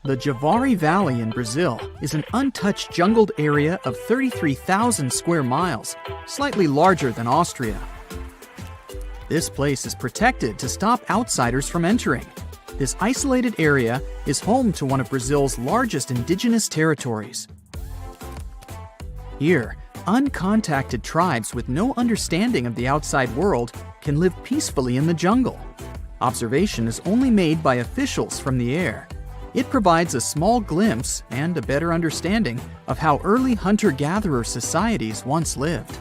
The Javari Valley in Brazil is an untouched jungled area of 33,000 square miles, slightly larger than Austria. This place is protected to stop outsiders from entering. This isolated area is home to one of Brazil's largest indigenous territories. Here, uncontacted tribes with no understanding of the outside world can live peacefully in the jungle. Observation is only made by officials from the air. It provides a small glimpse and a better understanding of how early hunter-gatherer societies once lived.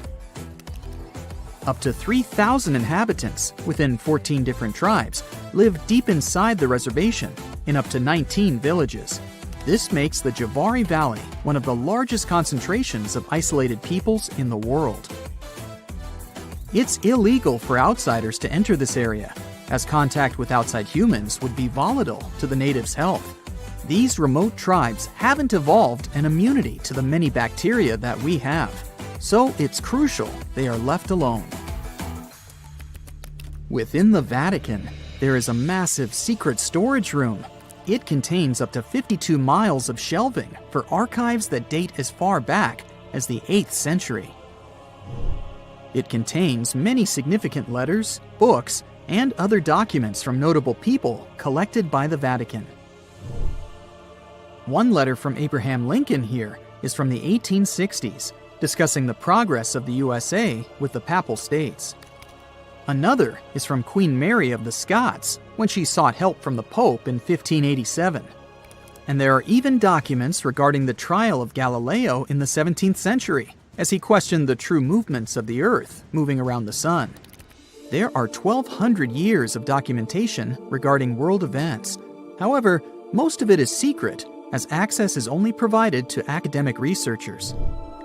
Up to 3,000 inhabitants within 14 different tribes live deep inside the reservation in up to 19 villages. This makes the Javari Valley one of the largest concentrations of isolated peoples in the world. It's illegal for outsiders to enter this area, as contact with outside humans would be volatile to the natives' health. These remote tribes haven't evolved an immunity to the many bacteria that we have, so it's crucial they are left alone. Within the Vatican, there is a massive secret storage room. It contains up to 52 miles of shelving for archives that date as far back as the 8th century. It contains many significant letters, books, and other documents from notable people collected by the Vatican. One letter from Abraham Lincoln here is from the 1860s, discussing the progress of the USA with the Papal States. Another is from Queen Mary of the Scots when she sought help from the Pope in 1587. And there are even documents regarding the trial of Galileo in the 17th century, as he questioned the true movements of the Earth moving around the Sun. There are 1,200 years of documentation regarding world events. However, most of it is secret, as access is only provided to academic researchers.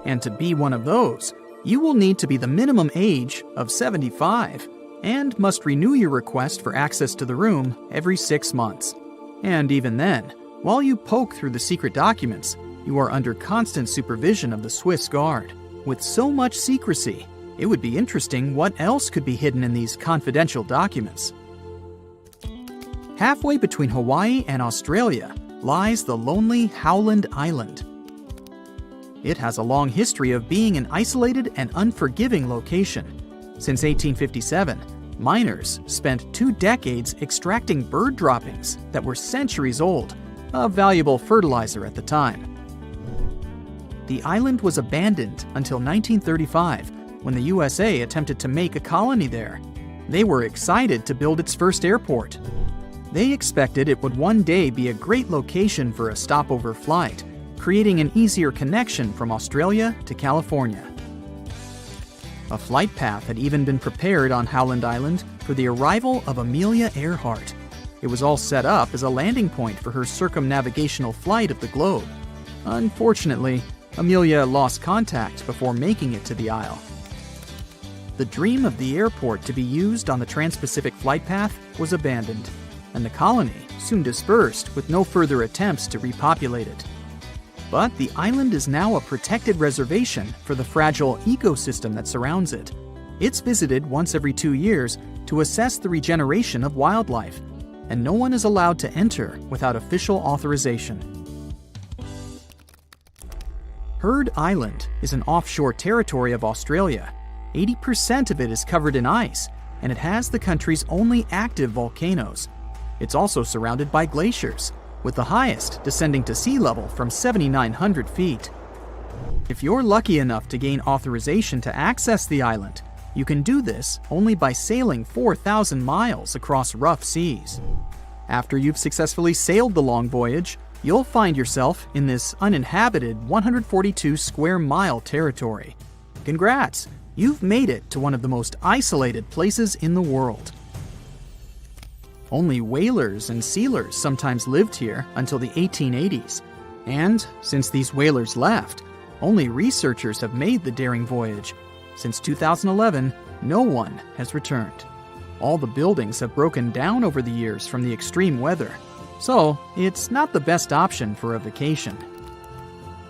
And to be one of those, you will need to be the minimum age of 75 and must renew your request for access to the room every 6 months. And even then, while you poke through the secret documents, you are under constant supervision of the Swiss Guard. With so much secrecy, it would be interesting what else could be hidden in these confidential documents. Halfway between Hawaii and Australia lies the lonely Howland Island. It has a long history of being an isolated and unforgiving location. Since 1857, miners spent 2 decades extracting bird droppings that were centuries old, a valuable fertilizer at the time. The island was abandoned until 1935, when the USA attempted to make a colony there. They were excited to build its first airport. They expected it would one day be a great location for a stopover flight, creating an easier connection from Australia to California. A flight path had even been prepared on Howland Island for the arrival of Amelia Earhart. It was all set up as a landing point for her circumnavigational flight of the globe. Unfortunately, Amelia lost contact before making it to the isle. The dream of the airport to be used on the Trans-Pacific flight path was abandoned, and the colony soon dispersed with no further attempts to repopulate it. But the island is now a protected reservation for the fragile ecosystem that surrounds it. It's visited once every 2 years to assess the regeneration of wildlife, and no one is allowed to enter without official authorization. Heard Island is an offshore territory of Australia. 80% of it is covered in ice, and it has the country's only active volcanoes. It's also surrounded by glaciers, with the highest descending to sea level from 7,900 feet. If you're lucky enough to gain authorization to access the island, you can do this only by sailing 4,000 miles across rough seas. After you've successfully sailed the long voyage, you'll find yourself in this uninhabited 142 square mile territory. Congrats! You've made it to one of the most isolated places in the world. Only whalers and sealers sometimes lived here until the 1880s. And since these whalers left, only researchers have made the daring voyage. Since 2011, no one has returned. All the buildings have broken down over the years from the extreme weather, so it's not the best option for a vacation.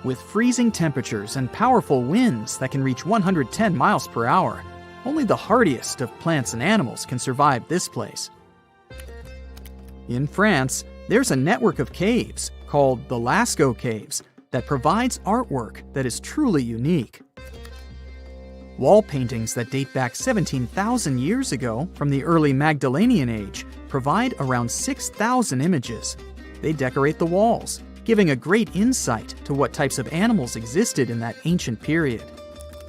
With freezing temperatures and powerful winds that can reach 110 miles per hour, only the hardiest of plants and animals can survive this place. In France, There's a network of caves, called the Lascaux Caves, that provides artwork that is truly unique. Wall paintings that date back 17,000 years ago from the early Magdalenian age provide around 6,000 images. They decorate the walls, giving a great insight to what types of animals existed in that ancient period.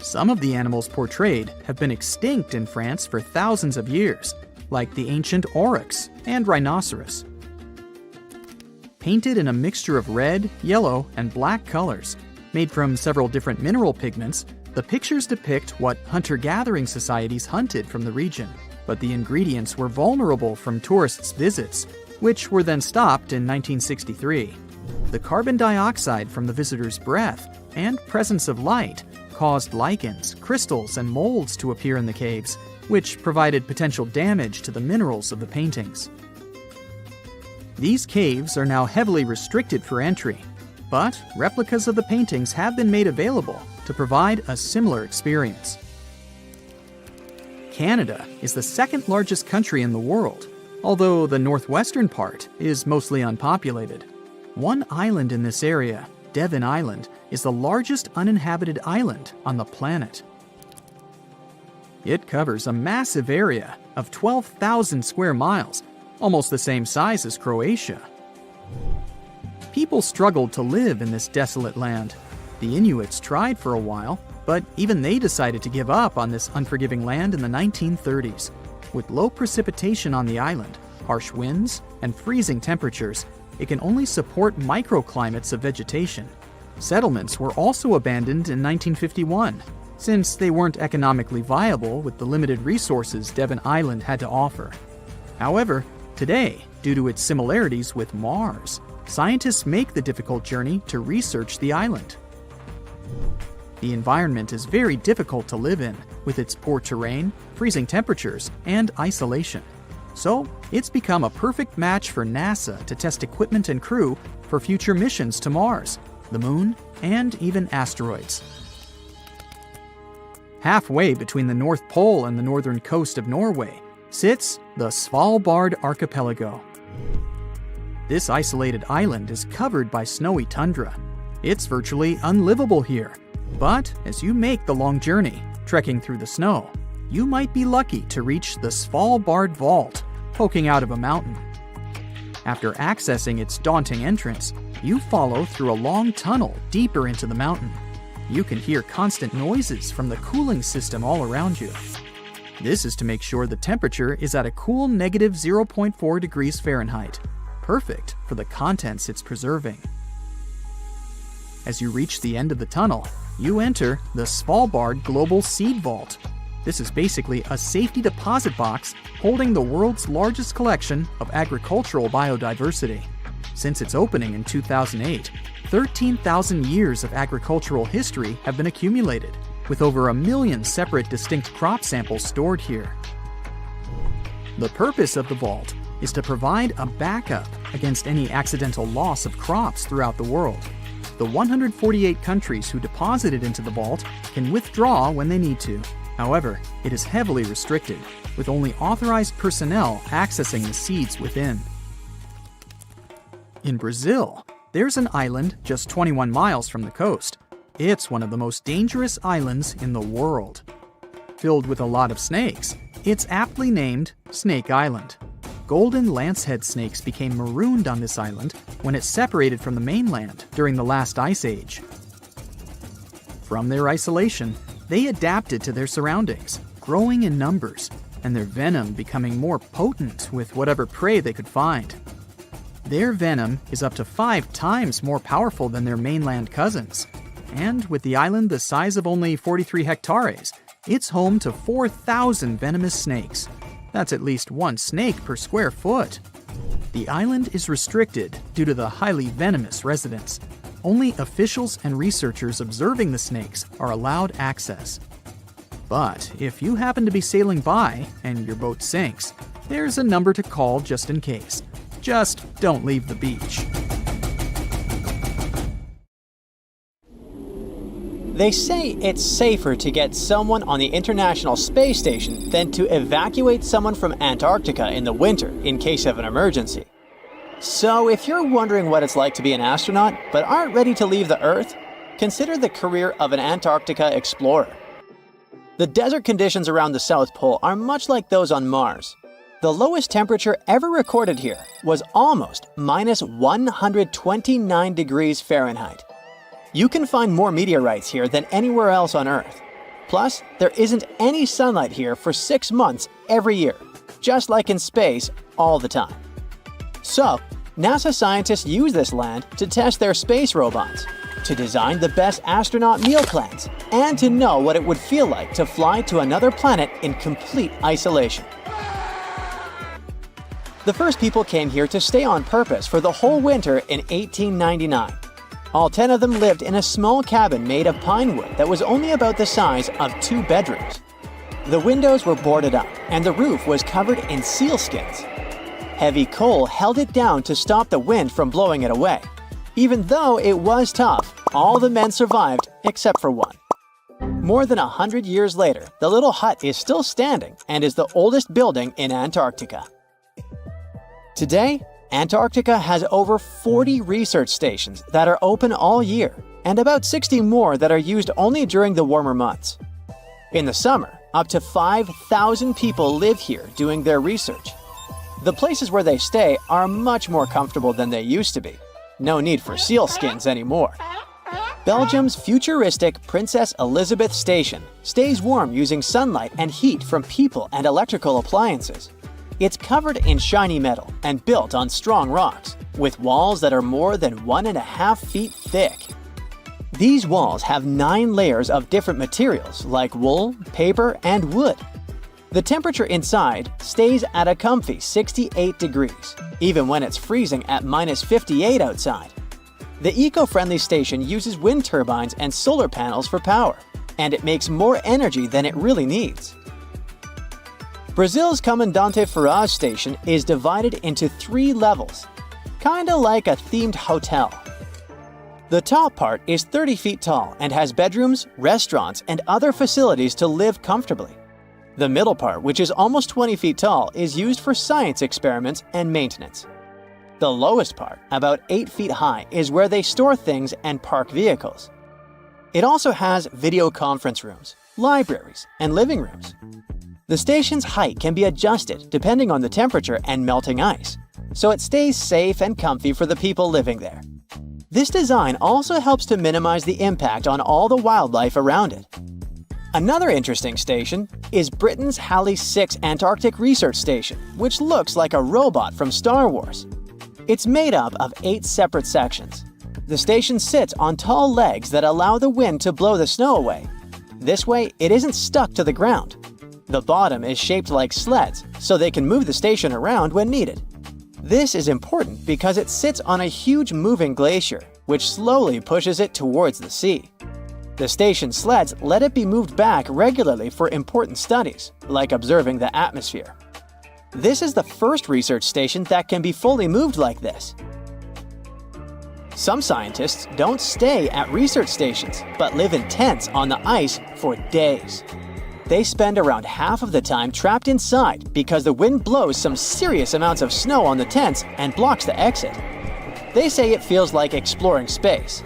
Some of the animals portrayed have been extinct in France for thousands of years, like the ancient aurochs and rhinoceros. Painted in a mixture of red, yellow, and black colors, made from several different mineral pigments, the pictures depict what hunter-gathering societies hunted from the region, but the ingredients were vulnerable from tourists' visits, which were then stopped in 1963. The carbon dioxide from the visitors' breath and presence of light caused lichens, crystals, and molds to appear in the caves, which provided potential damage to the minerals of the paintings. These caves are now heavily restricted for entry, but replicas of the paintings have been made available to provide a similar experience. Canada is the second largest country in the world, although the northwestern part is mostly unpopulated. One island in this area, Devon Island, is the largest uninhabited island on the planet. It covers a massive area of 12,000 square miles, almost the same size as Croatia. People struggled to live in this desolate land. The Inuits tried for a while, but even they decided to give up on this unforgiving land in the 1930s. With low precipitation on the island, harsh winds, and freezing temperatures, it can only support microclimates of vegetation. Settlements were also abandoned in 1951, since they weren't economically viable with the limited resources Devon Island had to offer. However, today, due to its similarities with Mars, scientists make the difficult journey to research the island. The environment is very difficult to live in, with its poor terrain, freezing temperatures, and isolation. So, it's become a perfect match for NASA to test equipment and crew for future missions to Mars, the Moon, and even asteroids. Halfway between the North Pole and the northern coast of Norway sits the Svalbard archipelago. This isolated island is covered by snowy tundra. It's virtually unlivable here, but as you make the long journey, trekking through the snow, you might be lucky to reach the Svalbard Vault, poking out of a mountain. After accessing its daunting entrance, you follow through a long tunnel deeper into the mountain. You can hear constant noises from the cooling system all around you. This is to make sure the temperature is at a cool negative 0.4 degrees Fahrenheit, perfect for the contents it's preserving. As you reach the end of the tunnel, you enter the Svalbard Global Seed Vault. This is basically a safety deposit box holding the world's largest collection of agricultural biodiversity. Since its opening in 2008, 13,000 years of agricultural history have been accumulated, with over 1 million separate distinct crop samples stored here. The purpose of the vault is to provide a backup against any accidental loss of crops throughout the world. The 148 countries who deposited into the vault can withdraw when they need to. However, it is heavily restricted, with only authorized personnel accessing the seeds within. In Brazil, there's an island just 21 miles from the coast. It's one of the most dangerous islands in the world. Filled with a lot of snakes, it's aptly named Snake Island. Golden lancehead snakes became marooned on this island when it separated from the mainland during the last ice age. From their isolation, they adapted to their surroundings, growing in numbers, and their venom becoming more potent with whatever prey they could find. Their venom is up to 5 times more powerful than their mainland cousins. And with the island the size of only 43 hectares, it's home to 4,000 venomous snakes. That's at least 1 snake per square foot. The island is restricted due to the highly venomous residents. Only officials and researchers observing the snakes are allowed access. But if you happen to be sailing by and your boat sinks, there's a number to call just in case. Just don't leave the beach. They say it's safer to get someone on the International Space Station than to evacuate someone from Antarctica in the winter in case of an emergency. So if you're wondering what it's like to be an astronaut but aren't ready to leave the Earth, consider the career of an Antarctica explorer. The desert conditions around the South Pole are much like those on Mars. The lowest temperature ever recorded here was almost minus 129 degrees Fahrenheit. You can find more meteorites here than anywhere else on Earth. Plus, there isn't any sunlight here for 6 months every year, just like in space all the time. So, NASA scientists use this land to test their space robots, to design the best astronaut meal plans, and to know what it would feel like to fly to another planet in complete isolation. The first people came here to stay on purpose for the whole winter in 1899. All 10 of them lived in a small cabin made of pine wood that was only about the size of 2 bedrooms. The windows were boarded up, and the roof was covered in sealskins. Heavy coal held it down to stop the wind from blowing it away. Even though it was tough, all the men survived except for one. More than 100 years later, the little hut is still standing and is the oldest building in Antarctica. Today, Antarctica has over 40 research stations that are open all year, and about 60 more that are used only during the warmer months. In the summer, up to 5,000 people live here doing their research. The places where they stay are much more comfortable than they used to be. No need for sealskins anymore. Belgium's futuristic Princess Elizabeth Station stays warm using sunlight and heat from people and electrical appliances. It's covered in shiny metal and built on strong rocks, with walls that are more than 1.5 feet thick. These walls have 9 layers of different materials like wool, paper, and wood. The temperature inside stays at a comfy 68 degrees, even when it's freezing at minus 58 outside. The eco-friendly station uses wind turbines and solar panels for power, and it makes more energy than it really needs. Brazil's Comandante Ferraz station is divided into 3 levels, kinda like a themed hotel. The top part is 30 feet tall and has bedrooms, restaurants, and other facilities to live comfortably. The middle part, which is almost 20 feet tall, is used for science experiments and maintenance. The lowest part, about 8 feet high, is where they store things and park vehicles. It also has video conference rooms, libraries, and living rooms. The station's height can be adjusted depending on the temperature and melting ice, so it stays safe and comfy for the people living there. This design also helps to minimize the impact on all the wildlife around it. Another interesting station is Britain's Halley 6 Antarctic Research Station, which looks like a robot from Star Wars. It's made up of 8 separate sections. The station sits on tall legs that allow the wind to blow the snow away. This way, it isn't stuck to the ground. The bottom is shaped like sleds, so they can move the station around when needed. This is important because it sits on a huge moving glacier, which slowly pushes it towards the sea. The station sleds let it be moved back regularly for important studies, like observing the atmosphere. This is the first research station that can be fully moved like this. Some scientists don't stay at research stations, but live in tents on the ice for days. They spend around half of the time trapped inside because the wind blows some serious amounts of snow on the tents and blocks the exit. They say it feels like exploring space.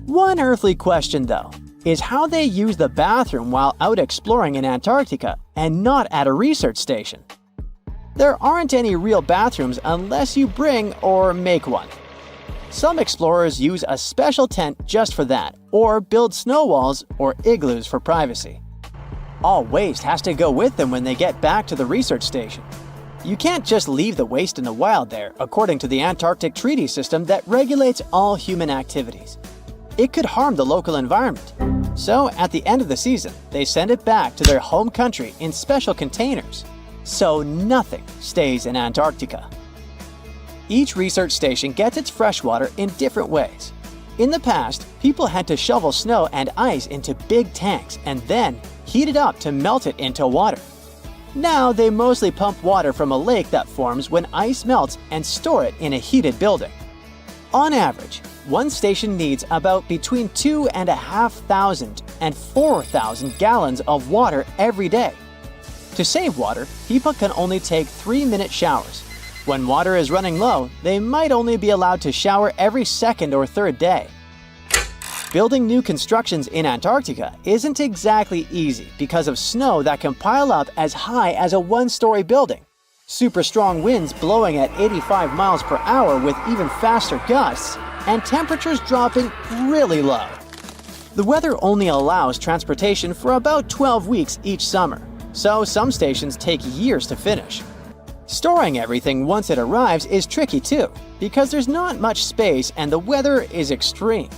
One earthly question, though, is how they use the bathroom while out exploring in Antarctica and not at a research station. There aren't any real bathrooms unless you bring or make one. Some explorers use a special tent just for that, or build snow walls or igloos for privacy. All waste has to go with them when they get back to the research station. You can't just leave the waste in the wild there, according to the Antarctic Treaty System that regulates all human activities. It could harm the local environment. So, at the end of the season, they send it back to their home country in special containers. So nothing stays in Antarctica. Each research station gets its fresh water in different ways. In the past, people had to shovel snow and ice into big tanks and then heat it up to melt it into water. Now they mostly pump water from a lake that forms when ice melts and store it in a heated building. On average, one station needs about between 2,500 and 4,000 gallons of water every day. To save water, people can only take 3-minute showers. When water is running low, they might only be allowed to shower every second or third day. Building new constructions in Antarctica isn't exactly easy because of snow that can pile up as high as a one-story building, super strong winds blowing at 85 miles per hour with even faster gusts, and temperatures dropping really low. The weather only allows transportation for about 12 weeks each summer, so some stations take years to finish. Storing everything once it arrives is tricky too, because there's not much space and the weather is extreme.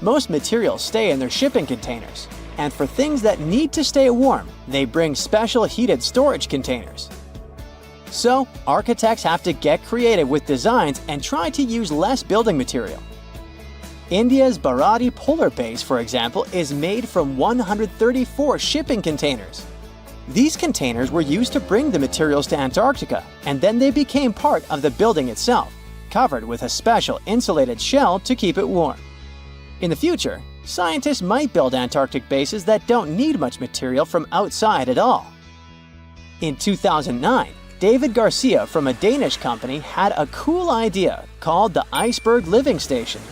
Most materials stay in their shipping containers, and for things that need to stay warm, they bring special heated storage containers. So, architects have to get creative with designs and try to use less building material. India's Baradi polar base, for example, is made from 134 shipping containers. These containers were used to bring the materials to Antarctica, and then they became part of the building itself, covered with a special insulated shell to keep it warm. In the future, scientists might build Antarctic bases that don't need much material from outside at all. In 2009, David Garcia from a Danish company had a cool idea called the Iceberg Living Station.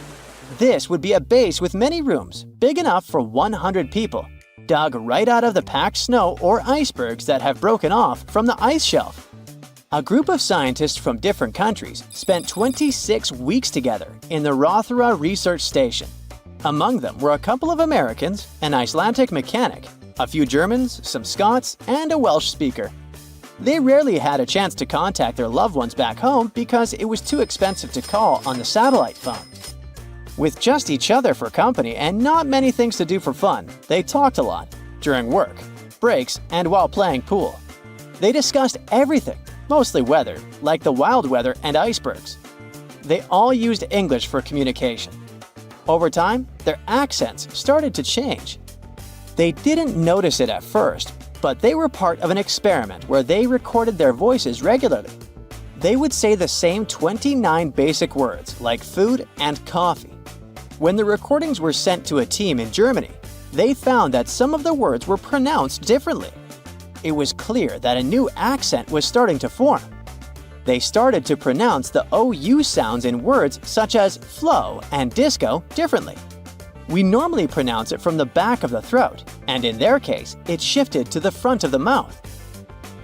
This would be a base with many rooms, big enough for 100 people, dug right out of the packed snow or icebergs that have broken off from the ice shelf. A group of scientists from different countries spent 26 weeks together in the Rothera Research Station. Among them were a couple of Americans, an Icelandic mechanic, a few Germans, some Scots, and a Welsh speaker. They rarely had a chance to contact their loved ones back home because it was too expensive to call on the satellite phone. With just each other for company and not many things to do for fun, they talked a lot, during work, breaks, and while playing pool. They discussed everything, mostly weather, like the wild weather and icebergs. They all used English for communication. Over time, their accents started to change. They didn't notice it at first, but they were part of an experiment where they recorded their voices regularly. They would say the same 29 basic words, like food and coffee. When the recordings were sent to a team in Germany, they found that some of the words were pronounced differently. It was clear that a new accent was starting to form. They started to pronounce the OU sounds in words such as flow and disco differently. We normally pronounce it from the back of the throat, and in their case, it shifted to the front of the mouth.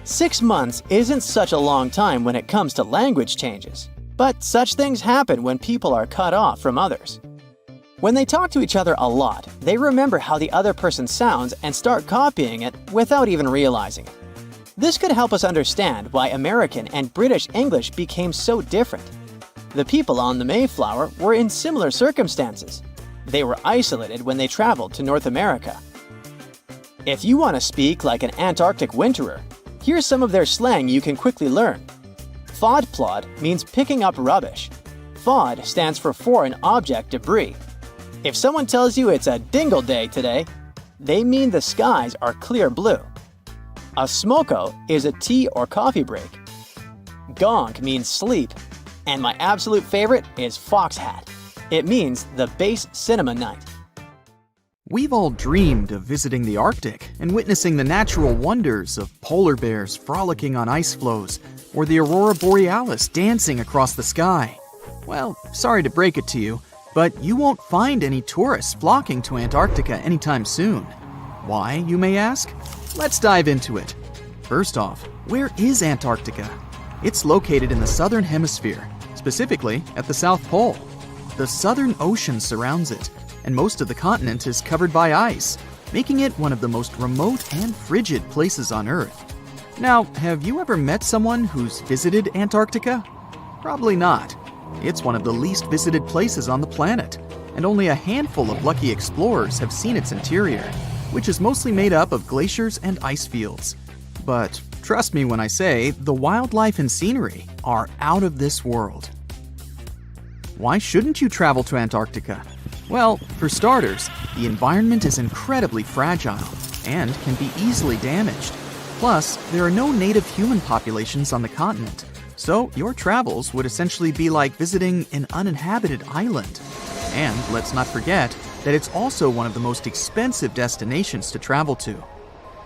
6 months isn't such a long time when it comes to language changes, but such things happen when people are cut off from others. When they talk to each other a lot, they remember how the other person sounds and start copying it without even realizing it. This could help us understand why American and British English became so different. The people on the Mayflower were in similar circumstances. They were isolated when they traveled to North America. If you want to speak like an Antarctic winterer, here's some of their slang you can quickly learn. Fodplod means picking up rubbish. Fod stands for foreign object debris. If someone tells you it's a dingle day today, they mean the skies are clear blue. A smoko is a tea or coffee break. Gonk means sleep. And my absolute favorite is fox hat. It means the base cinema night. We've all dreamed of visiting the Arctic and witnessing the natural wonders of polar bears frolicking on ice floes or the aurora borealis dancing across the sky. Well, sorry to break it to you, but you won't find any tourists flocking to Antarctica anytime soon. Why, you may ask? Let's dive into it. First off, where is Antarctica? It's located in the southern hemisphere, specifically at the South Pole. The Southern Ocean surrounds it, and most of the continent is covered by ice, making it one of the most remote and frigid places on Earth. Now, have you ever met someone who's visited Antarctica? Probably not. It's one of the least visited places on the planet, and only a handful of lucky explorers have seen its interior, which is mostly made up of glaciers and ice fields. But trust me when I say the wildlife and scenery are out of this world. Why shouldn't you travel to Antarctica? Well, for starters, the environment is incredibly fragile and can be easily damaged. Plus, there are no native human populations on the continent, so your travels would essentially be like visiting an uninhabited island. And let's not forget that it's also one of the most expensive destinations to travel to.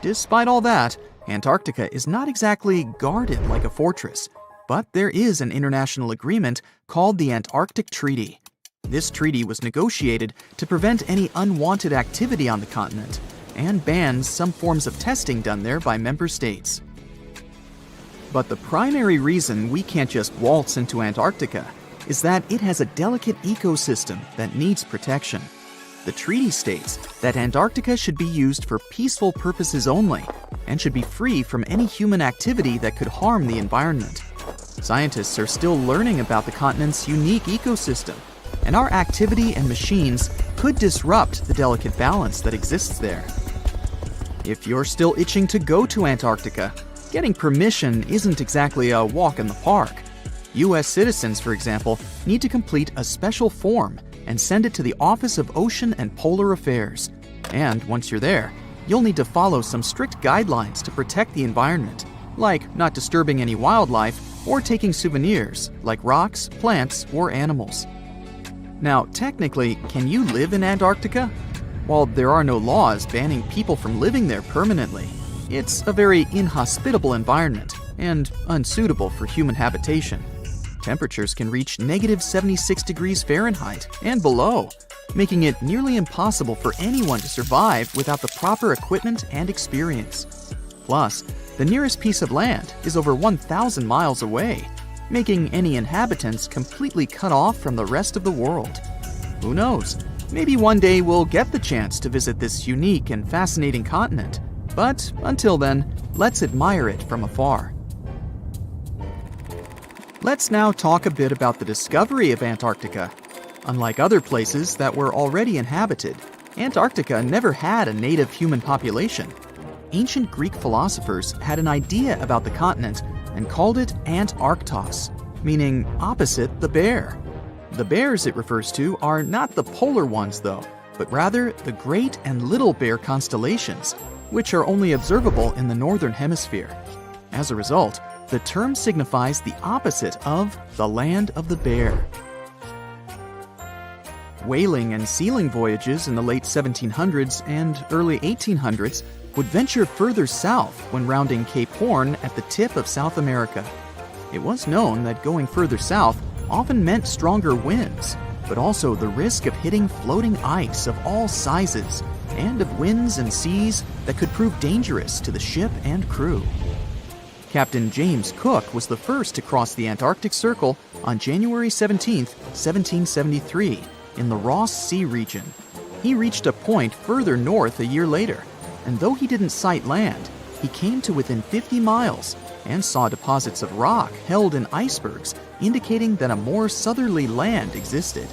Despite all that, Antarctica is not exactly guarded like a fortress. But there is an international agreement called the Antarctic Treaty. This treaty was negotiated to prevent any unwanted activity on the continent and bans some forms of testing done there by member states. But the primary reason we can't just waltz into Antarctica is that it has a delicate ecosystem that needs protection. The treaty states that Antarctica should be used for peaceful purposes only and should be free from any human activity that could harm the environment. Scientists are still learning about the continent's unique ecosystem, and our activity and machines could disrupt the delicate balance that exists there. If you're still itching to go to Antarctica, getting permission isn't exactly a walk in the park. U.S. citizens, for example, need to complete a special form and send it to the Office of Ocean and Polar Affairs. And once you're there, you'll need to follow some strict guidelines to protect the environment, like not disturbing any wildlife or taking souvenirs like rocks, plants, or animals. Now, technically, can you live in Antarctica? While there are no laws banning people from living there permanently, it's a very inhospitable environment and unsuitable for human habitation. Temperatures can reach -76 degrees Fahrenheit and below, making it nearly impossible for anyone to survive without the proper equipment and experience. Plus, the nearest piece of land is over 1,000 miles away, making any inhabitants completely cut off from the rest of the world. Who knows? Maybe one day we'll get the chance to visit this unique and fascinating continent. But until then, let's admire it from afar. Let's now talk a bit about the discovery of Antarctica. Unlike other places that were already inhabited, Antarctica never had a native human population. Ancient Greek philosophers had an idea about the continent and called it Antarctos, meaning opposite the bear. The bears it refers to are not the polar ones, though, but rather the Great and Little Bear constellations, which are only observable in the northern hemisphere. As a result, the term signifies the opposite of the land of the bear. Whaling and sealing voyages in the late 1700s and early 1800s would venture further south when rounding Cape Horn at the tip of South America. It was known that going further south often meant stronger winds, but also the risk of hitting floating ice of all sizes and of winds and seas that could prove dangerous to the ship and crew. Captain James Cook was the first to cross the Antarctic Circle on January 17, 1773, in the Ross Sea region. He reached a point further north a year later, and though he didn't sight land, he came to within 50 miles and saw deposits of rock held in icebergs, indicating that a more southerly land existed.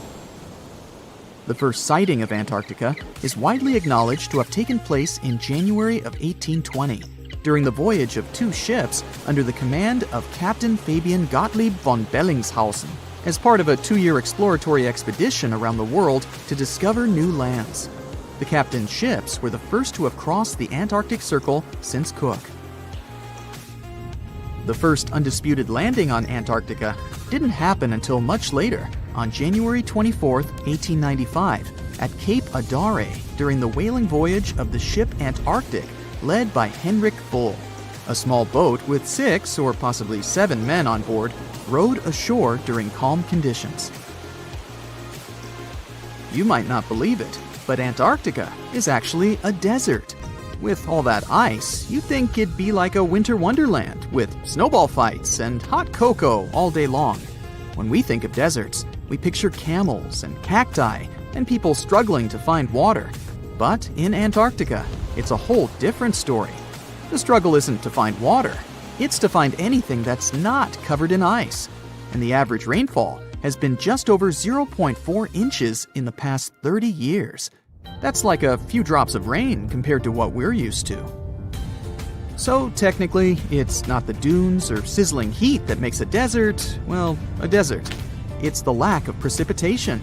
The first sighting of Antarctica is widely acknowledged to have taken place in January of 1820, during the voyage of two ships under the command of Captain Fabian Gottlieb von Bellingshausen, as part of a 2-year exploratory expedition around the world to discover new lands. The captain's ships were the first to have crossed the Antarctic Circle since Cook. The first undisputed landing on Antarctica didn't happen until much later, on January 24, 1895, at Cape Adare during the whaling voyage of the ship Antarctic, led by Henrik Bull. A small boat with 6 or possibly 7 men on board rowed ashore during calm conditions. You might not believe it, but Antarctica is actually a desert. With all that ice, you'd think it'd be like a winter wonderland with snowball fights and hot cocoa all day long. When we think of deserts, we picture camels and cacti and people struggling to find water. But in Antarctica, it's a whole different story. The struggle isn't to find water, it's to find anything that's not covered in ice. And the average rainfall has been just over 0.4 inches in the past 30 years. That's like a few drops of rain compared to what we're used to. So technically, it's not the dunes or sizzling heat that makes a desert, well, a desert. It's the lack of precipitation.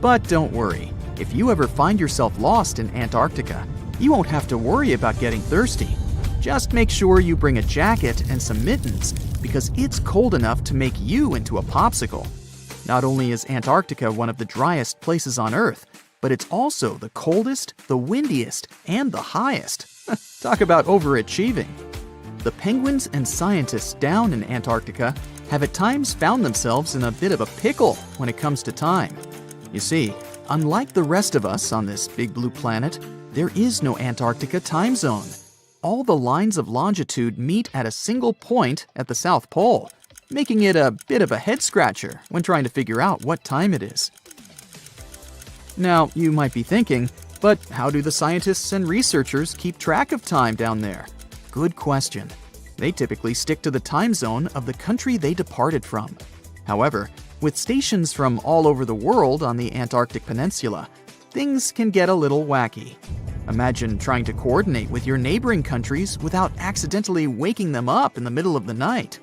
But don't worry, if you ever find yourself lost in Antarctica, you won't have to worry about getting thirsty. Just make sure you bring a jacket and some mittens, because it's cold enough to make you into a popsicle. Not only is Antarctica one of the driest places on Earth, but it's also the coldest, the windiest, and the highest. Talk about overachieving. the penguins and scientists down in Antarctica have at times found themselves in a bit of a pickle when it comes to time. You see, unlike the rest of us on this big blue planet, there is no Antarctica time zone. All the lines of longitude meet at a single point at the South Pole, making it a bit of a head-scratcher when trying to figure out what time it is. Now, you might be thinking, but how do the scientists and researchers keep track of time down there? Good question. They typically stick to the time zone of the country they departed from. However, with stations from all over the world on the Antarctic Peninsula, things can get a little wacky. Imagine trying to coordinate with your neighboring countries without accidentally waking them up in the middle of the night.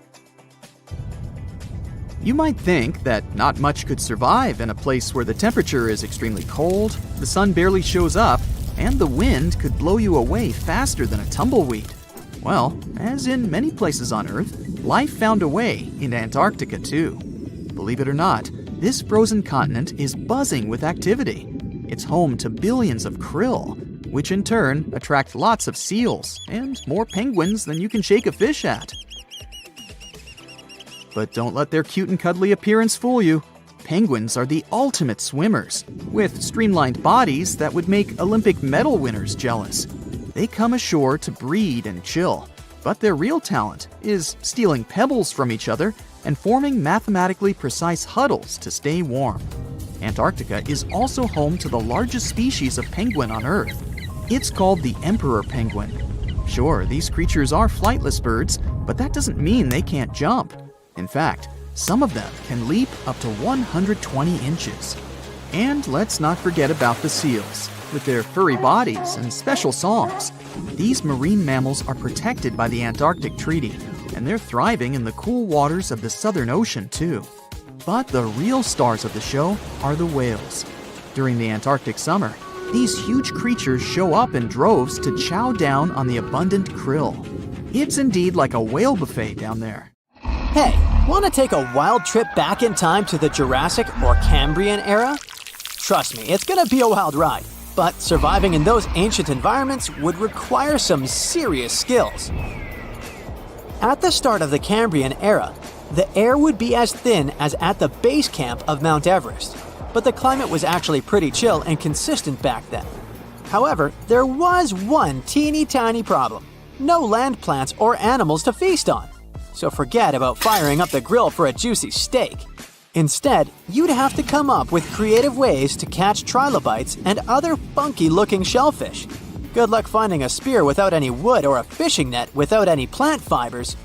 You might think that not much could survive in a place where the temperature is extremely cold, the sun barely shows up, and the wind could blow you away faster than a tumbleweed. Well, as in many places on Earth, life found a way in Antarctica too. Believe it or not, this frozen continent is buzzing with activity. It's home to billions of krill, which in turn attract lots of seals and more penguins than you can shake a fish at. But don't let their cute and cuddly appearance fool you. Penguins are the ultimate swimmers, with streamlined bodies that would make Olympic medal winners jealous. They come ashore to breed and chill, but their real talent is stealing pebbles from each other and forming mathematically precise huddles to stay warm. Antarctica is also home to the largest species of penguin on Earth. It's called the emperor penguin. Sure, these creatures are flightless birds, but that doesn't mean they can't jump. In fact, some of them can leap up to 120 inches. And let's not forget about the seals. With their furry bodies and special songs, these marine mammals are protected by the Antarctic Treaty, and they're thriving in the cool waters of the Southern Ocean too. But the real stars of the show are the whales. During the Antarctic summer, these huge creatures show up in droves to chow down on the abundant krill. It's indeed like a whale buffet down there. Hey, want to take a wild trip back in time to the Jurassic or Cambrian era? Trust me, it's going to be a wild ride, but surviving in those ancient environments would require some serious skills. At the start of the Cambrian era, the air would be as thin as at the base camp of Mount Everest, but the climate was actually pretty chill and consistent back then. However, there was one teeny tiny problem: no land plants or animals to feast on. So forget about firing up the grill for a juicy steak. Instead, you'd have to come up with creative ways to catch trilobites and other funky-looking shellfish. Good luck finding a spear without any wood or a fishing net without any plant fibers.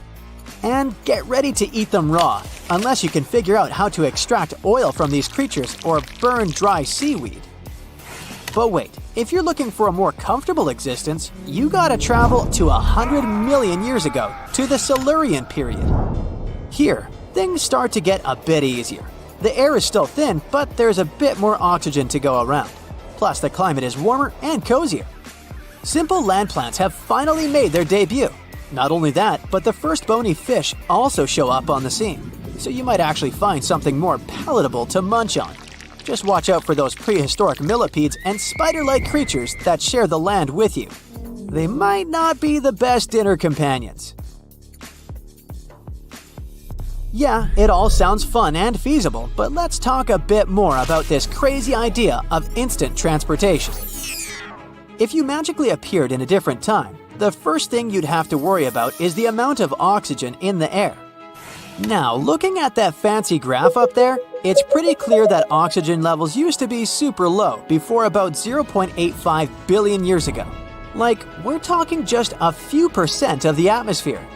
And get ready to eat them raw, unless you can figure out how to extract oil from these creatures or burn dry seaweed. But wait, if you're looking for a more comfortable existence, you gotta travel to 100 million years ago, to the Silurian period. Here, things start to get a bit easier. The air is still thin, but there's a bit more oxygen to go around. Plus, the climate is warmer and cozier. Simple land plants have finally made their debut. Not only that, but the first bony fish also show up on the scene, so you might actually find something more palatable to munch on. Just watch out for those prehistoric millipedes and spider-like creatures that share the land with you. They might not be the best dinner companions. Yeah, it all sounds fun and feasible, but let's talk a bit more about this crazy idea of instant transportation. If you magically appeared in a different time, the first thing you'd have to worry about is the amount of oxygen in the air. Now, looking at that fancy graph up there, it's pretty clear that oxygen levels used to be super low before about 0.85 billion years ago. Like, we're talking just a few % of the atmosphere.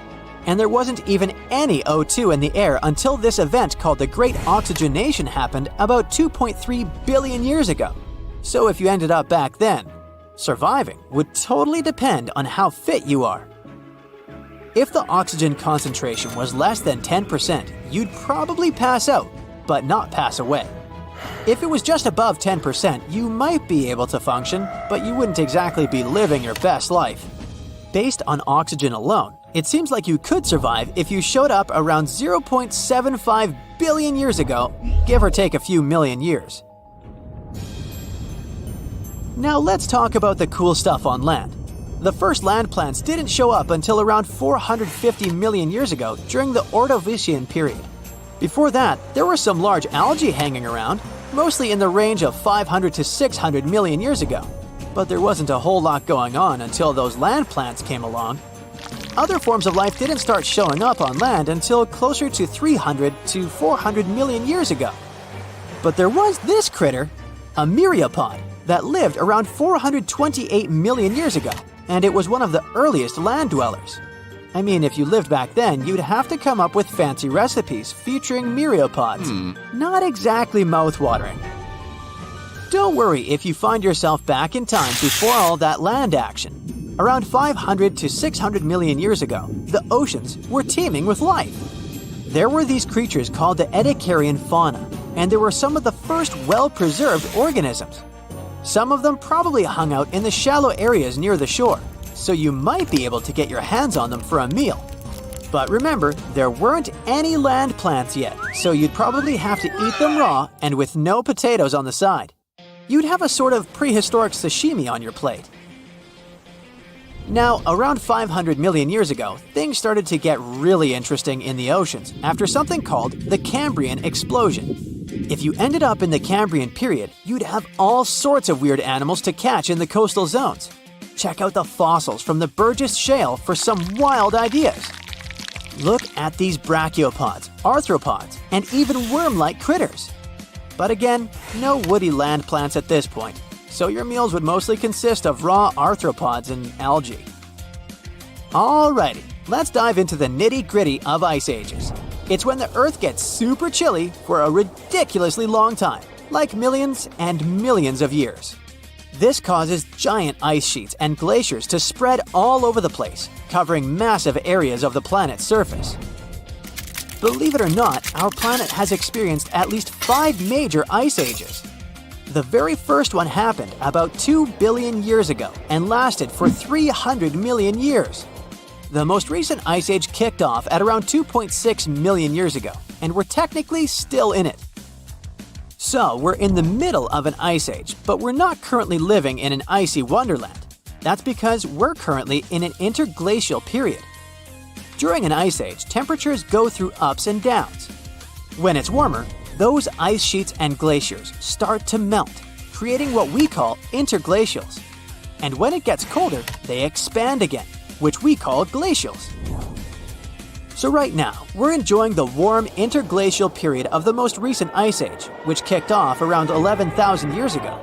And there wasn't even any O2 in the air until this event called the Great Oxygenation happened about 2.3 billion years ago. So if you ended up back then, surviving would totally depend on how fit you are. If the oxygen concentration was less than 10%, you'd probably pass out, but not pass away. If it was just above 10%, you might be able to function, but you wouldn't exactly be living your best life. Based on oxygen alone, it seems like you could survive if you showed up around 0.75 billion years ago, give or take a few million years. Now let's talk about the cool stuff on land. The first land plants didn't show up until around 450 million years ago during the Ordovician period. Before that, there were some large algae hanging around, mostly in the range of 500 to 600 million years ago. But there wasn't a whole lot going on until those land plants came along. Other forms of life didn't start showing up on land until closer to 300 to 400 million years ago. But there was this critter, a myriapod, that lived around 428 million years ago, and it was one of the earliest land dwellers. I mean, if you lived back then, you'd have to come up with fancy recipes featuring myriapods. Not exactly mouth-watering. Don't worry if you find yourself back in time before all that land action. Around 500 to 600 million years ago, the oceans were teeming with life. There were these creatures called the Ediacaran fauna, and they were some of the first well-preserved organisms. Some of them probably hung out in the shallow areas near the shore, so you might be able to get your hands on them for a meal. But remember, there weren't any land plants yet, so you'd probably have to eat them raw and with no potatoes on the side. You'd have a sort of prehistoric sashimi on your plate. Now, around 500 million years ago, things started to get really interesting in the oceans after something called the Cambrian explosion. If you ended up in the Cambrian period, you'd have all sorts of weird animals to catch in the coastal zones. Check out the fossils from the Burgess Shale for some wild ideas. Look at these brachiopods, arthropods, and even worm-like critters. But again, no woody land plants at this point, so your meals would mostly consist of raw arthropods and algae. Alrighty, let's dive into the nitty-gritty of ice ages. It's when the Earth gets super chilly for a ridiculously long time, like millions and millions of years. This causes giant ice sheets and glaciers to spread all over the place, covering massive areas of the planet's surface. Believe it or not, our planet has experienced at least 5 major ice ages. The very first one happened about 2 billion years ago and lasted for 300 million years. The most recent ice age kicked off at around 2.6 million years ago, and we're technically still in it. So, we're in the middle of an ice age, but we're not currently living in an icy wonderland. That's because we're currently in an interglacial period. During an ice age, temperatures go through ups and downs. When it's warmer, those ice sheets and glaciers start to melt, creating what we call interglacials. And when it gets colder, they expand again, which we call glacials. So right now, we're enjoying the warm interglacial period of the most recent ice age, which kicked off around 11,000 years ago.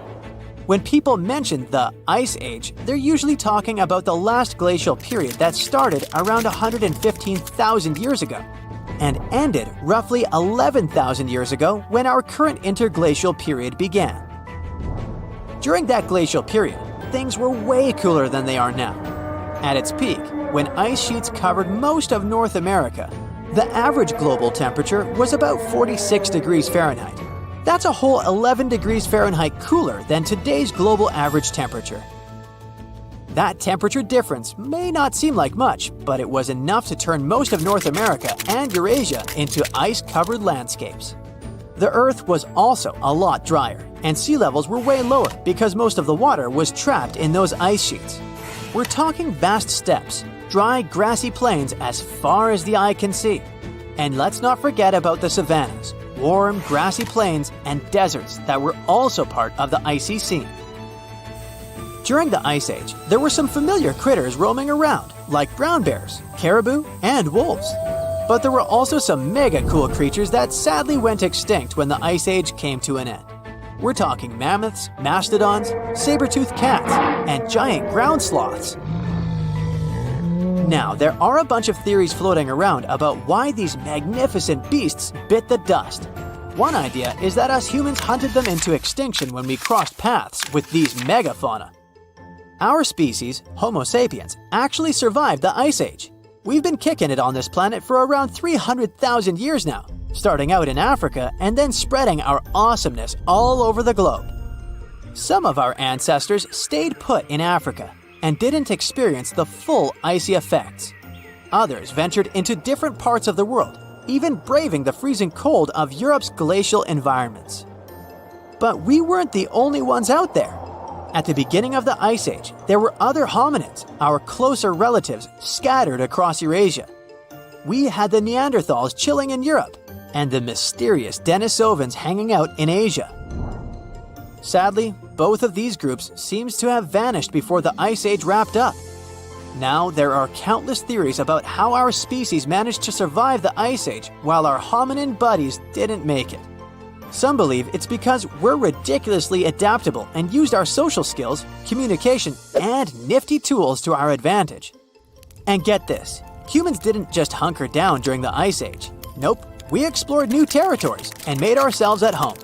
When people mention the Ice Age, they're usually talking about the last glacial period that started around 115,000 years ago and ended roughly 11,000 years ago when our current interglacial period began. During that glacial period, things were way cooler than they are now. At its peak, when ice sheets covered most of North America, the average global temperature was about 46 degrees Fahrenheit. That's a whole 11 degrees Fahrenheit cooler than today's global average temperature. That temperature difference may not seem like much, but it was enough to turn most of North America and Eurasia into ice-covered landscapes. The Earth was also a lot drier, and sea levels were way lower because most of the water was trapped in those ice sheets. We're talking vast steppes, dry, grassy plains as far as the eye can see. And let's not forget about the savannas, warm, grassy plains, and deserts that were also part of the icy scene. During the Ice Age, there were some familiar critters roaming around, like brown bears, caribou, and wolves. But there were also some mega cool creatures that sadly went extinct when the Ice Age came to an end. We're talking mammoths, mastodons, saber-toothed cats, and giant ground sloths. Now, there are a bunch of theories floating around about why these magnificent beasts bit the dust. One idea is that us humans hunted them into extinction when we crossed paths with these megafauna. Our species, Homo sapiens, actually survived the Ice Age. We've been kicking it on this planet for around 300,000 years now, starting out in Africa and then spreading our awesomeness all over the globe. Some of our ancestors stayed put in Africa and didn't experience the full icy effects. Others ventured into different parts of the world, even braving the freezing cold of Europe's glacial environments. But we weren't the only ones out there. At the beginning of the Ice Age, there were other hominids, our closer relatives, scattered across Eurasia. We had the Neanderthals chilling in Europe, and the mysterious Denisovans hanging out in Asia. Sadly, both of these groups seems to have vanished before the Ice Age wrapped up. Now there are countless theories about how our species managed to survive the Ice Age while our hominin buddies didn't make it. Some believe it's because we're ridiculously adaptable and used our social skills, communication, and nifty tools to our advantage. And get this, humans didn't just hunker down during the Ice Age. Nope, we explored new territories and made ourselves at home.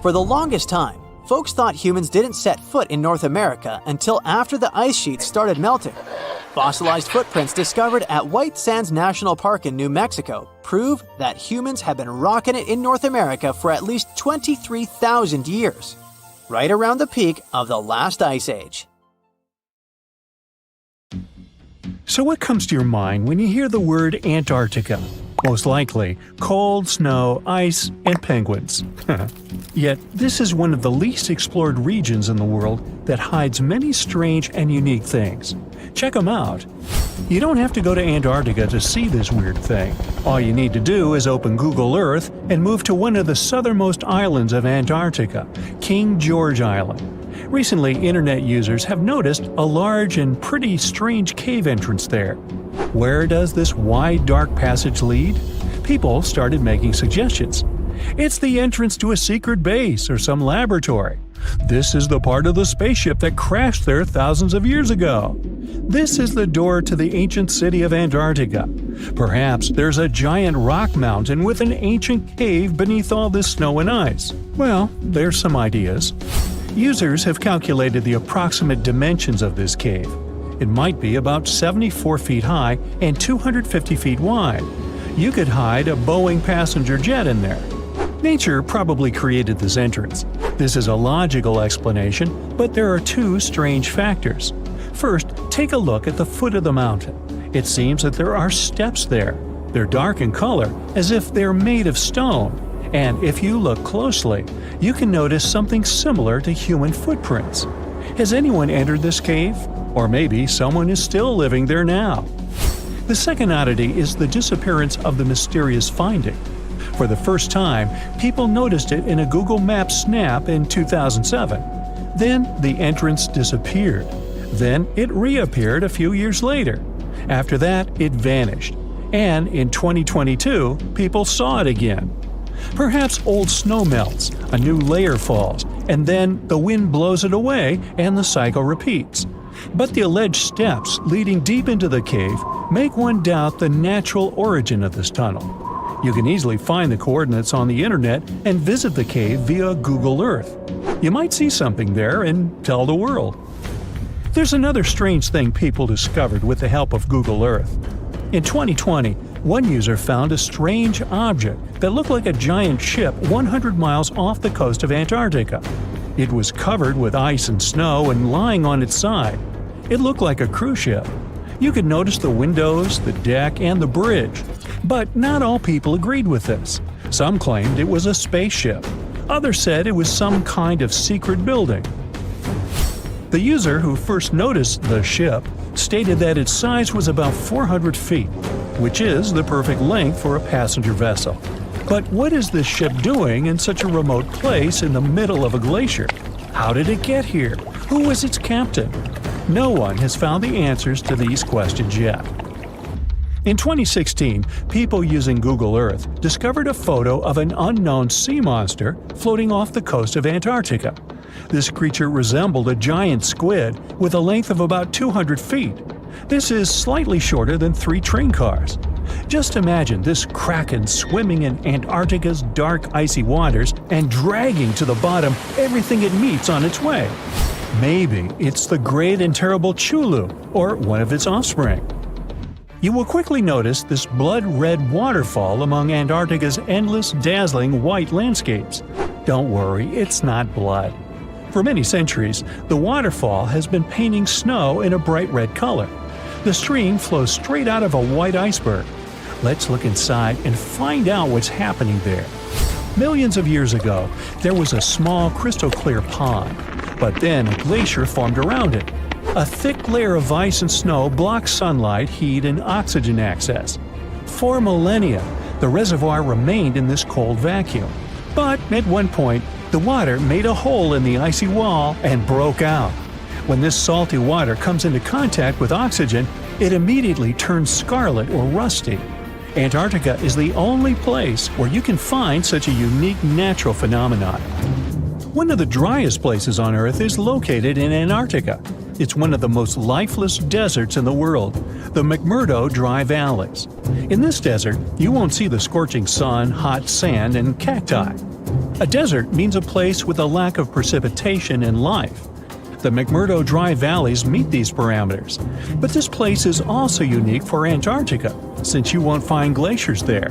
For the longest time, folks thought humans didn't set foot in North America until after the ice sheets started melting. Fossilized footprints discovered at White Sands National Park in New Mexico prove that humans have been rocking it in North America for at least 23,000 years, right around the peak of the last ice age. So what comes to your mind when you hear the word Antarctica? Most likely, cold, snow, ice, and penguins. Yet, this is one of the least explored regions in the world that hides many strange and unique things. Check them out. You don't have to go to Antarctica to see this weird thing. All you need to do is open Google Earth and move to one of the southernmost islands of Antarctica, King George Island. Recently, internet users have noticed a large and pretty strange cave entrance there. Where does this wide, dark passage lead? People started making suggestions. It's the entrance to a secret base or some laboratory. This is the part of the spaceship that crashed there thousands of years ago. This is the door to the ancient city of Antarctica. Perhaps there's a giant rock mountain with an ancient cave beneath all this snow and ice. Well, there's some ideas. Users have calculated the approximate dimensions of this cave. It might be about 74 feet high and 250 feet wide. You could hide a Boeing passenger jet in there. Nature probably created this entrance. This is a logical explanation, but there are two strange factors. First, take a look at the foot of the mountain. It seems that there are steps there. They're dark in color, as if they're made of stone. And if you look closely, you can notice something similar to human footprints. Has anyone entered this cave? Or maybe someone is still living there now. The second oddity is the disappearance of the mysterious finding. For the first time, people noticed it in a Google Maps snap in 2007. Then the entrance disappeared. Then it reappeared a few years later. After that, it vanished. And in 2022, people saw it again. Perhaps old snow melts, a new layer falls, and then the wind blows it away and the cycle repeats. But the alleged steps leading deep into the cave make one doubt the natural origin of this tunnel. You can easily find the coordinates on the internet and visit the cave via Google Earth. You might see something there and tell the world. There's another strange thing people discovered with the help of Google Earth. In 2020, one user found a strange object that looked like a giant ship 100 miles off the coast of Antarctica. It was covered with ice and snow and lying on its side. It looked like a cruise ship. You could notice the windows, the deck, and the bridge. But not all people agreed with this. Some claimed it was a spaceship. Others said it was some kind of secret building. The user who first noticed the ship stated that its size was about 400 feet, which is the perfect length for a passenger vessel. But what is this ship doing in such a remote place in the middle of a glacier? How did it get here? Who was its captain? No one has found the answers to these questions yet. In 2016, people using Google Earth discovered a photo of an unknown sea monster floating off the coast of Antarctica. This creature resembled a giant squid with a length of about 200 feet. This is slightly shorter than 3 train cars. Just imagine this kraken swimming in Antarctica's dark, icy waters and dragging to the bottom everything it meets on its way. Maybe it's the great and terrible Chulu, or one of its offspring. You will quickly notice this blood-red waterfall among Antarctica's endless, dazzling white landscapes. Don't worry, it's not blood. For many centuries, the waterfall has been painting snow in a bright red color. The stream flows straight out of a white iceberg. Let's look inside and find out what's happening there. Millions of years ago, there was a small crystal-clear pond. but then a glacier formed around it. A thick layer of ice and snow blocks sunlight, heat, and oxygen access. For millennia, the reservoir remained in this cold vacuum. But at one point, the water made a hole in the icy wall and broke out. When this salty water comes into contact with oxygen, it immediately turns scarlet or rusty. Antarctica is the only place where you can find such a unique natural phenomenon. One of the driest places on Earth is located in Antarctica. It's one of the most lifeless deserts in the world, the McMurdo Dry Valleys. In this desert, you won't see the scorching sun, hot sand, and cacti. A desert means a place with a lack of precipitation and life. The McMurdo Dry Valleys meet these parameters. But this place is also unique for Antarctica, since you won't find glaciers there.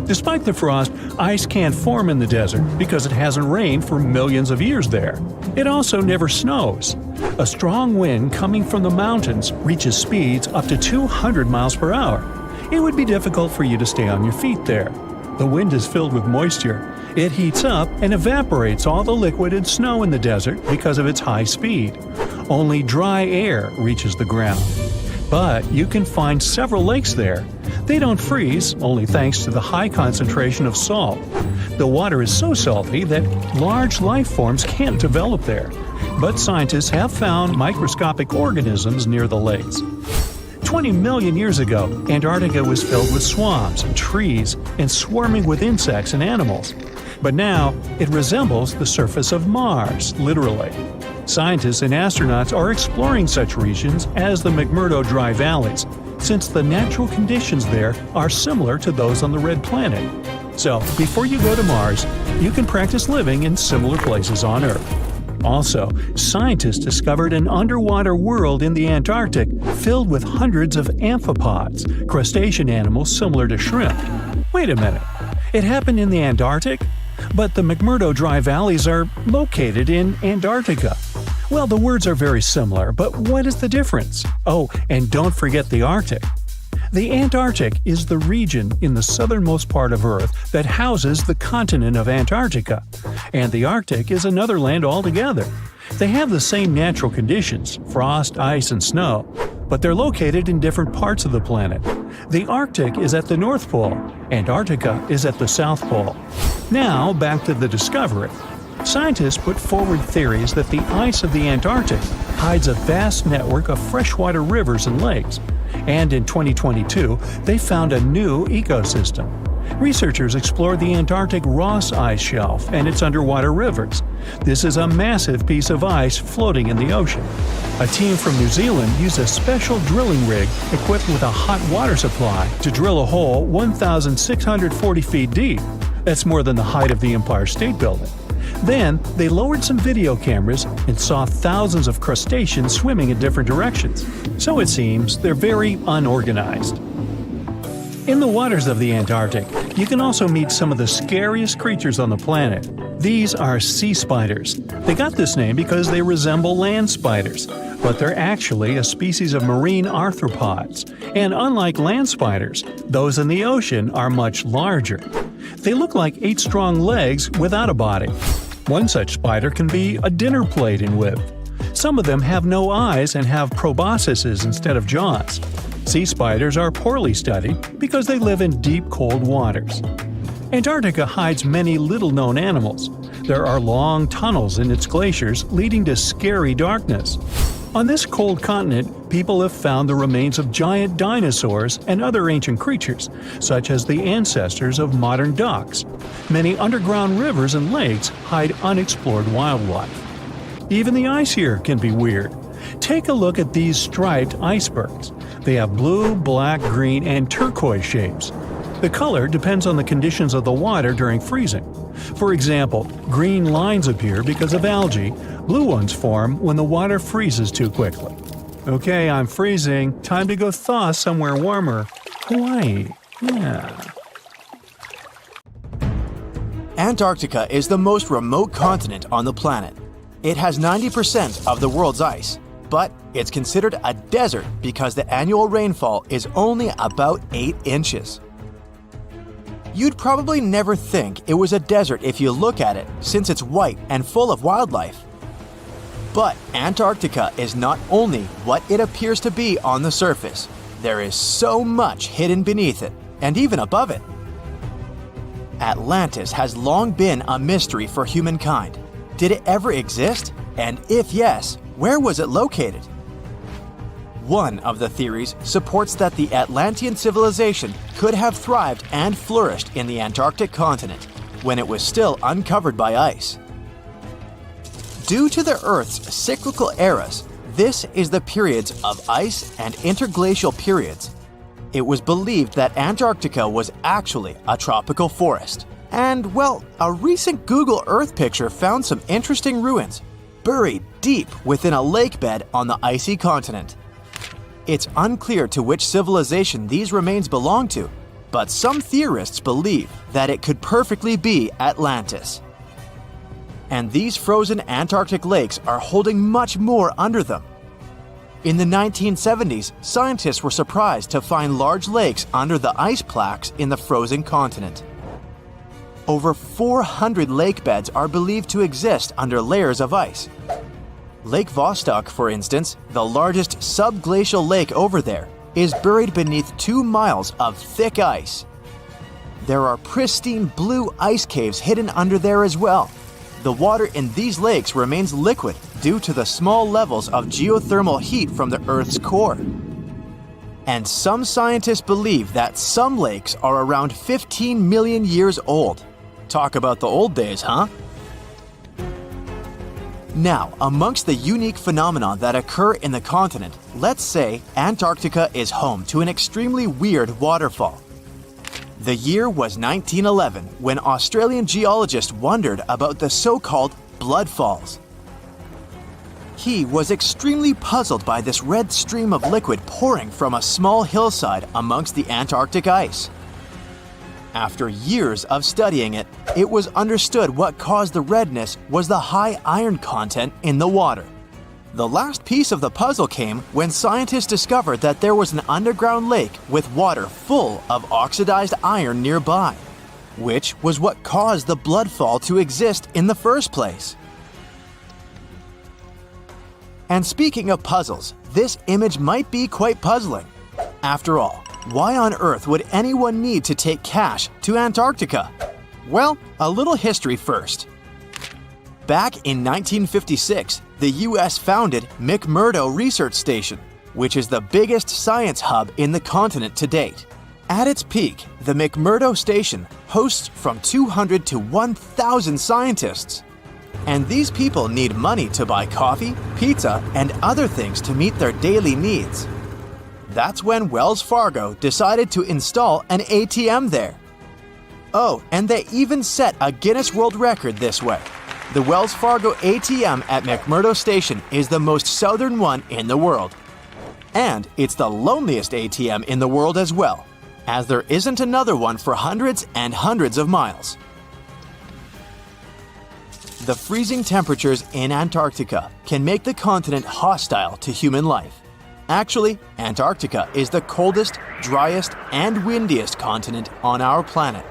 Despite the frost, ice can't form in the desert because it hasn't rained for millions of years there. It also never snows. A strong wind coming from the mountains reaches speeds up to 200 miles per hour. It would be difficult for you to stay on your feet there. The wind is filled with moisture. It heats up and evaporates all the liquid and snow in the desert because of its high speed. Only dry air reaches the ground. But you can find several lakes there. They don't freeze, only thanks to the high concentration of salt. The water is so salty that large life forms can't develop there. But scientists have found microscopic organisms near the lakes. 20 million years ago, Antarctica was filled with swamps, trees, and swarming with insects and animals. But now, it resembles the surface of Mars, literally. Scientists and astronauts are exploring such regions as the McMurdo Dry Valleys, since the natural conditions there are similar to those on the Red Planet. So, before you go to Mars, you can practice living in similar places on Earth. Also, scientists discovered an underwater world in the Antarctic filled with hundreds of amphipods, crustacean animals similar to shrimp. Wait a minute, it happened in the Antarctic? But the McMurdo Dry Valleys are located in Antarctica. Well, the words are very similar, but what is the difference? Oh, and don't forget the Arctic. The Antarctic is the region in the southernmost part of Earth that houses the continent of Antarctica, and the Arctic is another land altogether. They have the same natural conditions, frost, ice, and snow, but they're located in different parts of the planet. The Arctic is at the North Pole, Antarctica is at the South Pole. Now, back to the discovery. Scientists put forward theories that the ice of the Antarctic hides a vast network of freshwater rivers and lakes. And in 2022, they found a new ecosystem. Researchers explored the Antarctic Ross Ice Shelf and its underwater rivers. This is a massive piece of ice floating in the ocean. A team from New Zealand used a special drilling rig equipped with a hot water supply to drill a hole 1,640 feet deep. That's more than the height of the Empire State Building. Then, they lowered some video cameras and saw thousands of crustaceans swimming in different directions. So it seems they're very unorganized. In the waters of the Antarctic, you can also meet some of the scariest creatures on the planet. These are sea spiders. They got this name because they resemble land spiders, but they're actually a species of marine arthropods. And unlike land spiders, those in the ocean are much larger. They look like 8 strong legs without a body. One such spider can be a dinner plate in width. Some of them have no eyes and have proboscises instead of jaws. Sea spiders are poorly studied because they live in deep, cold waters. Antarctica hides many little-known animals. There are long tunnels in its glaciers leading to scary darkness. On this cold continent, people have found the remains of giant dinosaurs and other ancient creatures, such as the ancestors of modern ducks. Many underground rivers and lakes hide unexplored wildlife. Even the ice here can be weird. Take a look at these striped icebergs. They have blue, black, green, and turquoise shapes. The color depends on the conditions of the water during freezing. For example, green lines appear because of algae. Blue ones form when the water freezes too quickly. Okay, I'm freezing. Time to go thaw somewhere warmer. Hawaii. Yeah. Antarctica is the most remote continent on the planet. It has 90% of the world's ice, but it's considered a desert because the annual rainfall is only about 8 inches. You'd probably never think it was a desert if you look at it, since it's white and full of wildlife. But Antarctica is not only what it appears to be on the surface. There is so much hidden beneath it, and even above it. Atlantis has long been a mystery for humankind. Did it ever exist? And if yes, where was it located? One of the theories supports that the Atlantean civilization could have thrived and flourished in the Antarctic continent when it was still uncovered by ice. Due to the Earth's cyclical eras, this is the periods of ice and interglacial periods. It was believed that Antarctica was actually a tropical forest. And, well, a recent Google Earth picture found some interesting ruins, buried deep within a lake bed on the icy continent. It's unclear to which civilization these remains belong to, but some theorists believe that it could perfectly be Atlantis. And these frozen Antarctic lakes are holding much more under them. In the 1970s, scientists were surprised to find large lakes under the ice plaques in the frozen continent. Over 400 lake beds are believed to exist under layers of ice. Lake Vostok, for instance, the largest subglacial lake over there, is buried beneath 2 miles of thick ice. There are pristine blue ice caves hidden under there as well. The water in these lakes remains liquid due to the small levels of geothermal heat from the Earth's core. And some scientists believe that some lakes are around 15 million years old. Talk about the old days, huh? Now, amongst the unique phenomena that occur in the continent, let's say Antarctica is home to an extremely weird waterfall. The year was 1911 when Australian geologists wondered about the so-called blood falls. He was extremely puzzled by this red stream of liquid pouring from a small hillside amongst the Antarctic ice. After years of studying it, it was understood what caused the redness was the high iron content in the water. The last piece of the puzzle came when scientists discovered that there was an underground lake with water full of oxidized iron nearby, which was what caused the blood fall to exist in the first place. And speaking of puzzles, this image might be quite puzzling. After all, why on earth would anyone need to take cash to Antarctica? Well, a little history first. Back in 1956, the US founded McMurdo Research Station, which is the biggest science hub in the continent to date. At its peak, the McMurdo Station hosts from 200 to 1,000 scientists. And these people need money to buy coffee, pizza, and other things to meet their daily needs. That's when Wells Fargo decided to install an ATM there. Oh, and they even set a Guinness World Record this way. The Wells Fargo ATM at McMurdo Station is the most southern one in the world. And it's the loneliest ATM in the world as well, as there isn't another one for hundreds and hundreds of miles. The freezing temperatures in Antarctica can make the continent hostile to human life. Actually, Antarctica is the coldest, driest, and windiest continent on our planet.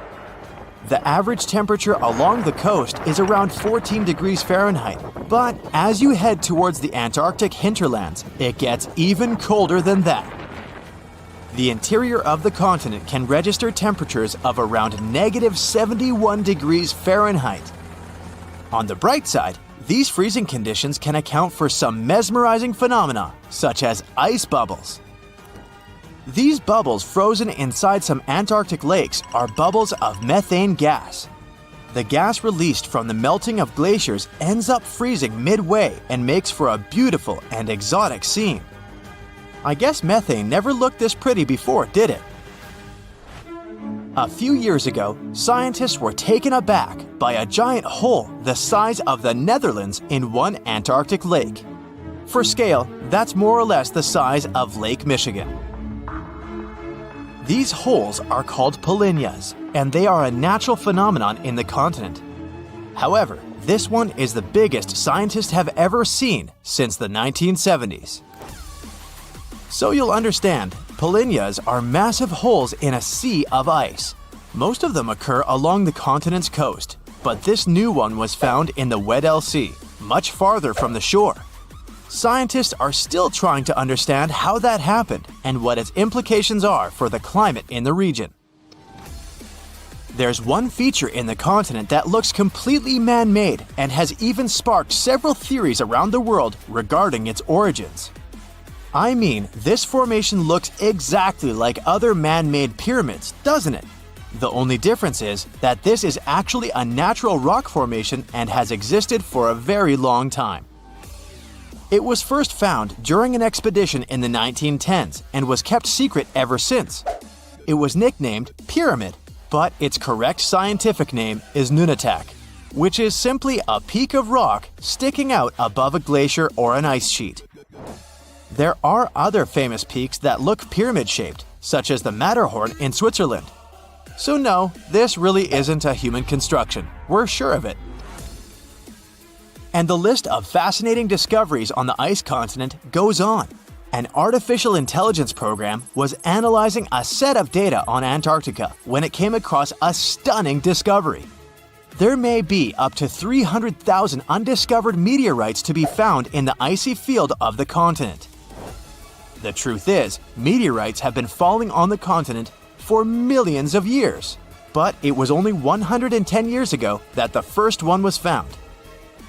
The average temperature along the coast is around 14 degrees Fahrenheit, but as you head towards the Antarctic hinterlands, it gets even colder than that. The interior of the continent can register temperatures of around negative 71 degrees Fahrenheit. On the bright side, these freezing conditions can account for some mesmerizing phenomena, such as ice bubbles. These bubbles frozen inside some Antarctic lakes are bubbles of methane gas. The gas released from the melting of glaciers ends up freezing midway and makes for a beautiful and exotic scene. I guess methane never looked this pretty before, did it? A few years ago, scientists were taken aback by a giant hole the size of the Netherlands in one Antarctic lake. For scale, that's more or less the size of Lake Michigan. These holes are called polynyas, and they are a natural phenomenon in the continent. However, this one is the biggest scientists have ever seen since the 1970s. So you'll understand, polynyas are massive holes in a sea of ice. Most of them occur along the continent's coast, but this new one was found in the Weddell Sea, much farther from the shore. Scientists are still trying to understand how that happened and what its implications are for the climate in the region. There's one feature in the continent that looks completely man-made and has even sparked several theories around the world regarding its origins. I mean, this formation looks exactly like other man-made pyramids, doesn't it? The only difference is that this is actually a natural rock formation and has existed for a very long time. It was first found during an expedition in the 1910s and was kept secret ever since. It was nicknamed Pyramid, but its correct scientific name is nunatak, which is simply a peak of rock sticking out above a glacier or an ice sheet. There are other famous peaks that look pyramid-shaped, such as the Matterhorn in Switzerland. So no, this really isn't a human construction, we're sure of it. And the list of fascinating discoveries on the ice continent goes on. An artificial intelligence program was analyzing a set of data on Antarctica when it came across a stunning discovery. There may be up to 300,000 undiscovered meteorites to be found in the icy field of the continent. The truth is, meteorites have been falling on the continent for millions of years, but it was only 110 years ago that the first one was found.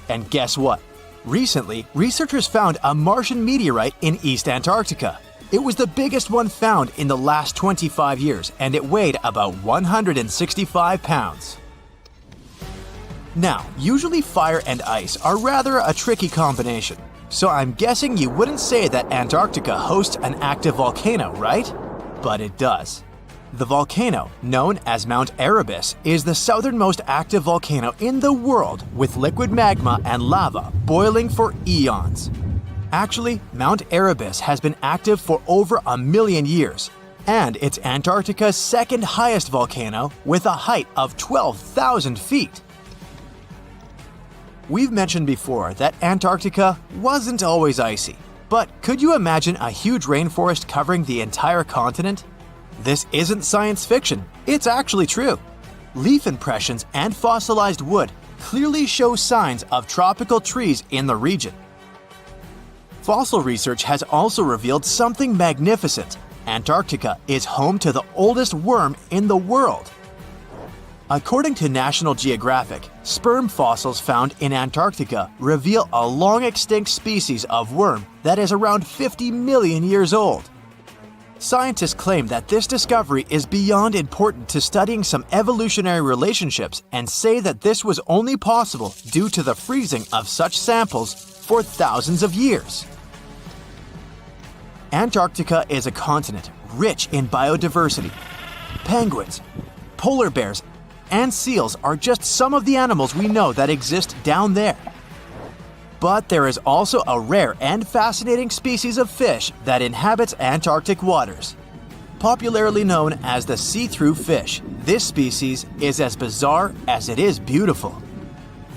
And guess what? Recently, researchers found a Martian meteorite in East Antarctica. It was the biggest one found in the last 25 years, and it weighed about 165 pounds. Now, usually fire and ice are rather a tricky combination, so I'm guessing you wouldn't say that Antarctica hosts an active volcano, right? But it does. The volcano, known as Mount Erebus, is the southernmost active volcano in the world with liquid magma and lava boiling for eons. Actually, Mount Erebus has been active for over 1 million years, and it's Antarctica's second highest volcano with a height of 12,000 feet. We've mentioned before that Antarctica wasn't always icy, but could you imagine a huge rainforest covering the entire continent? This isn't science fiction, it's actually true. Leaf impressions and fossilized wood clearly show signs of tropical trees in the region. Fossil research has also revealed something magnificent. Antarctica is home to the oldest worm in the world. According to National Geographic, sperm fossils found in Antarctica reveal a long-extinct species of worm that is around 50 million years old. Scientists claim that this discovery is beyond important to studying some evolutionary relationships and say that this was only possible due to the freezing of such samples for thousands of years. Antarctica is a continent rich in biodiversity. Penguins, polar bears, and seals are just some of the animals we know that exist down there. But there is also a rare and fascinating species of fish that inhabits Antarctic waters. Popularly known as the see-through fish, this species is as bizarre as it is beautiful.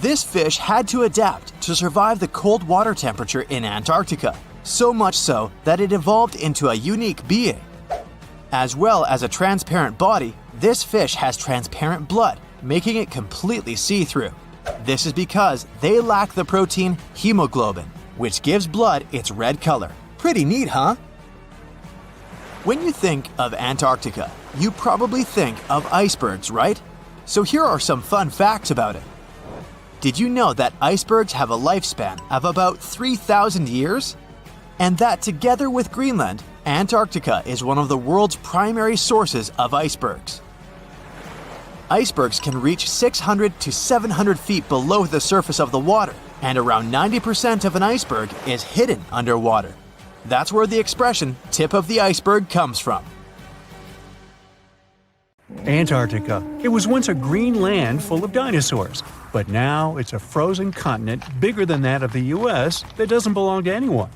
This fish had to adapt to survive the cold water temperature in Antarctica, so much so that it evolved into a unique being. As well as a transparent body, this fish has transparent blood, making it completely see-through. This is because they lack the protein hemoglobin, which gives blood its red color. Pretty neat, huh? When you think of Antarctica, you probably think of icebergs, right? So here are some fun facts about it. Did you know that icebergs have a lifespan of about 3,000 years? And that together with Greenland, Antarctica is one of the world's primary sources of icebergs. Icebergs can reach 600 to 700 feet below the surface of the water, and around 90% of an iceberg is hidden underwater. That's where the expression "tip of the iceberg" comes from. Antarctica. It was once a green land full of dinosaurs, but now it's a frozen continent bigger than that of the US that doesn't belong to anyone.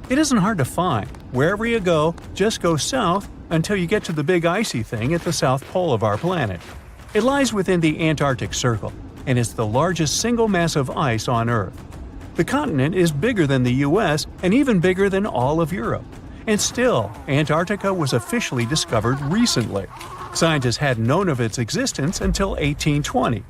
It isn't hard to find. Wherever you go, just go south until you get to the big icy thing at the south pole of our planet. It lies within the Antarctic Circle, and is the largest single mass of ice on Earth. The continent is bigger than the US and even bigger than all of Europe. And still, Antarctica was officially discovered recently. Scientists hadn't known of its existence until 1820.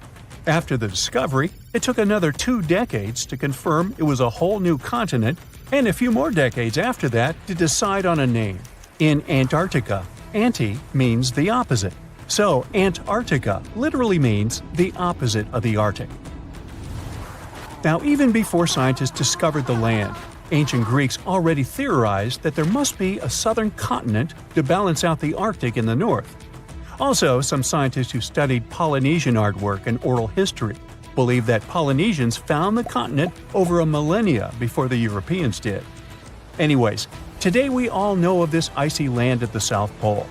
After the discovery, it took another 2 decades to confirm it was a whole new continent and a few more decades after that to decide on a name. In Antarctica, anti means the opposite, so Antarctica literally means the opposite of the Arctic. Now, even before scientists discovered the land, ancient Greeks already theorized that there must be a southern continent to balance out the Arctic in the north. Also, some scientists who studied Polynesian artwork and oral history believe that Polynesians found the continent over a millennia before the Europeans did. Anyways, today we all know of this icy land at the South Pole.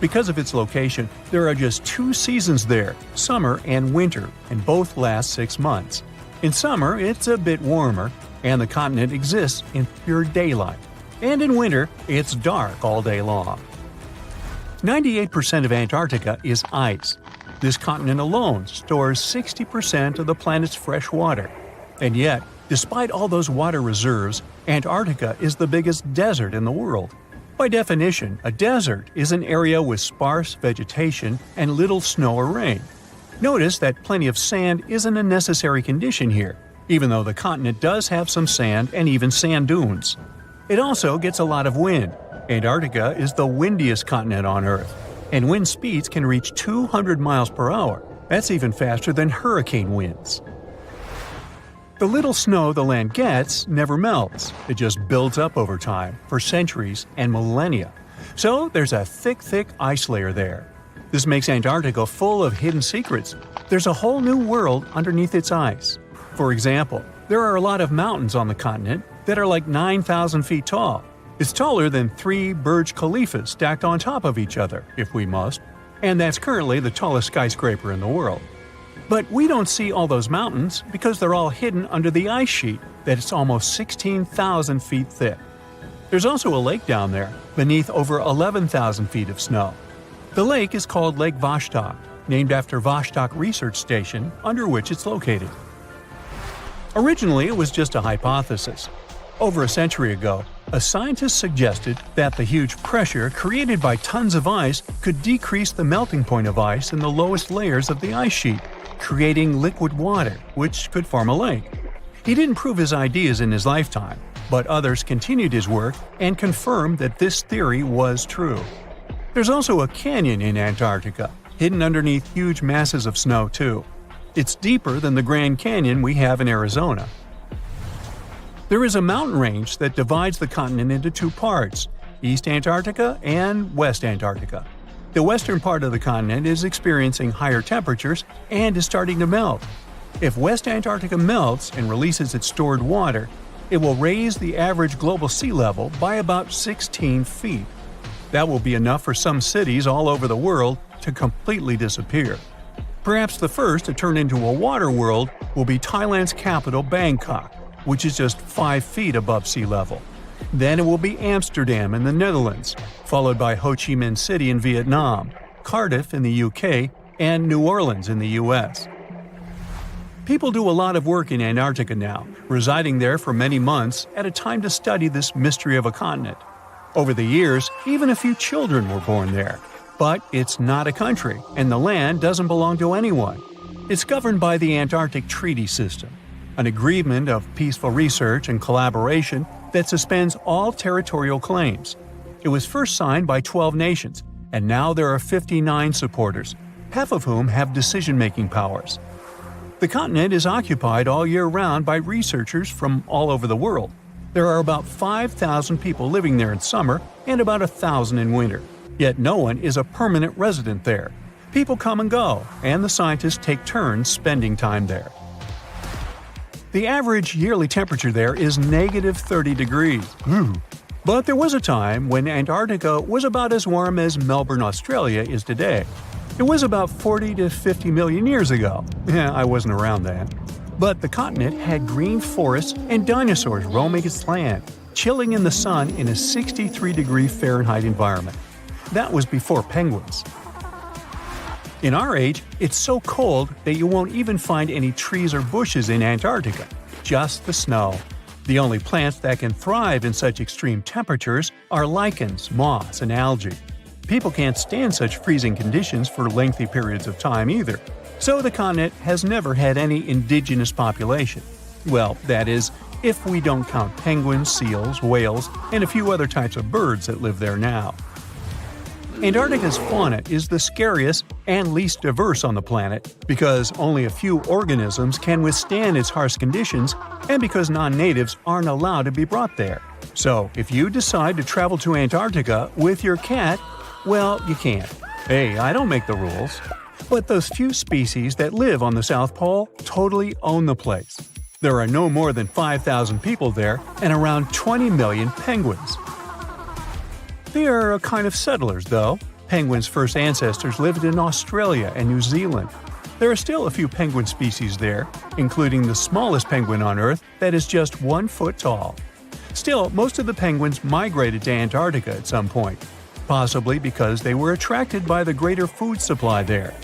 Because of its location, there are just 2 seasons there, summer and winter, and both last 6 months. In summer, it's a bit warmer, and the continent exists in pure daylight. And in winter, it's dark all day long. 98% of Antarctica is ice. This continent alone stores 60% of the planet's fresh water. And yet, despite all those water reserves, Antarctica is the biggest desert in the world. By definition, a desert is an area with sparse vegetation and little snow or rain. Notice that plenty of sand isn't a necessary condition here, even though the continent does have some sand and even sand dunes. It also gets a lot of wind. Antarctica is the windiest continent on Earth, and wind speeds can reach 200 miles per hour. That's even faster than hurricane winds. The little snow the land gets never melts. It just builds up over time, for centuries and millennia. So there's a thick ice layer there. This makes Antarctica full of hidden secrets. There's a whole new world underneath its ice. For example, there are a lot of mountains on the continent that are like 9,000 feet tall. It's taller than 3 Burj Khalifas stacked on top of each other, if we must, and that's currently the tallest skyscraper in the world. But we don't see all those mountains because they're all hidden under the ice sheet that's almost 16,000 feet thick. There's also a lake down there, beneath over 11,000 feet of snow. The lake is called Lake Vostok, named after Vostok Research Station, under which it's located. Originally, it was just a hypothesis. Over a century ago, a scientist suggested that the huge pressure created by tons of ice could decrease the melting point of ice in the lowest layers of the ice sheet, creating liquid water, which could form a lake. He didn't prove his ideas in his lifetime, but others continued his work and confirmed that this theory was true. There's also a canyon in Antarctica, hidden underneath huge masses of snow too. It's deeper than the Grand Canyon we have in Arizona. There is a mountain range that divides the continent into 2 parts, East Antarctica and West Antarctica. The western part of the continent is experiencing higher temperatures and is starting to melt. If West Antarctica melts and releases its stored water, it will raise the average global sea level by about 16 feet. That will be enough for some cities all over the world to completely disappear. Perhaps the first to turn into a water world will be Thailand's capital, Bangkok, which is just 5 feet above sea level. Then it will be Amsterdam in the Netherlands, followed by Ho Chi Minh City in Vietnam, Cardiff in the UK, and New Orleans in the US. People do a lot of work in Antarctica now, residing there for many months at a time to study this mystery of a continent. Over the years, even a few children were born there. But it's not a country, and the land doesn't belong to anyone. It's governed by the Antarctic Treaty System, an agreement of peaceful research and collaboration that suspends all territorial claims. It was first signed by 12 nations, and now there are 59 supporters, half of whom have decision-making powers. The continent is occupied all year round by researchers from all over the world. There are about 5,000 people living there in summer and about 1,000 in winter. Yet no one is a permanent resident there. People come and go, and the scientists take turns spending time there. The average yearly temperature there is negative 30 degrees. But there was a time when Antarctica was about as warm as Melbourne, Australia is today. It was about 40 to 50 million years ago. I wasn't around then. But the continent had green forests and dinosaurs roaming its land, chilling in the sun in a 63-degree Fahrenheit environment. That was before penguins. In our age, it's so cold that you won't even find any trees or bushes in Antarctica, just the snow. The only plants that can thrive in such extreme temperatures are lichens, moss, and algae. People can't stand such freezing conditions for lengthy periods of time either, so the continent has never had any indigenous population. Well, that is, if we don't count penguins, seals, whales, and a few other types of birds that live there now. Antarctica's fauna is the scariest and least diverse on the planet because only a few organisms can withstand its harsh conditions and because non-natives aren't allowed to be brought there. So, if you decide to travel to Antarctica with your cat, well, you can't. Hey, I don't make the rules. But those few species that live on the South Pole totally own the place. There are no more than 5,000 people there and around 20 million penguins. They are a kind of settlers, though. Penguins' first ancestors lived in Australia and New Zealand. There are still a few penguin species there, including the smallest penguin on Earth that is just 1 foot tall. Still, most of the penguins migrated to Antarctica at some point, possibly because they were attracted by the greater food supply there.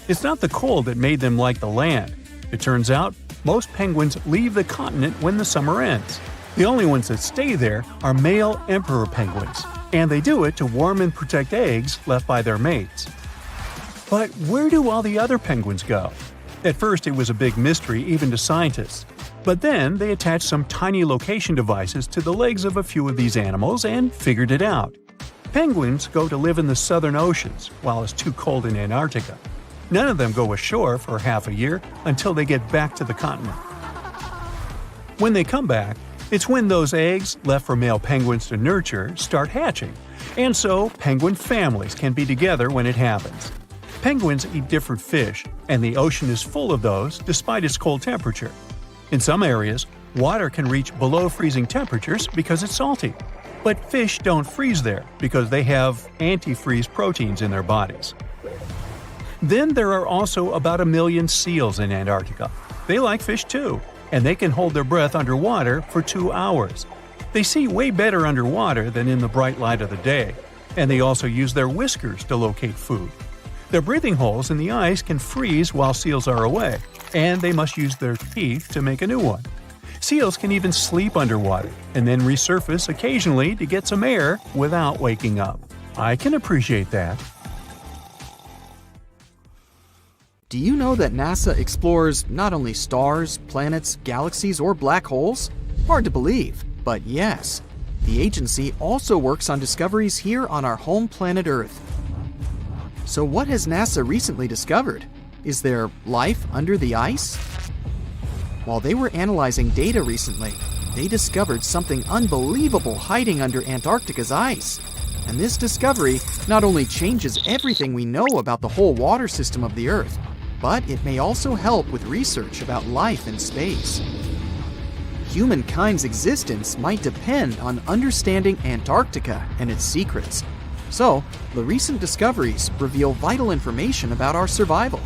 It's not the cold that made them like the land. It turns out, most penguins leave the continent when the summer ends. The only ones that stay there are male emperor penguins, and they do it to warm and protect eggs left by their mates. But where do all the other penguins go? At first it was a big mystery even to scientists, but then they attached some tiny location devices to the legs of a few of these animals and figured it out. Penguins go to live in the southern oceans while it's too cold in Antarctica. None of them go ashore for half a year until they get back to the continent. When they come back, it's when those eggs, left for male penguins to nurture, start hatching, and so penguin families can be together when it happens. Penguins eat different fish, and the ocean is full of those despite its cold temperature. In some areas, water can reach below freezing temperatures because it's salty. But fish don't freeze there because they have antifreeze proteins in their bodies. Then there are also about 1 million seals in Antarctica. They like fish too, and they can hold their breath underwater for 2 hours. They see way better underwater than in the bright light of the day, and they also use their whiskers to locate food. Their breathing holes in the ice can freeze while seals are away, and they must use their teeth to make a new one. Seals can even sleep underwater and then resurface occasionally to get some air without waking up. I can appreciate that. Do you know that NASA explores not only stars, planets, galaxies, or black holes? Hard to believe, but yes. The agency also works on discoveries here on our home planet Earth. So what has NASA recently discovered? Is there life under the ice? While they were analyzing data recently, they discovered something unbelievable hiding under Antarctica's ice. And this discovery not only changes everything we know about the whole water system of the Earth, but it may also help with research about life in space. Humankind's existence might depend on understanding Antarctica and its secrets. So, the recent discoveries reveal vital information about our survival.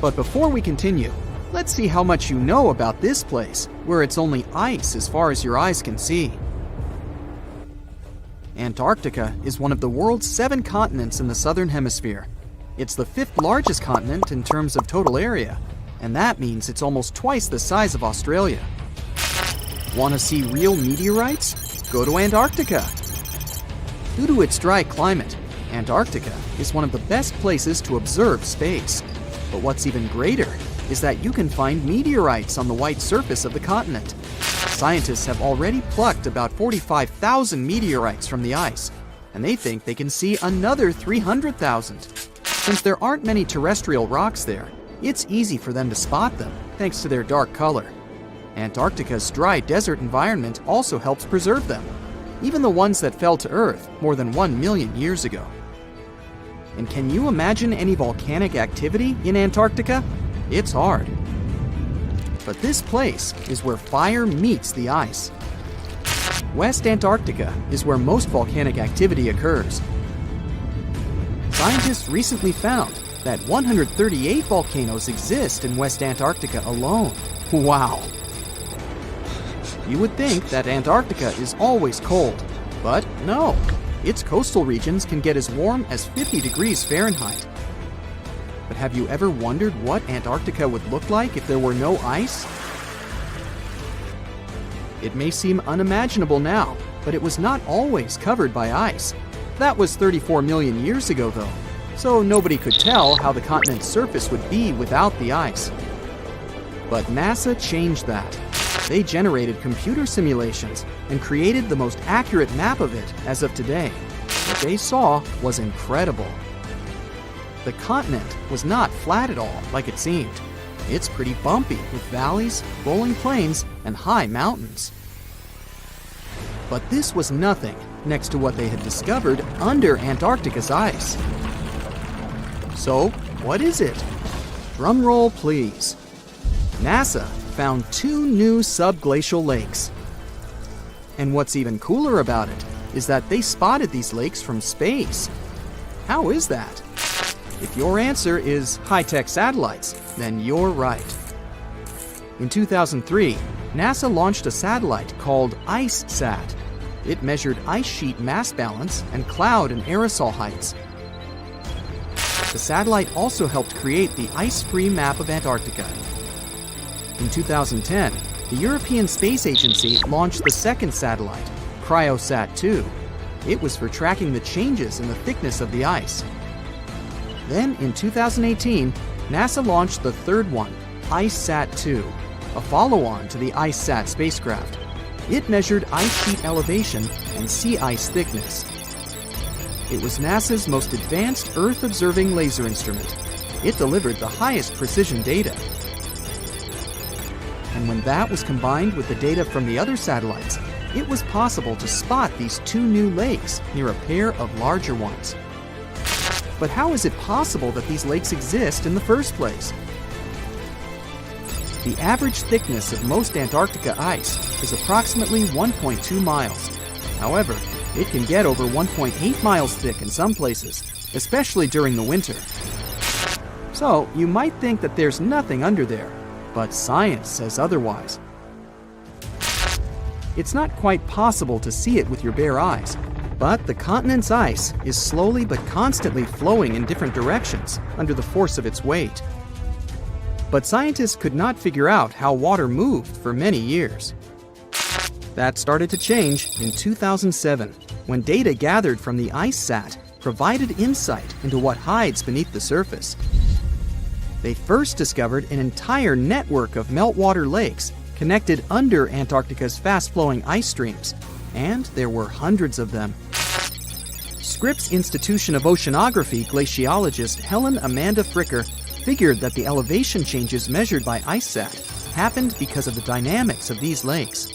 But before we continue, let's see how much you know about this place, where it's only ice as far as your eyes can see. Antarctica is one of the world's 7 continents in the southern hemisphere. It's the 5th largest continent in terms of total area, and that means it's almost twice the size of Australia. Want to see real meteorites? Go to Antarctica. Due to its dry climate, Antarctica is one of the best places to observe space. But what's even greater is that you can find meteorites on the white surface of the continent. Scientists have already plucked about 45,000 meteorites from the ice, and they think they can see another 300,000. Since there aren't many terrestrial rocks there, it's easy for them to spot them, thanks to their dark color. Antarctica's dry desert environment also helps preserve them, even the ones that fell to Earth more than 1 million years ago. And can you imagine any volcanic activity in Antarctica? It's hard. But this place is where fire meets the ice. West Antarctica is where most volcanic activity occurs. Scientists recently found that 138 volcanoes exist in West Antarctica alone. Wow! You would think that Antarctica is always cold, but no. Its coastal regions can get as warm as 50 degrees Fahrenheit. But have you ever wondered what Antarctica would look like if there were no ice? It may seem unimaginable now, but it was not always covered by ice. That was 34 million years ago, though, so nobody could tell how the continent's surface would be without the ice. But NASA changed that. They generated computer simulations and created the most accurate map of it as of today. What they saw was incredible. The continent was not flat at all like it seemed. It's pretty bumpy with valleys, rolling plains, and high mountains. But this was nothing next to what they had discovered under Antarctica's ice. So, what is it? Drum roll, please. NASA found 2 new subglacial lakes. And what's even cooler about it is that they spotted these lakes from space. How is that? If your answer is high-tech satellites, then you're right. In 2003, NASA launched a satellite called IceSat. It measured ice sheet mass balance and cloud and aerosol heights. The satellite also helped create the ice-free map of Antarctica. In 2010, the European Space Agency launched the second satellite, CryoSat-2. It was for tracking the changes in the thickness of the ice. Then, in 2018, NASA launched the third one, IceSat-2, a follow-on to the IceSat spacecraft. It measured ice sheet elevation and sea ice thickness. It was NASA's most advanced Earth-observing laser instrument. It delivered the highest precision data. And when that was combined with the data from the other satellites, it was possible to spot these 2 new lakes near a pair of larger ones. But how is it possible that these lakes exist in the first place? The average thickness of most Antarctica ice is approximately 1.2 miles. However, it can get over 1.8 miles thick in some places, especially during the winter. So, you might think that there's nothing under there, but science says otherwise. It's not quite possible to see it with your bare eyes, but the continent's ice is slowly but constantly flowing in different directions under the force of its weight. But scientists could not figure out how water moved for many years. That started to change in 2007, when data gathered from the IceSat provided insight into what hides beneath the surface. They first discovered an entire network of meltwater lakes connected under Antarctica's fast-flowing ice streams, and there were hundreds of them. Scripps Institution of Oceanography glaciologist Helen Amanda Fricker figured that the elevation changes measured by IceSat happened because of the dynamics of these lakes.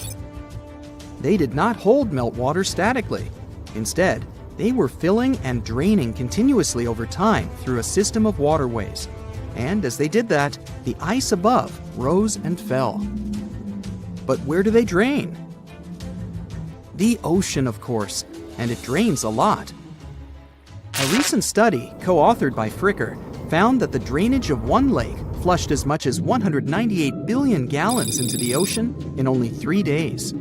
They did not hold meltwater statically. Instead, they were filling and draining continuously over time through a system of waterways. And as they did that, the ice above rose and fell. But where do they drain? The ocean, of course, and it drains a lot. A recent study, co-authored by Fricker, found that the drainage of one lake flushed as much as 198 billion gallons into the ocean in only 3 days.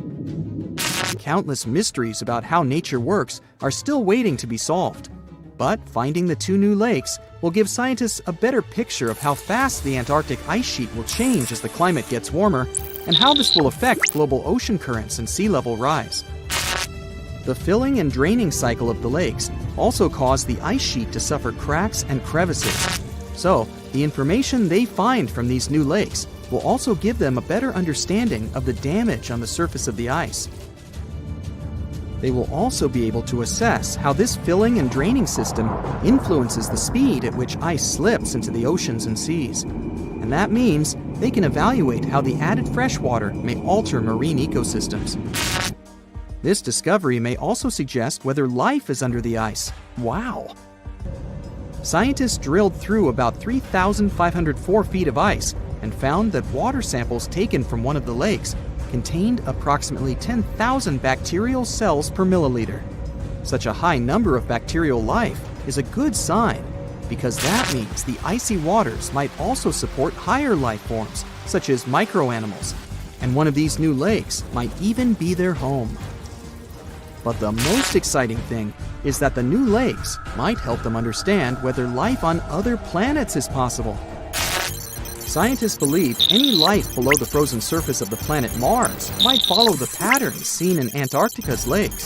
Countless mysteries about how nature works are still waiting to be solved. But finding the 2 new lakes will give scientists a better picture of how fast the Antarctic ice sheet will change as the climate gets warmer, and how this will affect global ocean currents and sea level rise. The filling and draining cycle of the lakes also caused the ice sheet to suffer cracks and crevices. So, the information they find from these new lakes will also give them a better understanding of the damage on the surface of the ice. They will also be able to assess how this filling and draining system influences the speed at which ice slips into the oceans and seas. And that means they can evaluate how the added freshwater may alter marine ecosystems. This discovery may also suggest whether life is under the ice. Wow! Scientists drilled through about 3,504 feet of ice and found that water samples taken from one of the lakes contained approximately 10,000 bacterial cells per milliliter. Such a high number of bacterial life is a good sign, because that means the icy waters might also support higher life forms, such as microanimals, and one of these new lakes might even be their home. But the most exciting thing is that the new lakes might help them understand whether life on other planets is possible. Scientists believe any life below the frozen surface of the planet Mars might follow the patterns seen in Antarctica's lakes.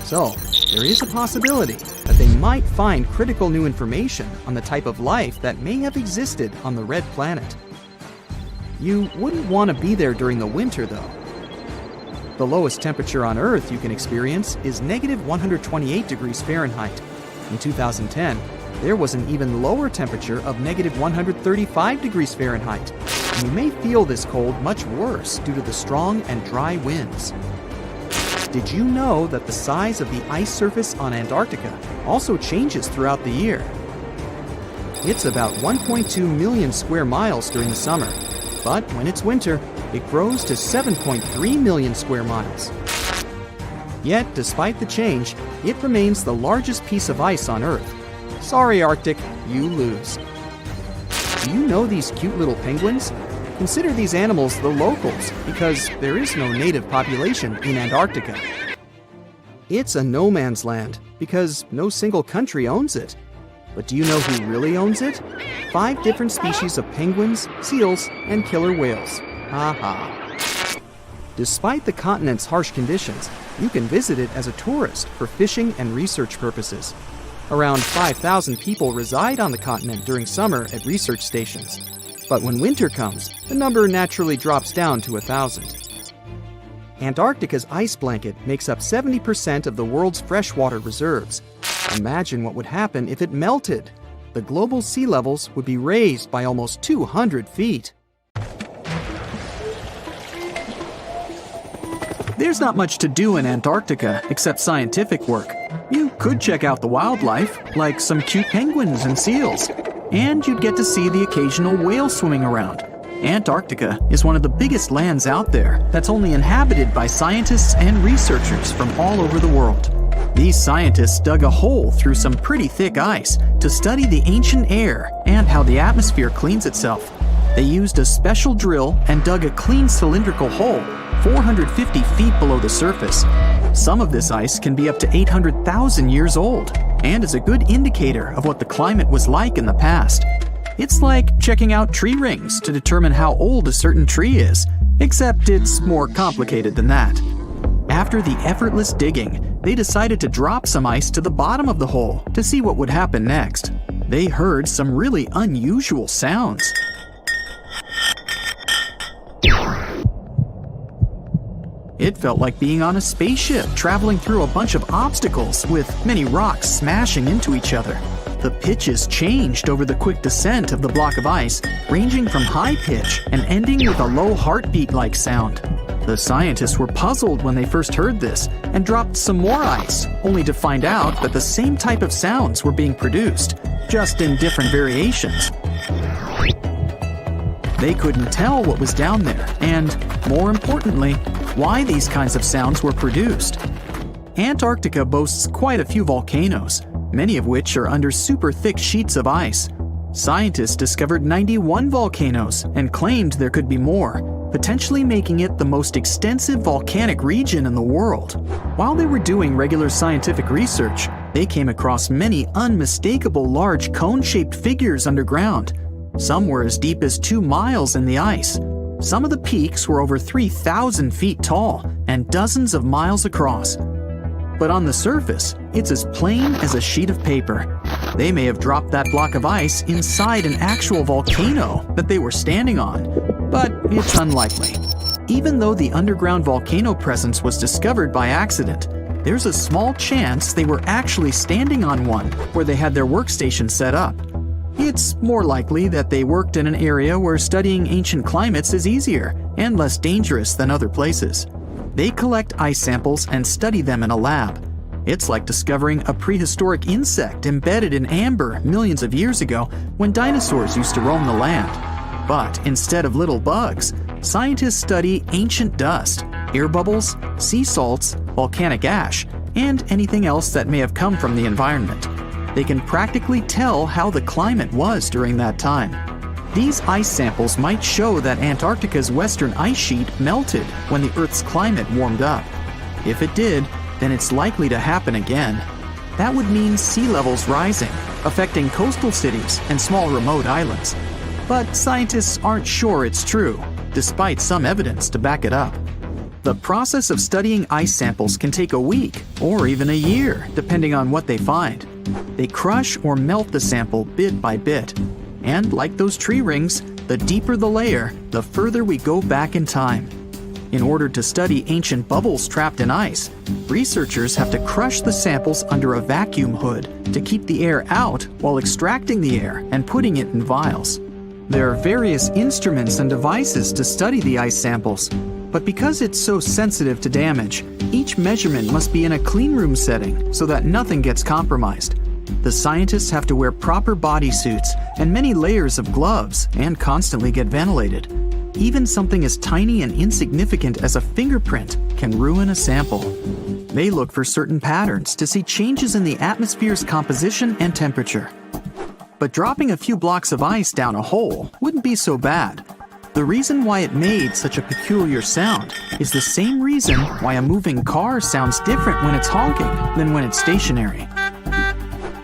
So, there is a possibility that they might find critical new information on the type of life that may have existed on the red planet. You wouldn't want to be there during the winter, though. The lowest temperature on Earth you can experience is negative 128 degrees Fahrenheit. In 2010, there was an even lower temperature of negative 135 degrees Fahrenheit. And you may feel this cold much worse due to the strong and dry winds. Did you know that the size of the ice surface on Antarctica also changes throughout the year? It's about 1.2 million square miles during the summer, but when it's winter, it grows to 7.3 million square miles. Yet, despite the change, it remains the largest piece of ice on Earth. Sorry, Arctic, you lose. Do you know these cute little penguins? Consider these animals the locals because there is no native population in Antarctica. It's a no man's land because no single country owns it. But do you know who really owns it? 5 different species of penguins, seals, and killer whales. Ha. Despite the continent's harsh conditions, you can visit it as a tourist for fishing and research purposes. Around 5,000 people reside on the continent during summer at research stations. But when winter comes, the number naturally drops down to 1,000. Antarctica's ice blanket makes up 70% of the world's freshwater reserves. Imagine what would happen if it melted. The global sea levels would be raised by almost 200 feet. There's not much to do in Antarctica except scientific work. You could check out the wildlife, like some cute penguins and seals. And you'd get to see the occasional whale swimming around. Antarctica is one of the biggest lands out there that's only inhabited by scientists and researchers from all over the world. These scientists dug a hole through some pretty thick ice to study the ancient air and how the atmosphere cleans itself. They used a special drill and dug a clean cylindrical hole 450 feet below the surface. Some of this ice can be up to 800,000 years old and is a good indicator of what the climate was like in the past. It's like checking out tree rings to determine how old a certain tree is, except it's more complicated than that. After the effortless digging, they decided to drop some ice to the bottom of the hole to see what would happen next. They heard some really unusual sounds. It felt like being on a spaceship traveling through a bunch of obstacles with many rocks smashing into each other. The pitches changed over the quick descent of the block of ice, ranging from high pitch and ending with a low heartbeat-like sound. The scientists were puzzled when they first heard this and dropped some more ice, only to find out that the same type of sounds were being produced, just in different variations. They couldn't tell what was down there, and, more importantly, why these kinds of sounds were produced. Antarctica boasts quite a few volcanoes, many of which are under super thick sheets of ice. Scientists discovered 91 volcanoes and claimed there could be more, potentially making it the most extensive volcanic region in the world. While they were doing regular scientific research, they came across many unmistakable large cone-shaped figures underground. Some were as deep as 2 miles in the ice. Some of the peaks were over 3,000 feet tall and dozens of miles across. But on the surface, it's as plain as a sheet of paper. They may have dropped that block of ice inside an actual volcano that they were standing on, but it's unlikely. Even though the underground volcano presence was discovered by accident, there's a small chance they were actually standing on one where they had their workstation set up. It's more likely that they worked in an area where studying ancient climates is easier and less dangerous than other places. They collect ice samples and study them in a lab. It's like discovering a prehistoric insect embedded in amber millions of years ago when dinosaurs used to roam the land. But instead of little bugs, scientists study ancient dust, air bubbles, sea salts, volcanic ash, and anything else that may have come from the environment. They can practically tell how the climate was during that time. These ice samples might show that Antarctica's western ice sheet melted when the Earth's climate warmed up. If it did, then it's likely to happen again. That would mean sea levels rising, affecting coastal cities and small remote islands. But scientists aren't sure it's true, despite some evidence to back it up. The process of studying ice samples can take a week or even a year, depending on what they find. They crush or melt the sample bit by bit. And like those tree rings, the deeper the layer, the further we go back in time. In order to study ancient bubbles trapped in ice, researchers have to crush the samples under a vacuum hood to keep the air out while extracting the air and putting it in vials. There are various instruments and devices to study the ice samples, but because it's so sensitive to damage, each measurement must be in a clean room setting so that nothing gets compromised. The scientists have to wear proper bodysuits and many layers of gloves and constantly get ventilated. Even something as tiny and insignificant as a fingerprint can ruin a sample. They look for certain patterns to see changes in the atmosphere's composition and temperature. But dropping a few blocks of ice down a hole wouldn't be so bad. The reason why it made such a peculiar sound is the same reason why a moving car sounds different when it's honking than when it's stationary.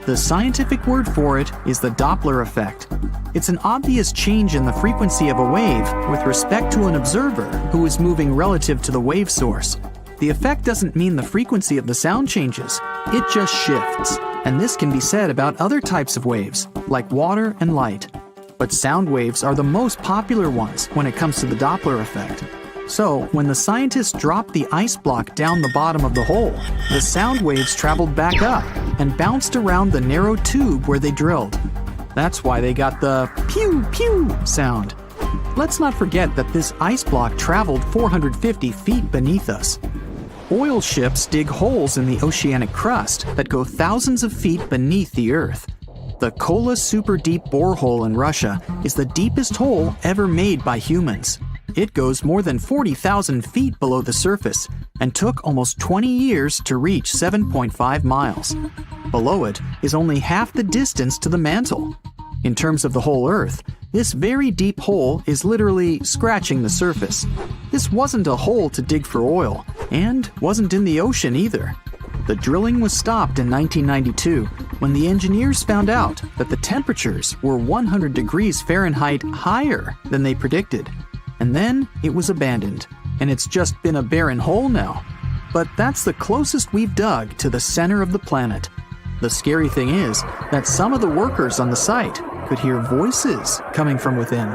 The scientific word for it is the Doppler effect. It's an obvious change in the frequency of a wave with respect to an observer who is moving relative to the wave source. The effect doesn't mean the frequency of the sound changes, it just shifts. And this can be said about other types of waves, like water and light. But sound waves are the most popular ones when it comes to the Doppler effect. So, when the scientists dropped the ice block down the bottom of the hole, the sound waves traveled back up and bounced around the narrow tube where they drilled. That's why they got the pew pew sound. Let's not forget that this ice block traveled 450 feet beneath us. Oil ships dig holes in the oceanic crust that go thousands of feet beneath the Earth. The Kola Super Deep Borehole in Russia is the deepest hole ever made by humans. It goes more than 40,000 feet below the surface and took almost 20 years to reach 7.5 miles. Below it is only half the distance to the mantle. In terms of the whole Earth, this very deep hole is literally scratching the surface. This wasn't a hole to dig for oil, and wasn't in the ocean either. The drilling was stopped in 1992 when the engineers found out that the temperatures were 100 degrees Fahrenheit higher than they predicted. And then it was abandoned, and it's just been a barren hole now. But that's the closest we've dug to the center of the planet. The scary thing is that some of the workers on the site could hear voices coming from within.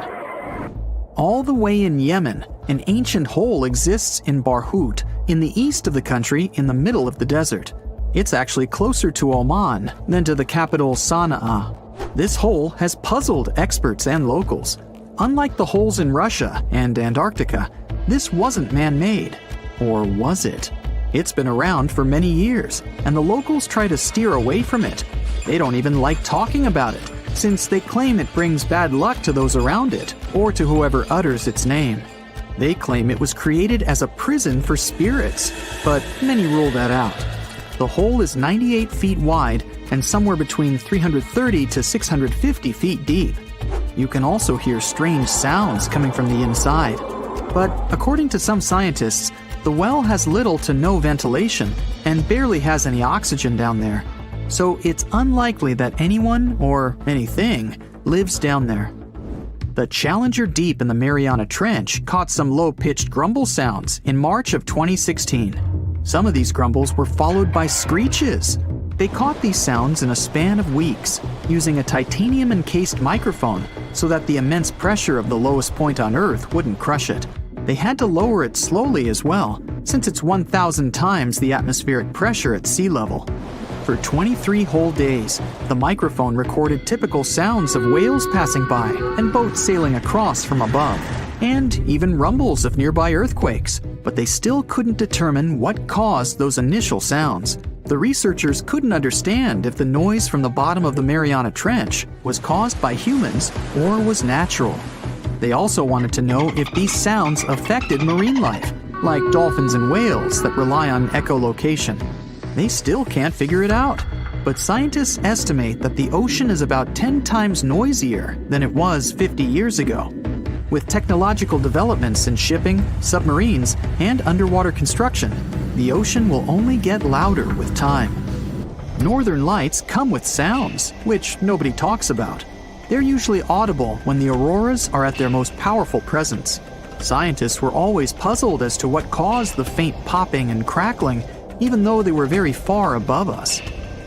All the way in Yemen, an ancient hole exists in Barhout, in the east of the country in the middle of the desert. It's actually closer to Oman than to the capital Sana'a. This hole has puzzled experts and locals. Unlike the holes in Russia and Antarctica, this wasn't man-made. Or was it? It's been around for many years, and the locals try to steer away from it. They don't even like talking about it, since they claim it brings bad luck to those around it, or to whoever utters its name. They claim it was created as a prison for spirits, but many rule that out. The hole is 98 feet wide and somewhere between 330 to 650 feet deep. You can also hear strange sounds coming from the inside. But according to some scientists, the well has little to no ventilation and barely has any oxygen down there. So it's unlikely that anyone or anything lives down there. The Challenger Deep in the Mariana Trench caught some low-pitched grumble sounds in March of 2016. Some of these grumbles were followed by screeches. They caught these sounds in a span of weeks, using a titanium-encased microphone so that the immense pressure of the lowest point on Earth wouldn't crush it. They had to lower it slowly as well, since it's 1,000 times the atmospheric pressure at sea level. For 23 whole days, the microphone recorded typical sounds of whales passing by and boats sailing across from above, and even rumbles of nearby earthquakes, but they still couldn't determine what caused those initial sounds. The researchers couldn't understand if the noise from the bottom of the Mariana Trench was caused by humans or was natural. They also wanted to know if these sounds affected marine life, like dolphins and whales that rely on echolocation. They still can't figure it out, but scientists estimate that the ocean is about 10 times noisier than it was 50 years ago. With technological developments in shipping, submarines, and underwater construction, the ocean will only get louder with time. Northern lights come with sounds, which nobody talks about. They're usually audible when the auroras are at their most powerful presence. Scientists were always puzzled as to what caused the faint popping and crackling, even though they were very far above us.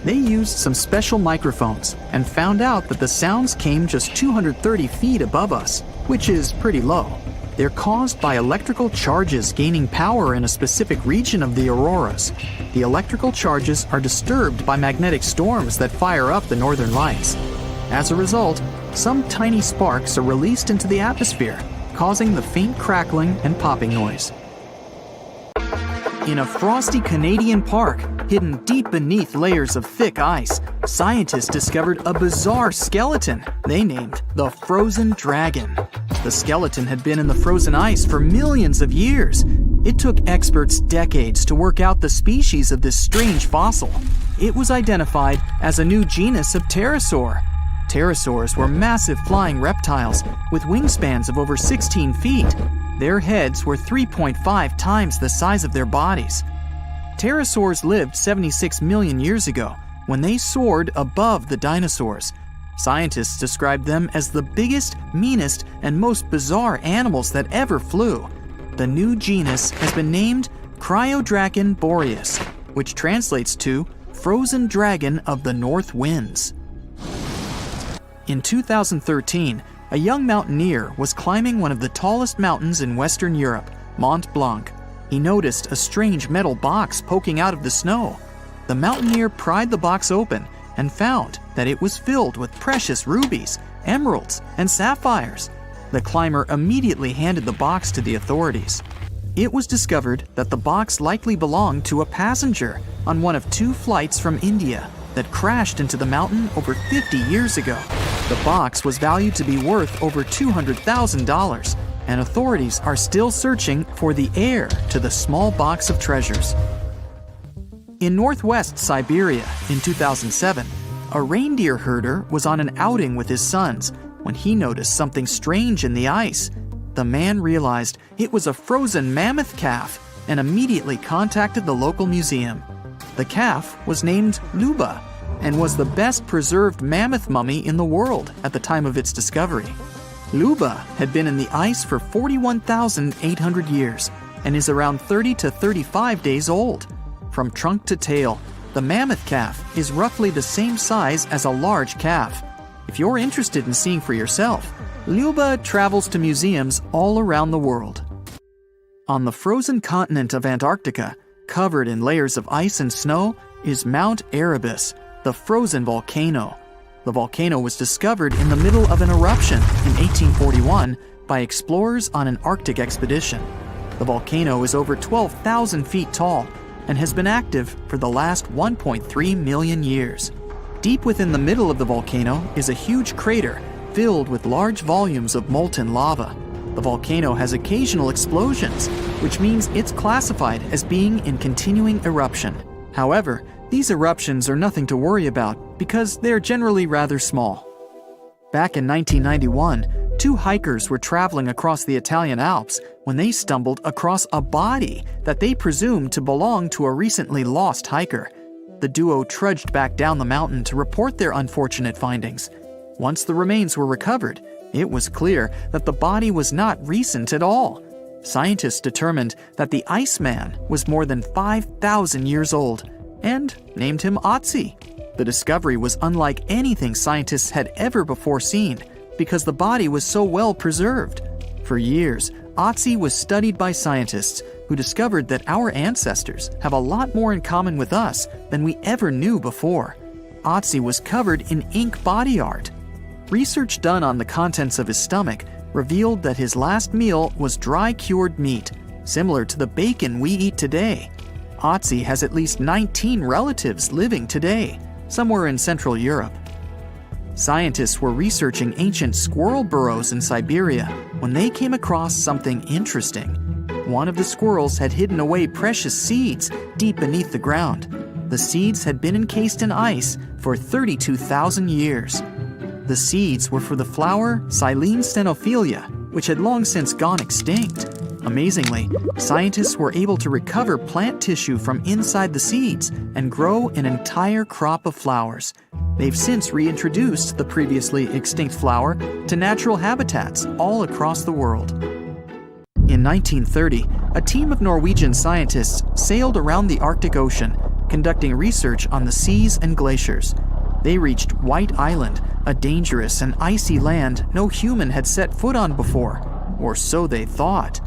They used some special microphones and found out that the sounds came just 230 feet above us, which is pretty low. They're caused by electrical charges gaining power in a specific region of the auroras. The electrical charges are disturbed by magnetic storms that fire up the northern lights. As a result, some tiny sparks are released into the atmosphere, causing the faint crackling and popping noise. In a frosty Canadian park, hidden deep beneath layers of thick ice, scientists discovered a bizarre skeleton they named the Frozen Dragon. The skeleton had been in the frozen ice for millions of years. It took experts decades to work out the species of this strange fossil. It was identified as a new genus of pterosaur. Pterosaurs were massive flying reptiles with wingspans of over 16 feet. Their heads were 3.5 times the size of their bodies. Pterosaurs lived 76 million years ago when they soared above the dinosaurs. Scientists described them as the biggest, meanest, and most bizarre animals that ever flew. The new genus has been named Cryodragon boreas, which translates to Frozen Dragon of the North Winds. In 2013, a young mountaineer was climbing one of the tallest mountains in Western Europe, Mont Blanc. He noticed a strange metal box poking out of the snow. The mountaineer pried the box open and found that it was filled with precious rubies, emeralds, and sapphires. The climber immediately handed the box to the authorities. It was discovered that the box likely belonged to a passenger on one of 2 flights from India that crashed into the mountain over 50 years ago. The box was valued to be worth over $200,000, and authorities are still searching for the heir to the small box of treasures. In northwest Siberia in 2007, a reindeer herder was on an outing with his sons when he noticed something strange in the ice. The man realized it was a frozen mammoth calf and immediately contacted the local museum. The calf was named Luba and was the best preserved mammoth mummy in the world at the time of its discovery. Luba had been in the ice for 41,800 years and is around 30 to 35 days old. From trunk to tail, the mammoth calf is roughly the same size as a large calf. If you're interested in seeing for yourself, Luba travels to museums all around the world. On the frozen continent of Antarctica, covered in layers of ice and snow, is Mount Erebus, the frozen volcano. The volcano was discovered in the middle of an eruption in 1841 by explorers on an Arctic expedition. The volcano is over 12,000 feet tall and has been active for the last 1.3 million years. Deep within the middle of the volcano is a huge crater filled with large volumes of molten lava. The volcano has occasional explosions, which means it's classified as being in continuing eruption. However, these eruptions are nothing to worry about because they're generally rather small. Back in 1991, 2 hikers were traveling across the Italian Alps when they stumbled across a body that they presumed to belong to a recently lost hiker. The duo trudged back down the mountain to report their unfortunate findings. Once the remains were recovered, it was clear that the body was not recent at all. Scientists determined that the Iceman was more than 5,000 years old and named him Otzi. The discovery was unlike anything scientists had ever before seen because the body was so well preserved. For years, Otzi was studied by scientists who discovered that our ancestors have a lot more in common with us than we ever knew before. Otzi was covered in ink body art. Research done on the contents of his stomach revealed that his last meal was dry cured meat, similar to the bacon we eat today. Otzi has at least 19 relatives living today, somewhere in Central Europe. Scientists were researching ancient squirrel burrows in Siberia when they came across something interesting. One of the squirrels had hidden away precious seeds deep beneath the ground. The seeds had been encased in ice for 32,000 years. The seeds were for the flower Silene stenophilia, which had long since gone extinct. Amazingly, scientists were able to recover plant tissue from inside the seeds and grow an entire crop of flowers. They've since reintroduced the previously extinct flower to natural habitats all across the world. In 1930, a team of Norwegian scientists sailed around the Arctic Ocean, conducting research on the seas and glaciers. They reached White Island, a dangerous and icy land no human had set foot on before. or so they thought.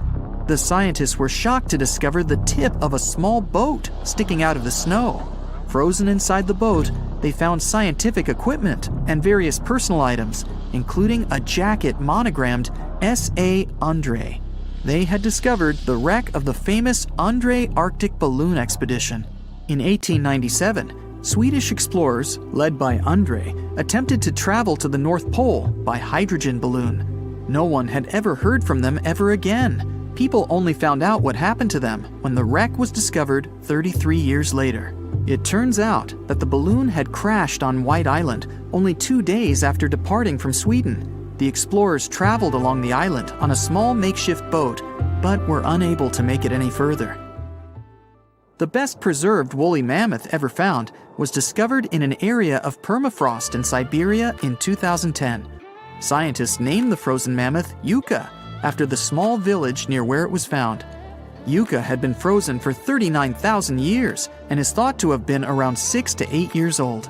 The scientists were shocked to discover the tip of a small boat sticking out of the snow. Frozen inside the boat, they found scientific equipment and various personal items, including a jacket monogrammed S.A. Andre. They had discovered the wreck of the famous Andre Arctic balloon expedition. In 1897, Swedish explorers, led by Andre, attempted to travel to the North Pole by hydrogen balloon. No one had ever heard from them ever again. People only found out what happened to them when the wreck was discovered 33 years later. It turns out that the balloon had crashed on White Island only 2 days after departing from Sweden. The explorers traveled along the island on a small makeshift boat, but were unable to make it any further. The best preserved woolly mammoth ever found was discovered in an area of permafrost in Siberia in 2010. Scientists named the frozen mammoth Yucca, after the small village near where it was found. Yucca had been frozen for 39,000 years and is thought to have been around 6 to 8 years old.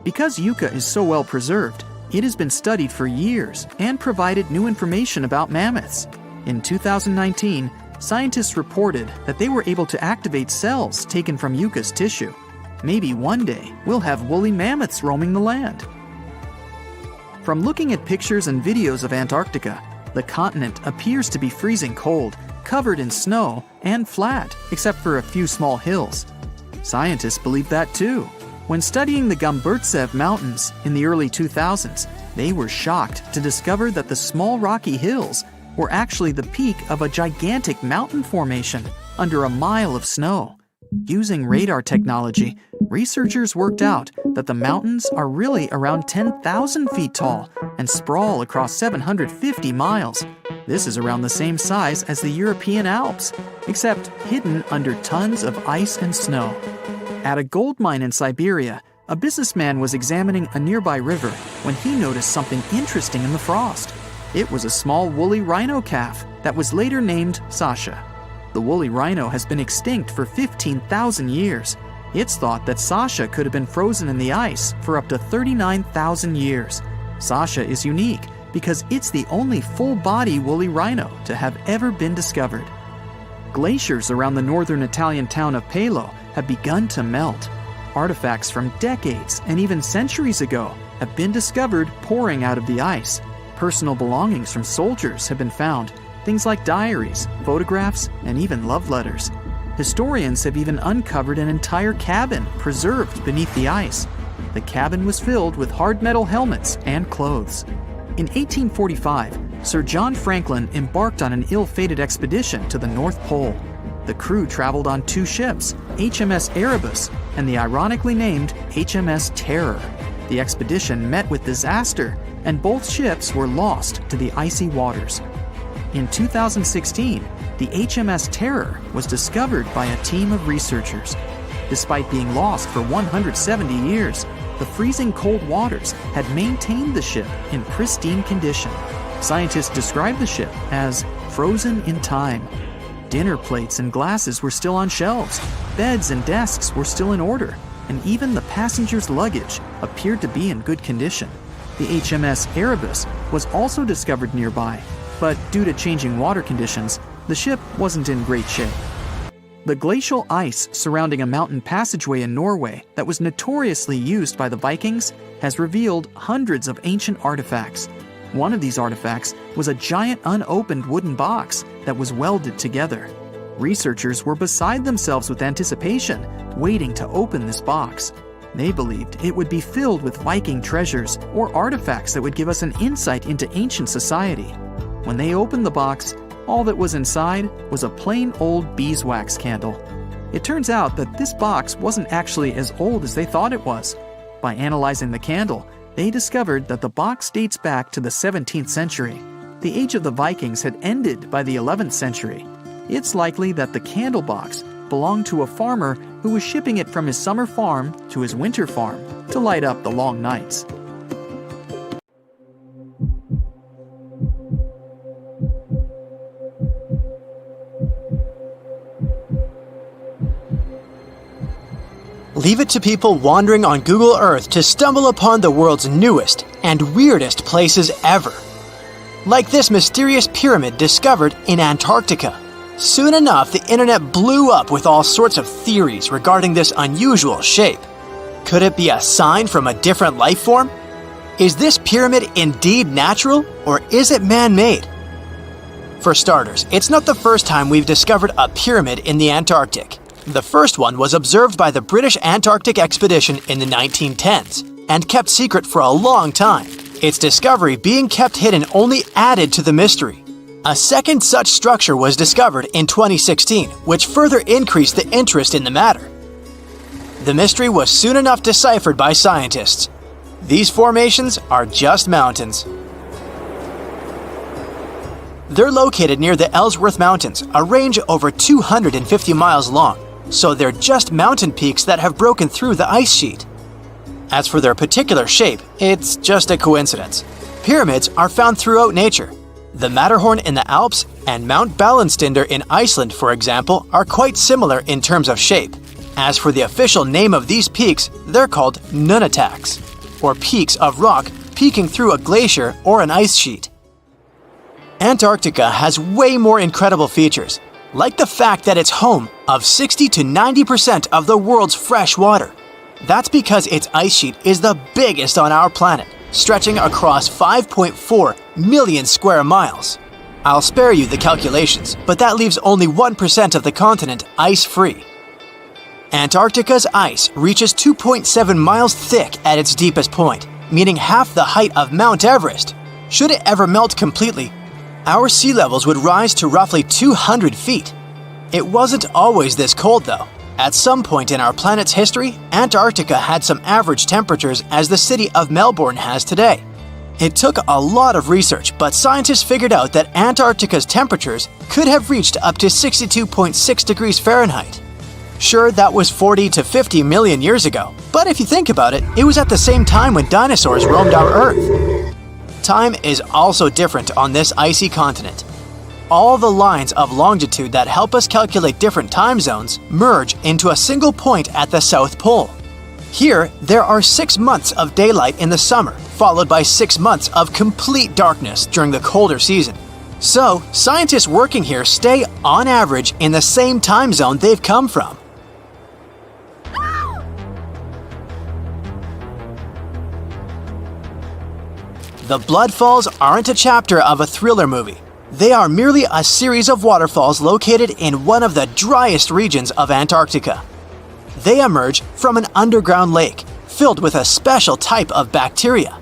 Because Yucca is so well preserved, it has been studied for years and provided new information about mammoths. In 2019, scientists reported that they were able to activate cells taken from Yucca's tissue. Maybe one day we'll have woolly mammoths roaming the land. From looking at pictures and videos of Antarctica, the continent appears to be freezing cold, covered in snow, and flat, except for a few small hills. Scientists believe that too. When studying the Gomburtsev Mountains in the early 2000s, they were shocked to discover that the small rocky hills were actually the peak of a gigantic mountain formation under a mile of snow. Using radar technology, researchers worked out that the mountains are really around 10,000 feet tall and sprawl across 750 miles. This is around the same size as the European Alps, except hidden under tons of ice and snow. At a gold mine in Siberia, a businessman was examining a nearby river when he noticed something interesting in the frost. It was a small woolly rhino calf that was later named Sasha. The woolly rhino has been extinct for 15,000 years. It's thought that Sasha could have been frozen in the ice for up to 39,000 years. Sasha is unique because it's the only full-body woolly rhino to have ever been discovered. Glaciers around the northern Italian town of Pelo have begun to melt. Artifacts from decades and even centuries ago have been discovered pouring out of the ice. Personal belongings from soldiers have been found, things like diaries, photographs, and even love letters. Historians have even uncovered an entire cabin preserved beneath the ice. The cabin was filled with hard metal helmets and clothes. In 1845, Sir John Franklin embarked on an ill-fated expedition to the North Pole. The crew traveled on 2 ships, HMS Erebus and the ironically named HMS Terror. The expedition met with disaster, and both ships were lost to the icy waters. In 2016, the HMS Terror was discovered by a team of researchers. Despite being lost for 170 years, the freezing cold waters had maintained the ship in pristine condition. Scientists described the ship as frozen in time. Dinner plates and glasses were still on shelves, beds and desks were still in order, and even the passengers' luggage appeared to be in good condition. The HMS Erebus was also discovered nearby, but due to changing water conditions, the ship wasn't in great shape. The glacial ice surrounding a mountain passageway in Norway that was notoriously used by the Vikings has revealed hundreds of ancient artifacts. One of these artifacts was a giant unopened wooden box that was welded together. Researchers were beside themselves with anticipation, waiting to open this box. They believed it would be filled with Viking treasures or artifacts that would give us an insight into ancient society. When they opened the box, all that was inside was a plain old beeswax candle. It turns out that this box wasn't actually as old as they thought it was. By analyzing the candle, they discovered that the box dates back to the 17th century. The age of the Vikings had ended by the 11th century. It's likely that the candle box belonged to a farmer who was shipping it from his summer farm to his winter farm to light up the long nights. Leave it to people wandering on Google Earth to stumble upon the world's newest and weirdest places ever. like this mysterious pyramid discovered in Antarctica. Soon enough, the internet blew up with all sorts of theories regarding this unusual shape. Could it be a sign from a different life form? Is this pyramid indeed natural, or is it man-made? For starters, it's not the first time we've discovered a pyramid in the Antarctic. The first one was observed by the British Antarctic expedition in the 1910s and kept secret for a long time. Its discovery being kept hidden only added to the mystery. A second such structure was discovered in 2016, which further increased the interest in the matter. The mystery was soon enough deciphered by scientists. These formations are just mountains. They're located near the Ellsworth Mountains, a range over 250 miles long, so they're just mountain peaks that have broken through the ice sheet. As for their particular shape, it's just a coincidence. Pyramids are found throughout nature. The Matterhorn in the Alps and Mount Ballenstinder in Iceland, for example, are quite similar in terms of shape. As for the official name of these peaks, they're called nunataks, or peaks of rock peeking through a glacier or an ice sheet. Antarctica has way more incredible features, like the fact that it's home of 60 to 90% of the world's fresh water. That's because its ice sheet is the biggest on our planet, stretching across 5.4 million square miles. I'll spare you the calculations, but that leaves only 1% of the continent ice-free. Antarctica's ice reaches 2.7 miles thick at its deepest point, meaning half the height of Mount Everest. Should it ever melt completely, our sea levels would rise to roughly 200 feet. It wasn't always this cold, though. At some point in our planet's history, Antarctica had some average temperatures as the city of Melbourne has today. It took a lot of research, but scientists figured out that Antarctica's temperatures could have reached up to 62.6 degrees Fahrenheit. Sure, that was 40 to 50 million years ago, but if you think about it, it was at the same time when dinosaurs roamed our Earth. Time is also different on this icy continent. All the lines of longitude that help us calculate different time zones merge into a single point at the South Pole. Here, there are 6 months of daylight in the summer, followed by 6 months of complete darkness during the colder season. So, scientists working here stay, on average, in the same time zone they've come from. The Blood Falls aren't a chapter of a thriller movie. They are merely a series of waterfalls located in one of the driest regions of Antarctica. They emerge from an underground lake filled with a special type of bacteria.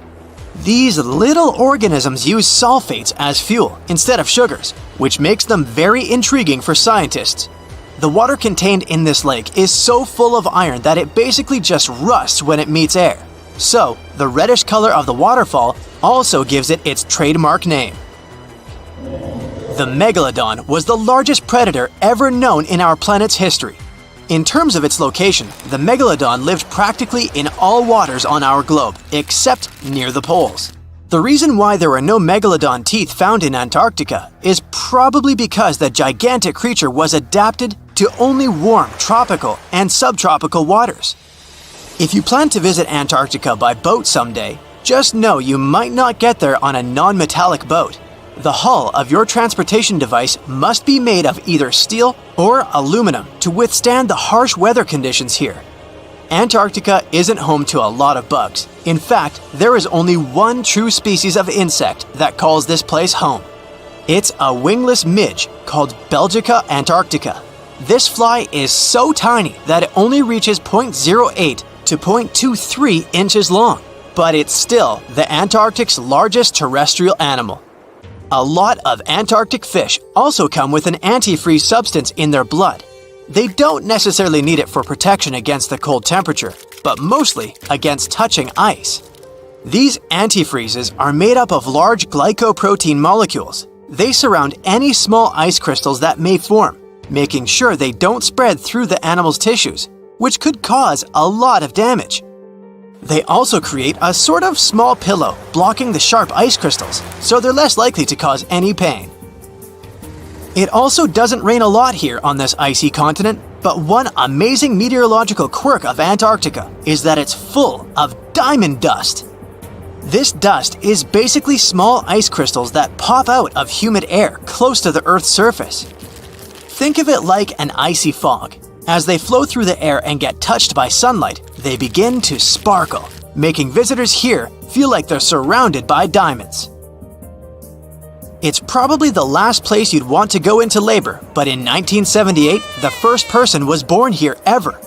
These little organisms use sulfates as fuel instead of sugars, which makes them very intriguing for scientists. The water contained in this lake is so full of iron that it basically just rusts when it meets air. So, the reddish color of the waterfall also gives it its trademark name. The megalodon was the largest predator ever known in our planet's history. In terms of its location, the megalodon lived practically in all waters on our globe, except near the poles. The reason why there were no megalodon teeth found in Antarctica is probably because the gigantic creature was adapted to only warm tropical and subtropical waters. If you plan to visit Antarctica by boat someday, just know you might not get there on a non-metallic boat. The hull of your transportation device must be made of either steel or aluminum to withstand the harsh weather conditions here. Antarctica isn't home to a lot of bugs. In fact, there is only one true species of insect that calls this place home. It's a wingless midge called Belgica antarctica. This fly is so tiny that it only reaches 0.08 to 0.23 inches long, but it's still the Antarctic's largest terrestrial animal. A lot of Antarctic fish also come with an antifreeze substance in their blood. They don't necessarily need it for protection against the cold temperature, but mostly against touching ice. These antifreezes are made up of large glycoprotein molecules. They surround any small ice crystals that may form, making sure they don't spread through the animal's tissues, which could cause a lot of damage. They also create a sort of small pillow blocking the sharp ice crystals, so they're less likely to cause any pain. It also doesn't rain a lot here on this icy continent, but one amazing meteorological quirk of Antarctica is that it's full of diamond dust. This dust is basically small ice crystals that pop out of humid air close to the Earth's surface. Think of it like an icy fog. As they flow through the air and get touched by sunlight, they begin to sparkle, making visitors here feel like they're surrounded by diamonds. It's probably the last place you'd want to go into labor, but in 1978, the first person was born here ever.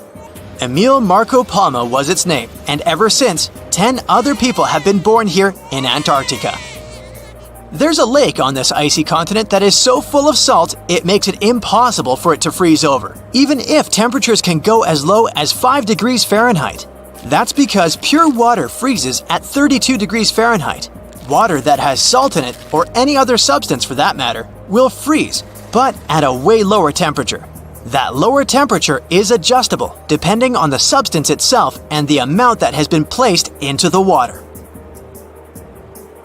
Emil Marco Palma was its name, and ever since, 10 other people have been born here in Antarctica. There's a lake on this icy continent that is so full of salt, it makes it impossible for it to freeze over, even if temperatures can go as low as 5 degrees Fahrenheit. That's because pure water freezes at 32 degrees Fahrenheit. Water that has salt in it, or any other substance for that matter, will freeze, but at a way lower temperature. That lower temperature is adjustable depending on the substance itself and the amount that has been placed into the water.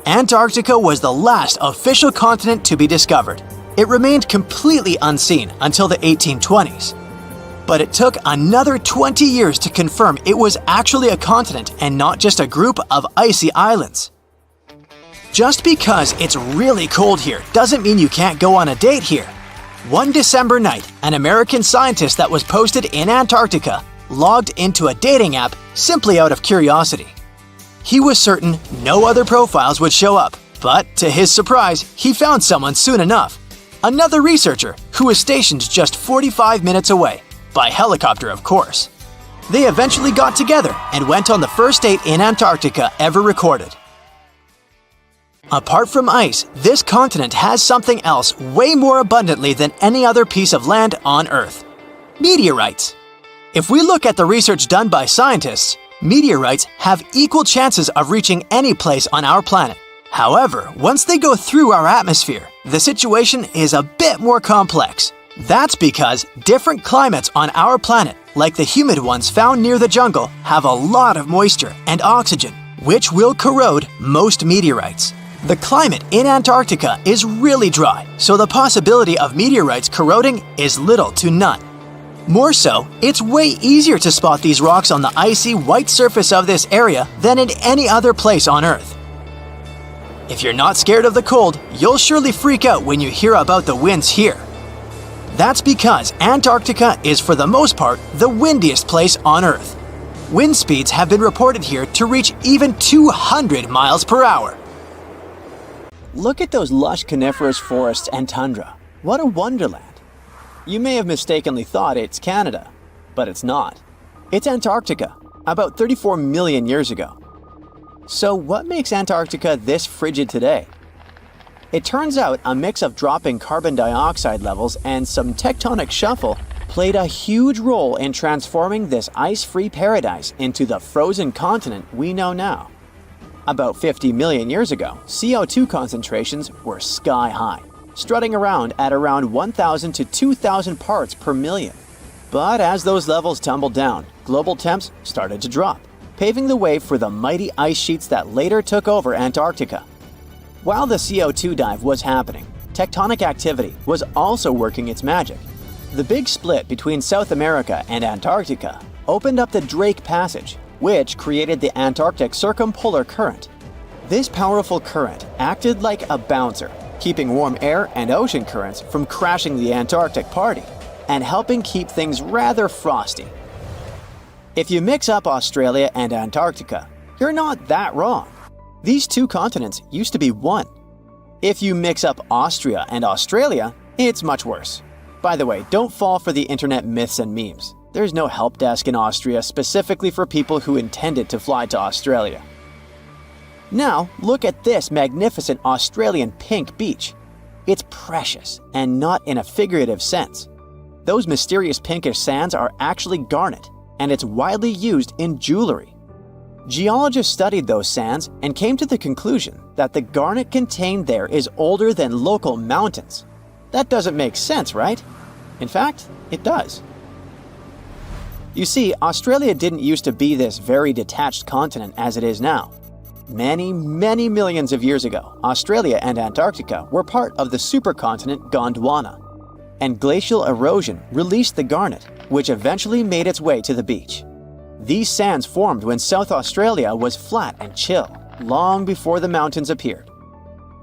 Antarctica was the last official continent to be discovered. It remained completely unseen until the 1820s. But it took another 20 years to confirm it was actually a continent and not just a group of icy islands. Just because it's really cold here doesn't mean you can't go on a date here. One December night, an American scientist that was posted in Antarctica logged into a dating app simply out of curiosity. He was certain no other profiles would show up, but to his surprise, he found someone soon enough. Another researcher who was stationed just 45 minutes away, by helicopter of course. They eventually got together and went on the first date in Antarctica ever recorded. Apart from ice, this continent has something else way more abundantly than any other piece of land on Earth: meteorites. If we look at the research done by scientists, meteorites have equal chances of reaching any place on our planet. However, once they go through our atmosphere, the situation is a bit more complex. That's because different climates on our planet, like the humid ones found near the jungle, have a lot of moisture and oxygen, which will corrode most meteorites. The climate in Antarctica is really dry, so the possibility of meteorites corroding is little to none. More so, it's way easier to spot these rocks on the icy white surface of this area than in any other place on Earth. If you're not scared of the cold, you'll surely freak out when you hear about the winds here. That's because Antarctica is for the most part the windiest place on Earth. Wind speeds have been reported here to reach even 200 miles per hour. Look at those lush coniferous forests and tundra. What a wonderland. You may have mistakenly thought it's Canada, but it's not. It's Antarctica, about 34 million years ago. So what makes Antarctica this frigid today? It turns out a mix of dropping carbon dioxide levels and some tectonic shuffle played a huge role in transforming this ice-free paradise into the frozen continent we know now. About 50 million years ago, CO2 concentrations were sky high, strutting around at around 1,000 to 2,000 parts per million. But as those levels tumbled down, global temps started to drop, paving the way for the mighty ice sheets that later took over Antarctica. While the CO2 dive was happening, tectonic activity was also working its magic. The big split between South America and Antarctica opened up the Drake Passage, which created the Antarctic Circumpolar Current. This powerful current acted like a bouncer, keeping warm air and ocean currents from crashing the Antarctic party, and helping keep things rather frosty. If you mix up Australia and Antarctica, you're not that wrong. These two continents used to be one. If you mix up Austria and Australia, it's much worse. By the way, don't fall for the internet myths and memes. There's no help desk in Austria specifically for people who intended to fly to Australia. Now, look at this magnificent Australian pink beach. It's precious, and not in a figurative sense. Those mysterious pinkish sands are actually garnet, and it's widely used in jewelry. Geologists studied those sands and came to the conclusion that the garnet contained there is older than local mountains. That doesn't make sense, right? In fact, it does. You see, Australia didn't used to be this very detached continent as it is now. Many millions of years ago, Australia and Antarctica were part of the supercontinent Gondwana, and glacial erosion released the garnet, which eventually made its way to the beach. These sands formed when South Australia was flat and chill, long before the mountains appeared.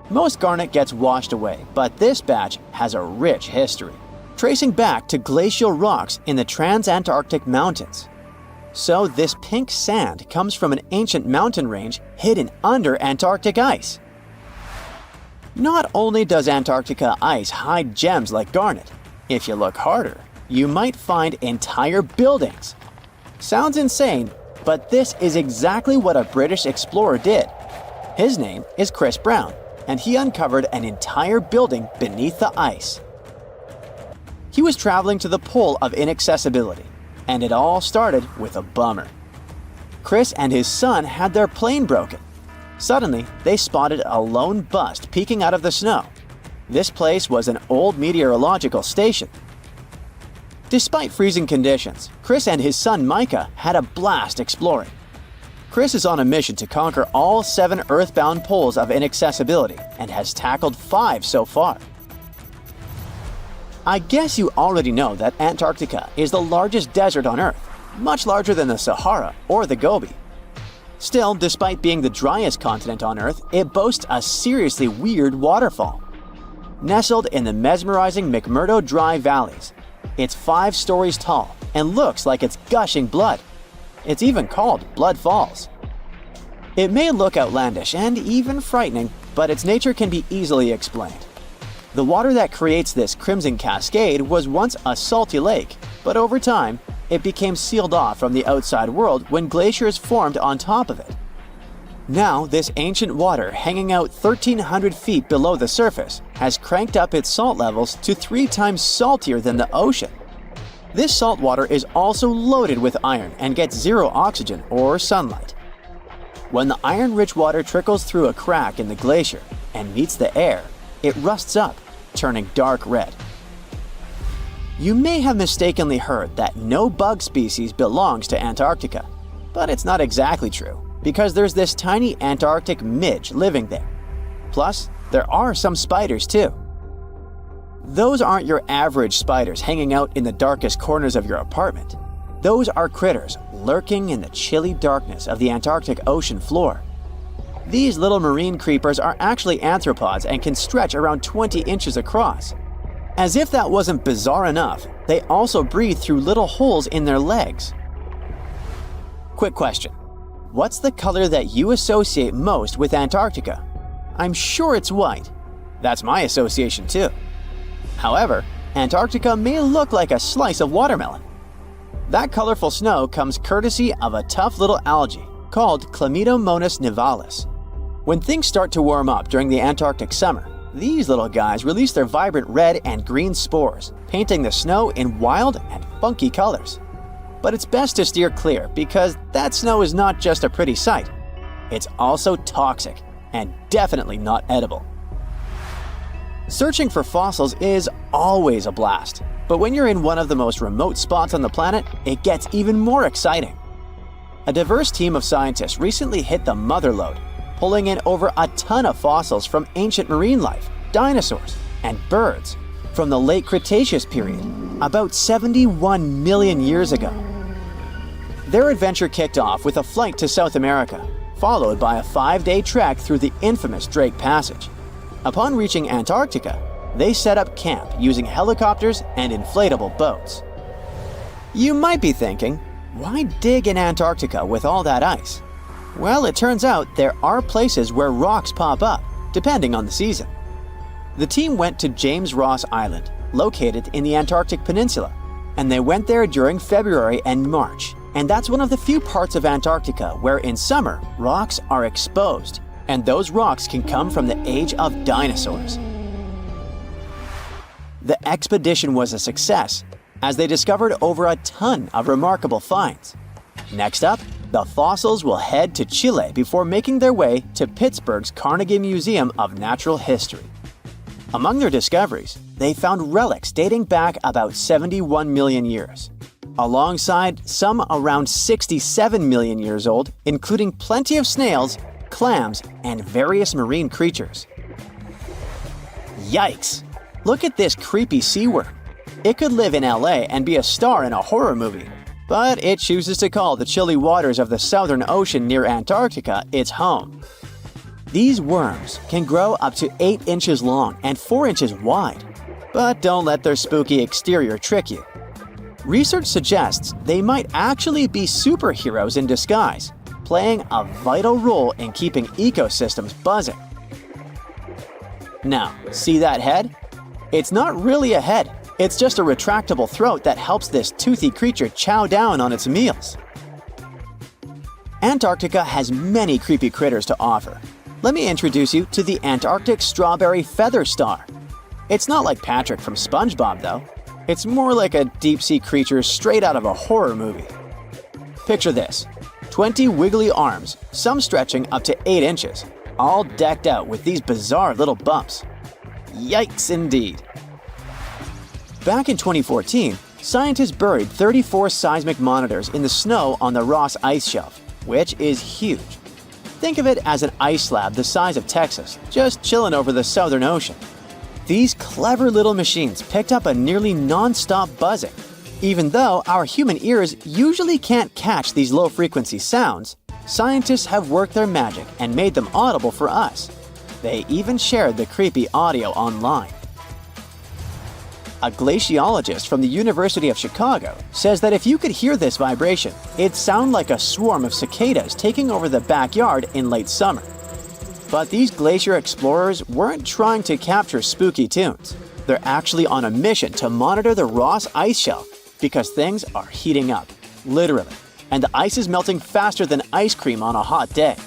Most garnet gets washed away, but this batch has a rich history, tracing back to glacial rocks in the Transantarctic Mountains. So this pink sand comes from an ancient mountain range hidden under Antarctic ice. Not only does Antarctica ice hide gems like garnet, if you look harder, you might find entire buildings. Sounds insane, but this is exactly what a British explorer did. His name is Chris Brown, and he uncovered an entire building beneath the ice. He was traveling to the pole of inaccessibility, and it all started with a bummer. Chris and his son had their plane broken. Suddenly, they spotted a lone bust peeking out of the snow. This place was an old meteorological station. Despite freezing conditions, Chris and his son Micah had a blast exploring. Chris is on a mission to conquer all 7 earthbound poles of inaccessibility and has tackled 5 so far. I guess you already know that Antarctica is the largest desert on Earth, much larger than the Sahara or the Gobi. Still, despite being the driest continent on Earth, it boasts a seriously weird waterfall. Nestled in the mesmerizing McMurdo Dry Valleys, it's 5 stories tall and looks like it's gushing blood. It's even called Blood Falls. It may look outlandish and even frightening, but its nature can be easily explained. The water that creates this crimson cascade was once a salty lake, but over time, it became sealed off from the outside world when glaciers formed on top of it. Now, this ancient water hanging out 1,300 feet below the surface has cranked up its salt levels to 3 times saltier than the ocean. This salt water is also loaded with iron and gets 0 oxygen or sunlight. When the iron-rich water trickles through a crack in the glacier and meets the air, it rusts up, turning dark red. You may have mistakenly heard that no bug species belongs to Antarctica, but it's not exactly true, because there's this tiny Antarctic midge living there. Plus, there are some spiders too. Those aren't your average spiders hanging out in the darkest corners of your apartment. Those are critters lurking in the chilly darkness of the Antarctic ocean floor. These little marine creepers are actually arthropods and can stretch around 20 inches across. As if that wasn't bizarre enough, they also breathe through little holes in their legs. Quick question. What's the color that you associate most with Antarctica? I'm sure it's white. That's my association too. However, Antarctica may look like a slice of watermelon. That colorful snow comes courtesy of a tough little algae called Chlamydomonas nivalis. When things start to warm up during the Antarctic summer, these little guys release their vibrant red and green spores, painting the snow in wild and funky colors. But it's best to steer clear because that snow is not just a pretty sight. It's also toxic and definitely not edible. Searching for fossils is always a blast, but when you're in one of the most remote spots on the planet, it gets even more exciting. A diverse team of scientists recently hit the mother lode, pulling in over a ton of fossils from ancient marine life, dinosaurs, and birds from the late Cretaceous period, about 71 million years ago. Their adventure kicked off with a flight to South America, followed by a 5-day trek through the infamous Drake Passage. Upon reaching Antarctica, they set up camp using helicopters and inflatable boats. You might be thinking, why dig in Antarctica with all that ice? Well, it turns out there are places where rocks pop up, depending on the season. The team went to James Ross Island, located in the Antarctic Peninsula, and they went there during February and March. And that's one of the few parts of Antarctica where in summer, rocks are exposed, and those rocks can come from the age of dinosaurs. The expedition was a success, as they discovered over a ton of remarkable finds. Next up, the fossils will head to Chile before making their way to Pittsburgh's Carnegie Museum of Natural History. Among their discoveries, they found relics dating back about 71 million years, alongside some around 67 million years old, including plenty of snails, clams, and various marine creatures. Yikes! Look at this creepy sea worm. It could live in LA and be a star in a horror movie, but it chooses to call the chilly waters of the Southern Ocean near Antarctica its home. These worms can grow up to 8 inches long and 4 inches wide. But don't let their spooky exterior trick you. Research suggests they might actually be superheroes in disguise, playing a vital role in keeping ecosystems buzzing. Now, see that head? It's not really a head. It's just a retractable throat that helps this toothy creature chow down on its meals. Antarctica has many creepy critters to offer. Let me introduce you to the Antarctic strawberry feather star. It's not like Patrick from SpongeBob, though. It's more like a deep-sea creature straight out of a horror movie. Picture this: 20 wiggly arms, some stretching up to 8 inches, all decked out with these bizarre little bumps. Yikes indeed. Back in 2014, scientists buried 34 seismic monitors in the snow on the Ross Ice Shelf, which is huge. Think of it as an ice slab the size of Texas, just chilling over the Southern Ocean. These clever little machines picked up a nearly non-stop buzzing. Even though our human ears usually can't catch these low-frequency sounds, scientists have worked their magic and made them audible for us. They even shared the creepy audio online. A glaciologist from the University of Chicago says that if you could hear this vibration, it'd sound like a swarm of cicadas taking over the backyard in late summer. But these glacier explorers weren't trying to capture spooky tunes. They're actually on a mission to monitor the Ross Ice Shelf because things are heating up, literally, and the ice is melting faster than ice cream on a hot day.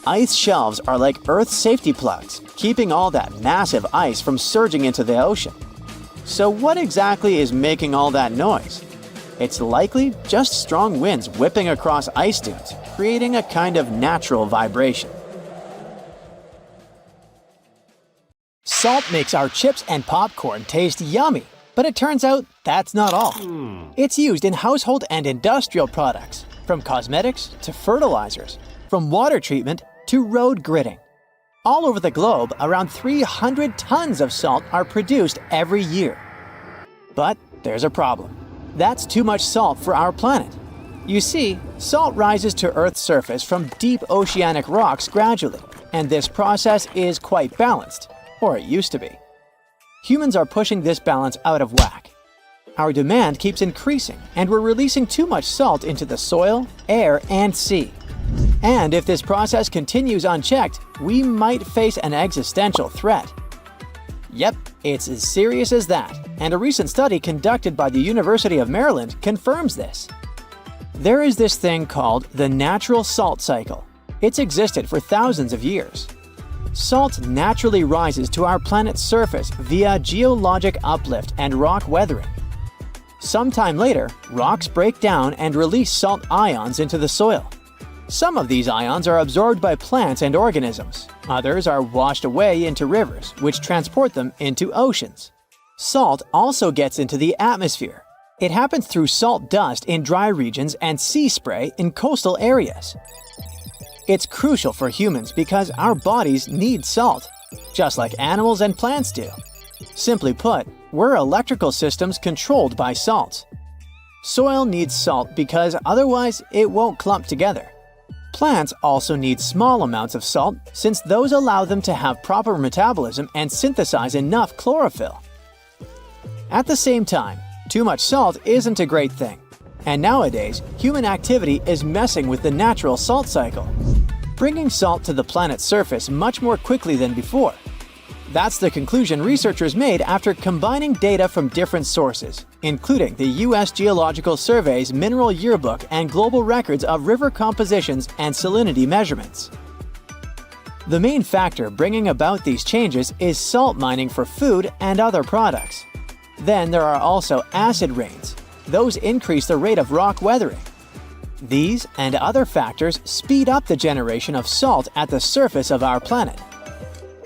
Ice shelves are like Earth's safety plugs, keeping all that massive ice from surging into the ocean. So what exactly is making all that noise? It's likely just strong winds whipping across ice dunes, creating a kind of natural vibration. Salt makes our chips and popcorn taste yummy, but it turns out that's not all. It's used in household and industrial products, from cosmetics to fertilizers, from water treatment to road gridding. All over the globe, around 300 tons of salt are produced every year. But there's a problem. That's too much salt for our planet. You see, salt rises to Earth's surface from deep oceanic rocks gradually, and this process is quite balanced, or it used to be. Humans are pushing this balance out of whack. Our demand keeps increasing, and we're releasing too much salt into the soil, air, and sea. And if this process continues unchecked, we might face an existential threat. Yep, it's as serious as that, and a recent study conducted by the University of Maryland confirms this. There is this thing called the natural salt cycle. It's existed for thousands of years. Salt naturally rises to our planet's surface via geologic uplift and rock weathering. Sometime later, rocks break down and release salt ions into the soil. Some of these ions are absorbed by plants and organisms. Others are washed away into rivers, which transport them into oceans. Salt also gets into the atmosphere. It happens through salt dust in dry regions and sea spray in coastal areas. It's crucial for humans because our bodies need salt, just like animals and plants do. Simply put, we're electrical systems controlled by salt. Soil needs salt because otherwise it won't clump together. Plants also need small amounts of salt since those allow them to have proper metabolism and synthesize enough chlorophyll. At the same time, too much salt isn't a great thing, and nowadays human activity is messing with the natural salt cycle, bringing salt to the planet's surface much more quickly than before. That's the conclusion researchers made after combining data from different sources, including the U.S. Geological Survey's Mineral Yearbook and global records of river compositions and salinity measurements. The main factor bringing about these changes is salt mining for food and other products. Then there are also acid rains. Those increase the rate of rock weathering. These and other factors speed up the generation of salt at the surface of our planet.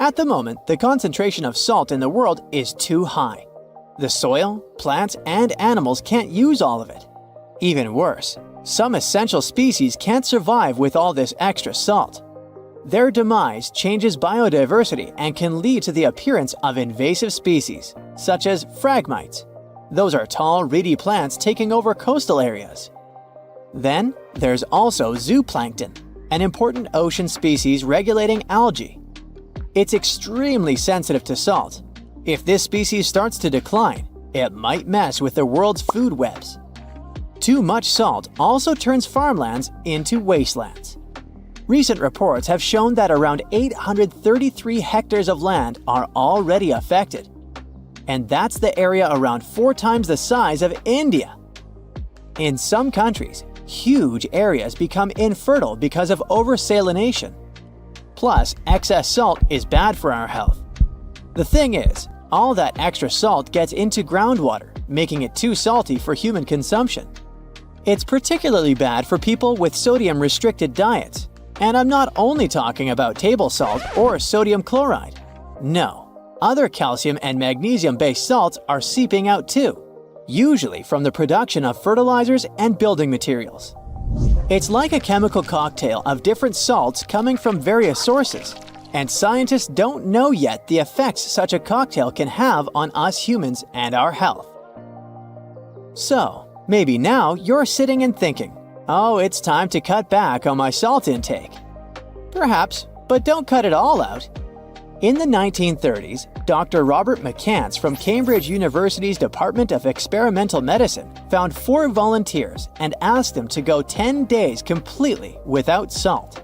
At the moment, the concentration of salt in the world is too high. The soil, plants, and animals can't use all of it. Even worse, some essential species can't survive with all this extra salt. Their demise changes biodiversity and can lead to the appearance of invasive species, such as phragmites. Those are tall, reedy plants taking over coastal areas. Then, there's also zooplankton. an important ocean species regulating algae. It's extremely sensitive to salt. If this species starts to decline, it might mess with the world's food webs. Too much salt also turns farmlands into wastelands. Recent reports have shown that around 833 hectares of land are already affected. And that's the area around 4 times the size of India. In some countries, huge areas become infertile because of oversalination. Plus, excess salt is bad for our health. The thing is, all that extra salt gets into groundwater, making it too salty for human consumption. It's particularly bad for people with sodium-restricted diets. And I'm not only talking about table salt or sodium chloride. No, other calcium and magnesium-based salts are seeping out too, usually from the production of fertilizers and building materials. It's like a chemical cocktail of different salts coming from various sources, and scientists don't know yet the effects such a cocktail can have on us humans and our health. So, maybe now you're sitting and thinking, oh, it's time to cut back on my salt intake. Perhaps, but don't cut it all out. In the 1930s, Dr. Robert McCants from Cambridge University's Department of Experimental Medicine found 4 volunteers and asked them to go 10 days completely without salt.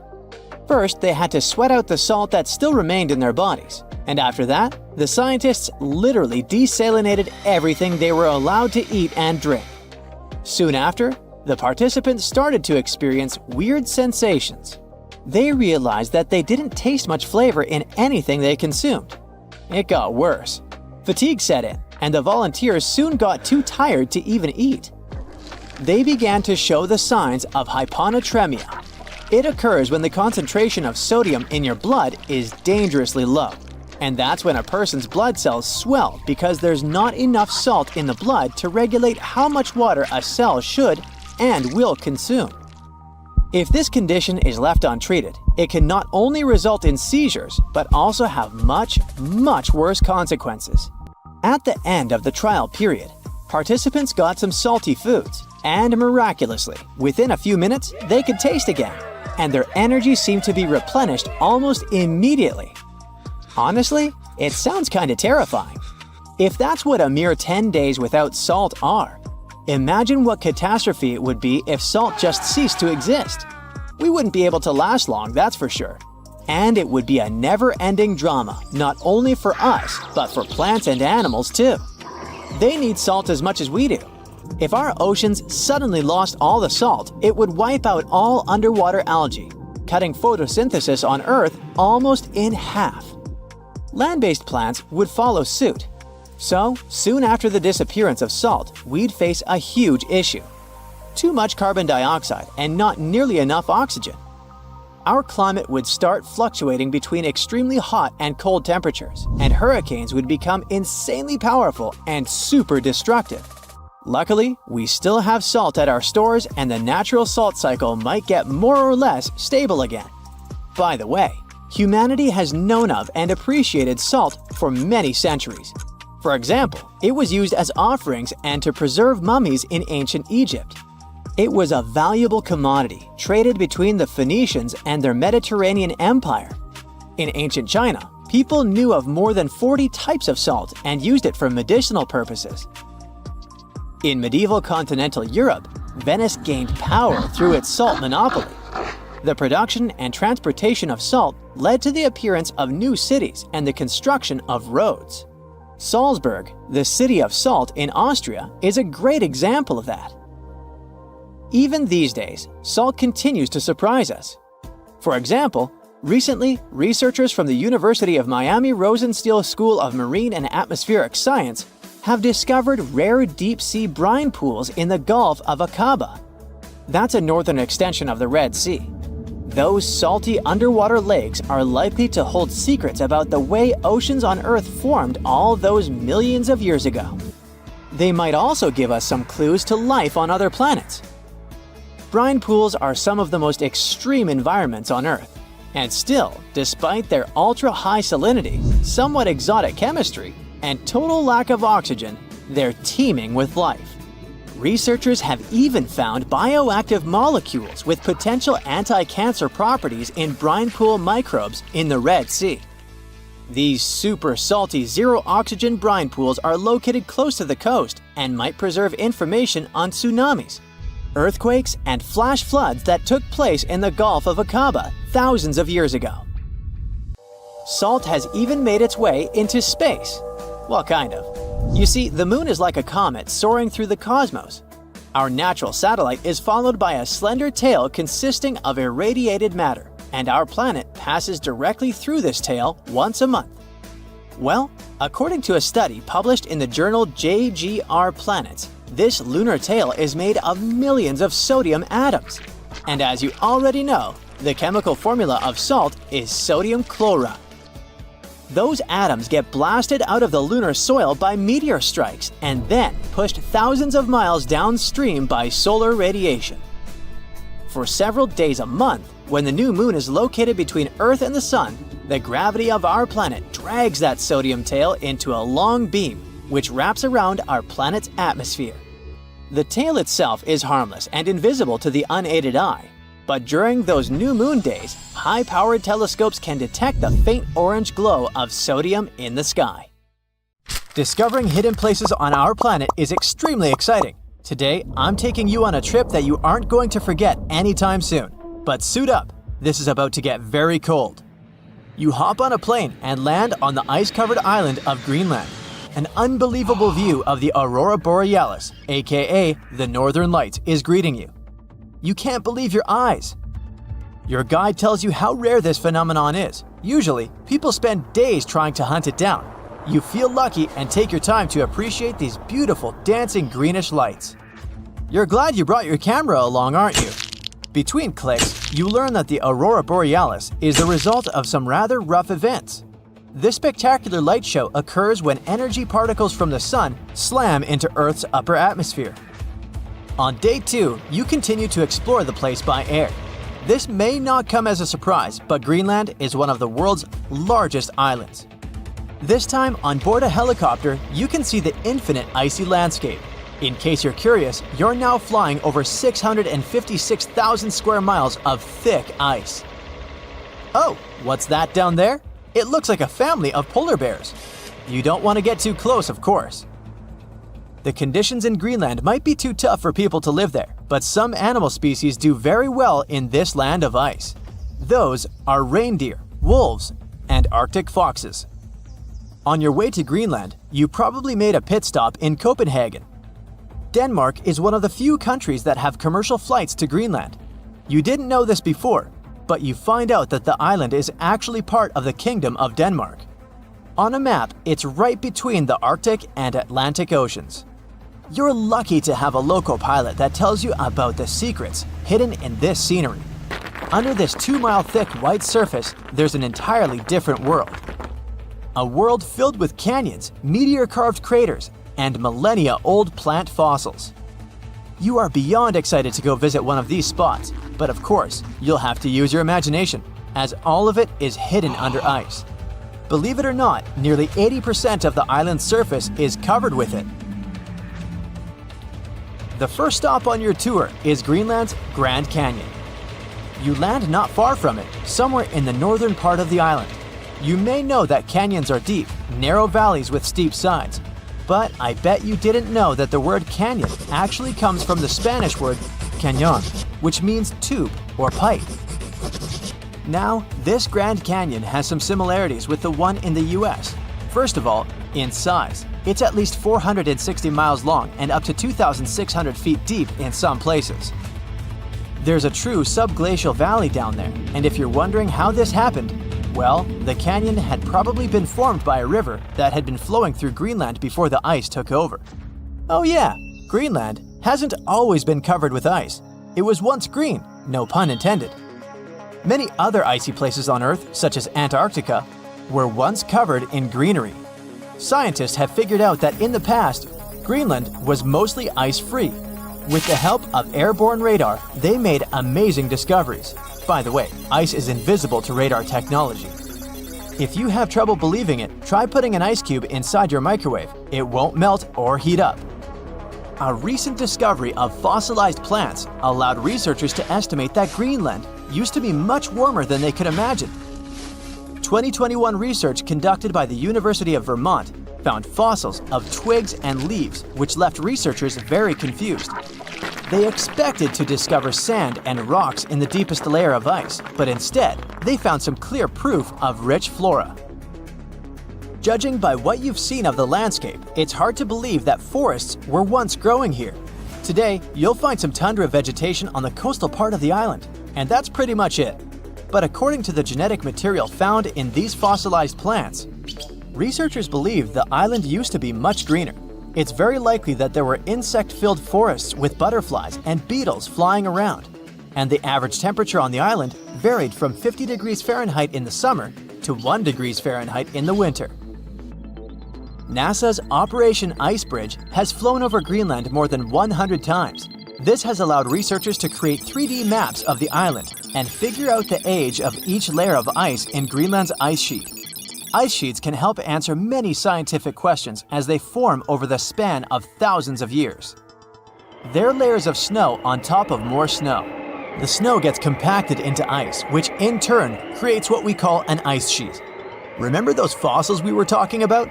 First, they had to sweat out the salt that still remained in their bodies, and after that, the scientists literally desalinated everything they were allowed to eat and drink. Soon after, the participants started to experience weird sensations. They realized that they didn't taste much flavor in anything they consumed. It got worse. Fatigue set in, and the volunteers soon got too tired to even eat. They began to show the signs of hyponatremia. It occurs when the concentration of sodium in your blood is dangerously low. And that's when a person's blood cells swell because there's not enough salt in the blood to regulate how much water a cell should and will consume. If this condition is left untreated, it can not only result in seizures, but also have much, much worse consequences. At the end of the trial period, participants got some salty foods, and miraculously, within a few minutes, they could taste again, and their energy seemed to be replenished almost immediately. Honestly, it sounds kinda terrifying. If that's what a mere 10 days without salt are, imagine what catastrophe it would be if salt just ceased to exist. We wouldn't be able to last long, that's for sure. And it would be a never-ending drama, not only for us, but for plants and animals too. They need salt as much as we do. If our oceans suddenly lost all the salt, it would wipe out all underwater algae, cutting photosynthesis on Earth almost in half. Land-based plants would follow suit. So, soon after the disappearance of salt, we'd face a huge issue. Too much carbon dioxide and not nearly enough oxygen. Our climate would start fluctuating between extremely hot and cold temperatures, and hurricanes would become insanely powerful and super destructive. Luckily, we still have salt at our stores, and the natural salt cycle might get more or less stable again. By the way, humanity has known of and appreciated salt for many centuries. For example, it was used as offerings and to preserve mummies in ancient Egypt. It was a valuable commodity traded between the Phoenicians and their Mediterranean empire. In ancient China, people knew of more than 40 types of salt and used it for medicinal purposes. In medieval continental Europe, Venice gained power through its salt monopoly. The production and transportation of salt led to the appearance of new cities and the construction of roads. Salzburg, the city of salt in Austria, is a great example of that. Even these days, salt continues to surprise us. For example, recently, researchers from the University of Miami Rosenstiel School of Marine and Atmospheric Science have discovered rare deep-sea brine pools in the Gulf of Aqaba. That's a northern extension of the Red Sea. Those salty underwater lakes are likely to hold secrets about the way oceans on Earth formed all those millions of years ago. They might also give us some clues to life on other planets. Brine pools are some of the most extreme environments on Earth, and still, despite their ultra-high salinity, somewhat exotic chemistry, and total lack of oxygen, they're teeming with life. Researchers have even found bioactive molecules with potential anti-cancer properties in brine pool microbes in the Red Sea. These super salty zero-oxygen brine pools are located close to the coast and might preserve information on tsunamis, earthquakes, and flash floods that took place in the Gulf of Aqaba thousands of years ago. Salt has even made its way into space. Well, kind of. You see, the moon is like a comet soaring through the cosmos. Our natural satellite is followed by a slender tail consisting of irradiated matter, and our planet passes directly through this tail once a month. Well, according to a study published in the journal JGR Planets, this lunar tail is made of millions of sodium atoms. And as you already know, the chemical formula of salt is sodium chloride. Those atoms get blasted out of the lunar soil by meteor strikes and then pushed thousands of miles downstream by solar radiation. For several days a month, when the new moon is located between Earth and the Sun, the gravity of our planet drags that sodium tail into a long beam, which wraps around our planet's atmosphere. The tail itself is harmless and invisible to the unaided eye, but during those new moon days, high-powered telescopes can detect the faint orange glow of sodium in the sky. Discovering hidden places on our planet is extremely exciting. Today, I'm taking you on a trip that you aren't going to forget anytime soon. But suit up, this is about to get very cold. You hop on a plane and land on the ice-covered island of Greenland. An unbelievable view of the Aurora Borealis, aka the Northern Lights, is greeting you. You can't believe your eyes. Your guide tells you how rare this phenomenon is. Usually, people spend days trying to hunt it down. You feel lucky and take your time to appreciate these beautiful dancing greenish lights. You're glad you brought your camera along, aren't you? Between clicks, you learn that the Aurora Borealis is the result of some rather rough events. This spectacular light show occurs when energy particles from the sun slam into Earth's upper atmosphere. On day 2, you continue to explore the place by air. This may not come as a surprise, but Greenland is one of the world's largest islands. This time, on board a helicopter, you can see the infinite icy landscape. In case you're curious, you're now flying over 656,000 square miles of thick ice. Oh, what's that down there? It looks like a family of polar bears. You don't want to get too close, of course. The conditions in Greenland might be too tough for people to live there, but some animal species do very well in this land of ice. Those are reindeer, wolves, and Arctic foxes. On your way to Greenland, you probably made a pit stop in Copenhagen. Denmark is one of the few countries that have commercial flights to Greenland. You didn't know this before, but you find out that the island is actually part of the Kingdom of Denmark. On a map, it's right between the Arctic and Atlantic Oceans. You're lucky to have a local pilot that tells you about the secrets hidden in this scenery. Under this 2-mile thick white surface, there's an entirely different world. A world filled with canyons, meteor-carved craters, and millennia-old plant fossils. You are beyond excited to go visit one of these spots, but of course, you'll have to use your imagination, as all of it is hidden under ice. Believe it or not, nearly 80% of the island's surface is covered with it. The first stop on your tour is Greenland's Grand Canyon. You land not far from it, somewhere in the northern part of the island. You may know that canyons are deep, narrow valleys with steep sides, but I bet you didn't know that the word canyon actually comes from the Spanish word cañón, which means tube or pipe. Now, this Grand Canyon has some similarities with the one in the US. First of all, in size. It's at least 460 miles long and up to 2,600 feet deep in some places. There's a true subglacial valley down there, and if you're wondering how this happened, well, the canyon had probably been formed by a river that had been flowing through Greenland before the ice took over. Oh yeah, Greenland hasn't always been covered with ice. It was once green, no pun intended. Many other icy places on Earth, such as Antarctica, were once covered in greenery. Scientists have figured out that in the past, Greenland was mostly ice-free. With the help of airborne radar, they made amazing discoveries. By the way, ice is invisible to radar technology. If you have trouble believing it, try putting an ice cube inside your microwave. It won't melt or heat up. A recent discovery of fossilized plants allowed researchers to estimate that Greenland used to be much warmer than they could imagine. 2021 research conducted by the University of Vermont found fossils of twigs and leaves, which left researchers very confused. They expected to discover sand and rocks in the deepest layer of ice, but instead, they found some clear proof of rich flora. Judging by what you've seen of the landscape, it's hard to believe that forests were once growing here. Today, you'll find some tundra vegetation on the coastal part of the island, and that's pretty much it. But according to the genetic material found in these fossilized plants, researchers believe the island used to be much greener. It's very likely that there were insect-filled forests with butterflies and beetles flying around, and the average temperature on the island varied from 50 degrees Fahrenheit in the summer to 1 degrees Fahrenheit in the winter. NASA's Operation Icebridge has flown over Greenland more than 100 times. This has allowed researchers to create 3D maps of the island and figure out the age of each layer of ice in Greenland's ice sheet. Ice sheets can help answer many scientific questions as they form over the span of thousands of years. They're layers of snow on top of more snow. The snow gets compacted into ice, which in turn creates what we call an ice sheet. Remember those fossils we were talking about?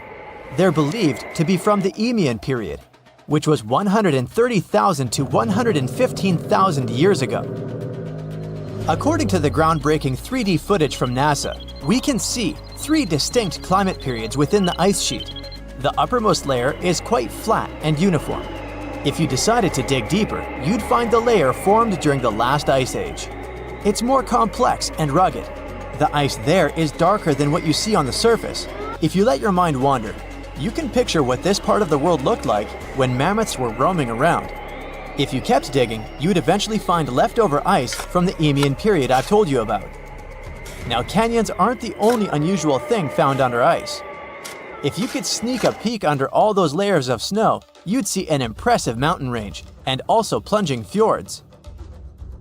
They're believed to be from the Eemian period, which was 130,000 to 115,000 years ago. According to the groundbreaking 3D footage from NASA, we can see 3 distinct climate periods within the ice sheet. The uppermost layer is quite flat and uniform. If you decided to dig deeper, you'd find the layer formed during the last ice age. It's more complex and rugged. The ice there is darker than what you see on the surface. If you let your mind wander, you can picture what this part of the world looked like when mammoths were roaming around. If you kept digging, you'd eventually find leftover ice from the Eemian period I've told you about. Now, canyons aren't the only unusual thing found under ice. If you could sneak a peek under all those layers of snow, you'd see an impressive mountain range and also plunging fjords.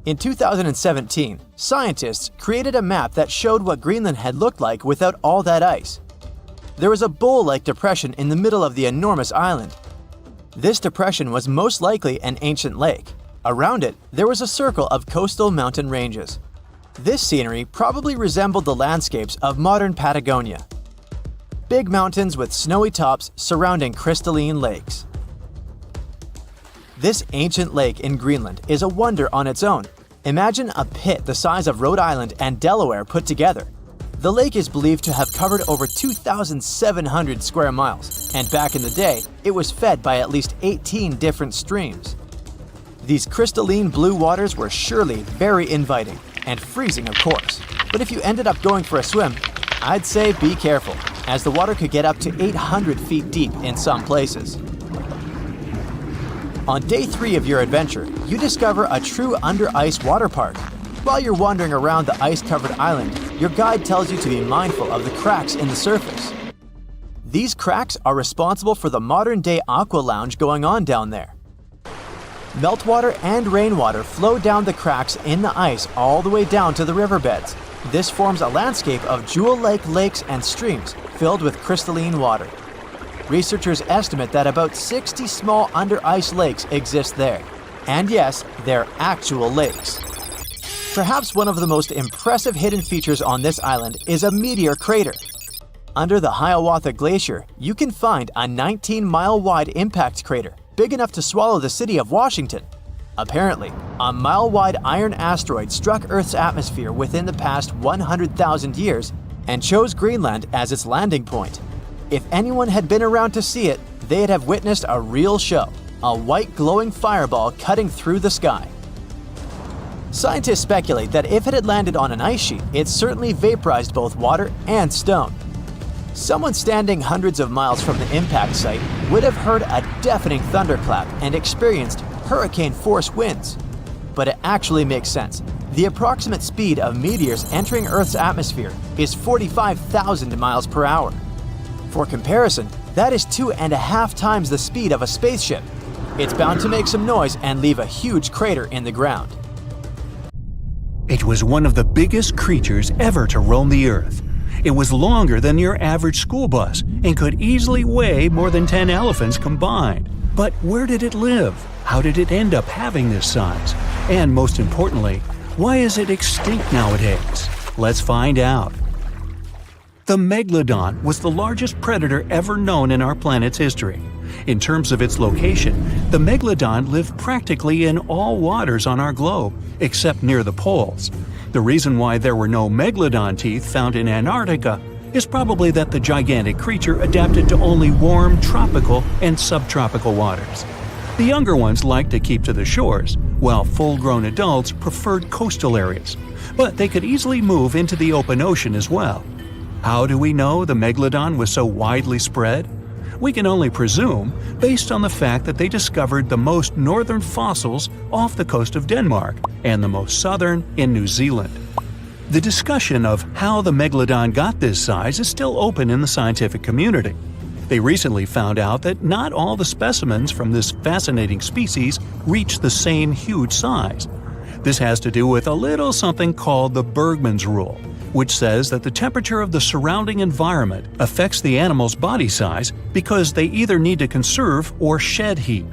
In 2017, scientists created a map that showed what Greenland had looked like without all that ice. There was a bowl-like depression in the middle of the enormous island. This depression was most likely an ancient lake. Around it, there was a circle of coastal mountain ranges. This scenery probably resembled the landscapes of modern Patagonia. Big mountains with snowy tops surrounding crystalline lakes. This ancient lake in Greenland is a wonder on its own. Imagine a pit the size of Rhode Island and Delaware put together. The lake is believed to have covered over 2,700 square miles, and back in the day, it was fed by at least 18 different streams. These crystalline blue waters were surely very inviting, and freezing of course. But if you ended up going for a swim, I'd say be careful, as the water could get up to 800 feet deep in some places. On day 3 of your adventure, you discover a true under-ice water park. While you're wandering around the ice-covered island, your guide tells you to be mindful of the cracks in the surface. These cracks are responsible for the modern-day aqua lounge going on down there. Meltwater and rainwater flow down the cracks in the ice all the way down to the riverbeds. This forms a landscape of jewel-like lakes and streams filled with crystalline water. Researchers estimate that about 60 small under-ice lakes exist there. And yes, they're actual lakes. Perhaps one of the most impressive hidden features on this island is a meteor crater. Under the Hiawatha Glacier, you can find a 19-mile-wide impact crater, big enough to swallow the city of Washington. Apparently, a mile-wide iron asteroid struck Earth's atmosphere within the past 100,000 years and chose Greenland as its landing point. If anyone had been around to see it, they'd have witnessed a real show, a white glowing fireball cutting through the sky. Scientists speculate that if it had landed on an ice sheet, it certainly vaporized both water and stone. Someone standing hundreds of miles from the impact site would have heard a deafening thunderclap and experienced hurricane-force winds. But it actually makes sense. The approximate speed of meteors entering Earth's atmosphere is 45,000 miles per hour. For comparison, that is 2.5 times the speed of a spaceship. It's bound to make some noise and leave a huge crater in the ground. It was one of the biggest creatures ever to roam the Earth. It was longer than your average school bus and could easily weigh more than 10 elephants combined. But where did it live? How did it end up having this size? And most importantly, why is it extinct nowadays? Let's find out. The megalodon was the largest predator ever known in our planet's history. In terms of its location, the megalodon lived practically in all waters on our globe, except near the poles. The reason why there were no megalodon teeth found in Antarctica is probably that the gigantic creature adapted to only warm tropical and subtropical waters. The younger ones liked to keep to the shores, while full-grown adults preferred coastal areas, but they could easily move into the open ocean as well. How do we know the megalodon was so widely spread? We can only presume, based on the fact that they discovered the most northern fossils off the coast of Denmark and the most southern in New Zealand. The discussion of how the megalodon got this size is still open in the scientific community. They recently found out that not all the specimens from this fascinating species reach the same huge size. This has to do with a little something called the Bergmann's rule, which says that the temperature of the surrounding environment affects the animal's body size because they either need to conserve or shed heat.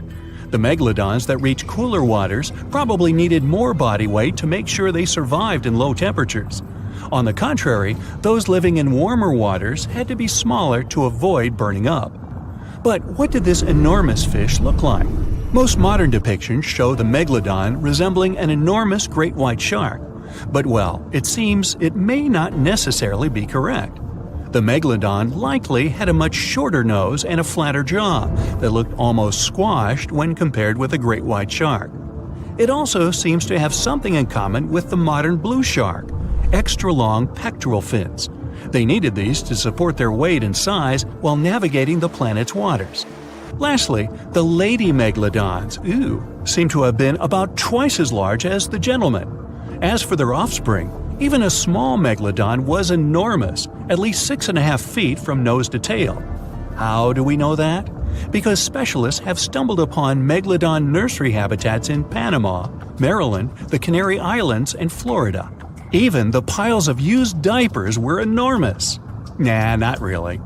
The megalodons that reach cooler waters probably needed more body weight to make sure they survived in low temperatures. On the contrary, those living in warmer waters had to be smaller to avoid burning up. But what did this enormous fish look like? Most modern depictions show the megalodon resembling an enormous great white shark. But well, it seems it may not necessarily be correct. The megalodon likely had a much shorter nose and a flatter jaw that looked almost squashed when compared with a great white shark. It also seems to have something in common with the modern blue shark: extra-long pectoral fins. They needed these to support their weight and size while navigating the planet's waters. Lastly, the lady megalodons, seem to have been about twice as large as the gentlemen. As for their offspring, even a small megalodon was enormous, at least 6.5 feet from nose to tail. How do we know that? Because specialists have stumbled upon megalodon nursery habitats in Panama, Maryland, the Canary Islands, and Florida. Even the piles of used diapers were enormous. Nah, not really.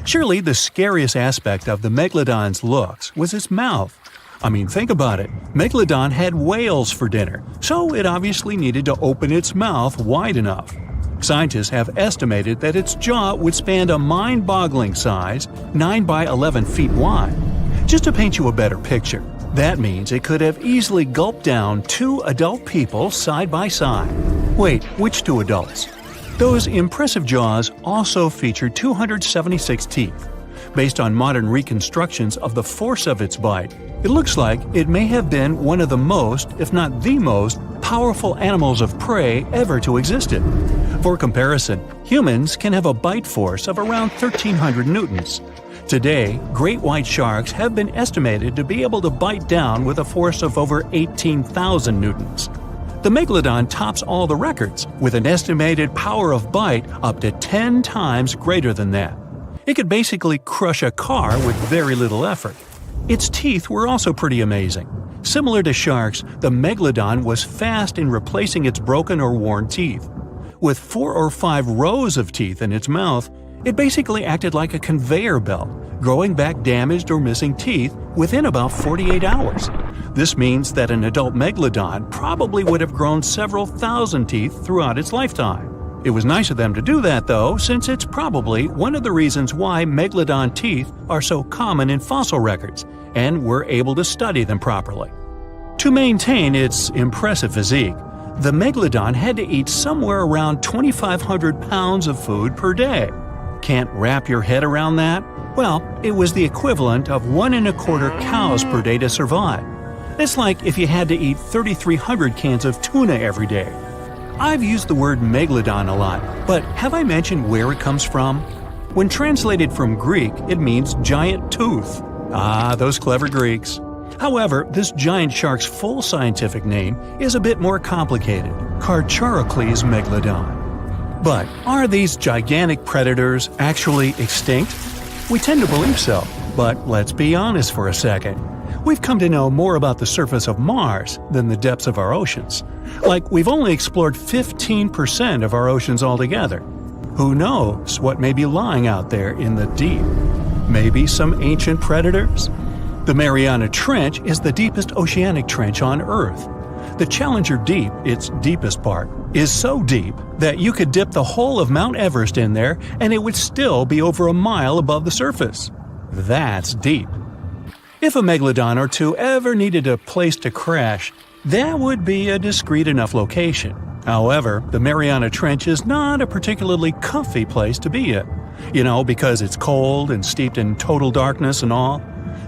Surely the scariest aspect of the megalodon's looks was its mouth. I mean, think about it. Megalodon had whales for dinner, so it obviously needed to open its mouth wide enough. Scientists have estimated that its jaw would span a mind-boggling size, 9 by 11 feet wide. Just to paint you a better picture, that means it could have easily gulped down 2 adult people side by side. Wait, which 2 adults? Those impressive jaws also feature 276 teeth. Based on modern reconstructions of the force of its bite, it looks like it may have been one of the most, if not the most, powerful animals of prey ever to exist. For comparison, humans can have a bite force of around 1,300 newtons. Today, great white sharks have been estimated to be able to bite down with a force of over 18,000 newtons. The megalodon tops all the records, with an estimated power of bite up to 10 times greater than that. It could basically crush a car with very little effort. Its teeth were also pretty amazing. Similar to sharks, the megalodon was fast in replacing its broken or worn teeth. With 4 or 5 rows of teeth in its mouth, it basically acted like a conveyor belt, growing back damaged or missing teeth within about 48 hours. This means that an adult megalodon probably would have grown several thousand teeth throughout its lifetime. It was nice of them to do that, though, since it's probably one of the reasons why megalodon teeth are so common in fossil records, and we're able to study them properly. To maintain its impressive physique, the megalodon had to eat somewhere around 2,500 pounds of food per day. Can't wrap your head around that? Well, it was the equivalent of 1¼ cows per day to survive. It's like if you had to eat 3,300 cans of tuna every day. I've used the word megalodon a lot, but have I mentioned where it comes from? When translated from Greek, it means giant tooth. Ah, those clever Greeks. However, this giant shark's full scientific name is a bit more complicated: Carcharocles megalodon. But are these gigantic predators actually extinct? We tend to believe so, but let's be honest for a second. We've come to know more about the surface of Mars than the depths of our oceans. Like, we've only explored 15% of our oceans altogether. Who knows what may be lying out there in the deep? Maybe some ancient predators? The Mariana Trench is the deepest oceanic trench on Earth. The Challenger Deep, its deepest part, is so deep that you could dip the whole of Mount Everest in there and it would still be over a mile above the surface. That's deep. If a megalodon or two ever needed a place to crash, that would be a discreet enough location. However, the Mariana Trench is not a particularly comfy place to be in. Because it's cold and steeped in total darkness and all.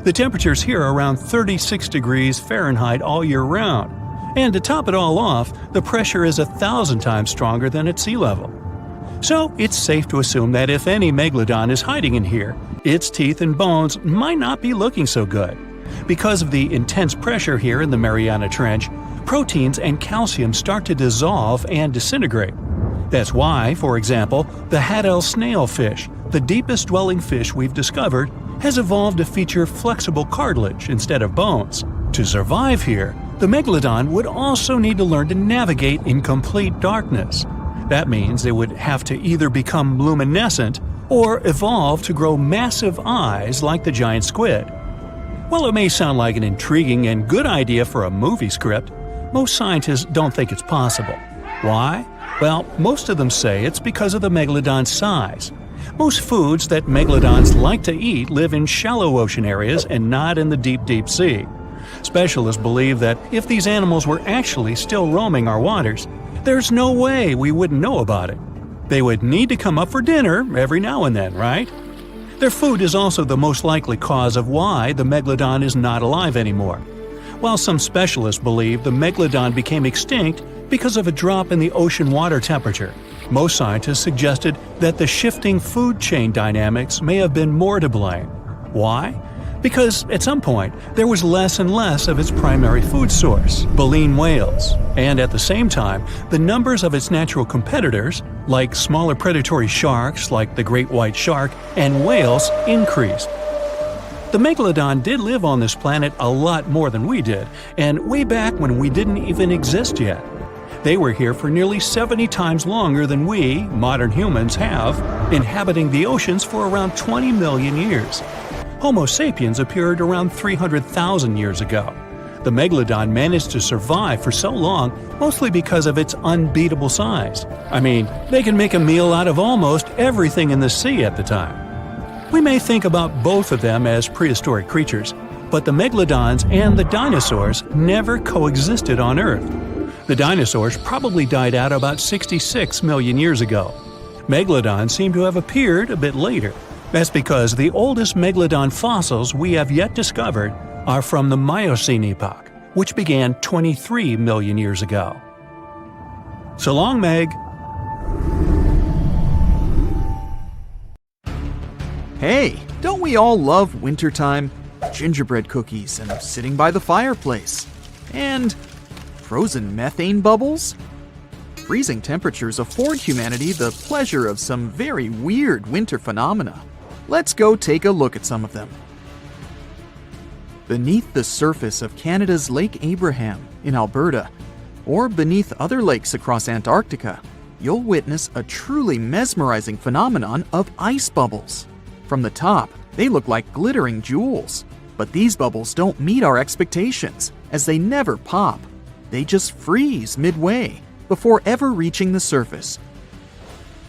The temperatures here are around 36 degrees Fahrenheit all year round. And to top it all off, the pressure is 1,000 times stronger than at sea level. So it's safe to assume that if any megalodon is hiding in here, its teeth and bones might not be looking so good. Because of the intense pressure here in the Mariana Trench, proteins and calcium start to dissolve and disintegrate. That's why, for example, the Haddell snailfish, the deepest dwelling fish we've discovered, has evolved to feature flexible cartilage instead of bones. To survive here, the megalodon would also need to learn to navigate in complete darkness. That means they would have to either become luminescent or evolve to grow massive eyes like the giant squid. While it may sound like an intriguing and good idea for a movie script, most scientists don't think it's possible. Why? Well, most of them say it's because of the megalodon's size. Most foods that megalodons like to eat live in shallow ocean areas and not in the deep, deep sea. Specialists believe that if these animals were actually still roaming our waters, there's no way we wouldn't know about it. They would need to come up for dinner every now and then, right? Their food is also the most likely cause of why the megalodon is not alive anymore. While some specialists believe the megalodon became extinct because of a drop in the ocean water temperature, most scientists suggested that the shifting food chain dynamics may have been more to blame. Why? Because at some point, there was less and less of its primary food source, baleen whales, and at the same time, the numbers of its natural competitors, like smaller predatory sharks like the great white shark and whales, increased. The megalodon did live on this planet a lot more than we did, and way back when we didn't even exist yet. They were here for nearly 70 times longer than we, modern humans, have, inhabiting the oceans for around 20 million years. Homo sapiens appeared around 300,000 years ago. The megalodon managed to survive for so long mostly because of its unbeatable size. I mean, they can make a meal out of almost everything in the sea at the time. We may think about both of them as prehistoric creatures, but the megalodons and the dinosaurs never coexisted on Earth. The dinosaurs probably died out about 66 million years ago. Megalodons seem to have appeared a bit later. That's because the oldest megalodon fossils we have yet discovered are from the Miocene epoch, which began 23 million years ago. So long, Meg. Hey, don't we all love wintertime? Gingerbread cookies and sitting by the fireplace. And frozen methane bubbles? Freezing temperatures afford humanity the pleasure of some very weird winter phenomena. Let's go take a look at some of them. Beneath the surface of Canada's Lake Abraham in Alberta, or beneath other lakes across Antarctica, you'll witness a truly mesmerizing phenomenon of ice bubbles. From the top, they look like glittering jewels. But these bubbles don't meet our expectations, as they never pop. They just freeze midway, before ever reaching the surface.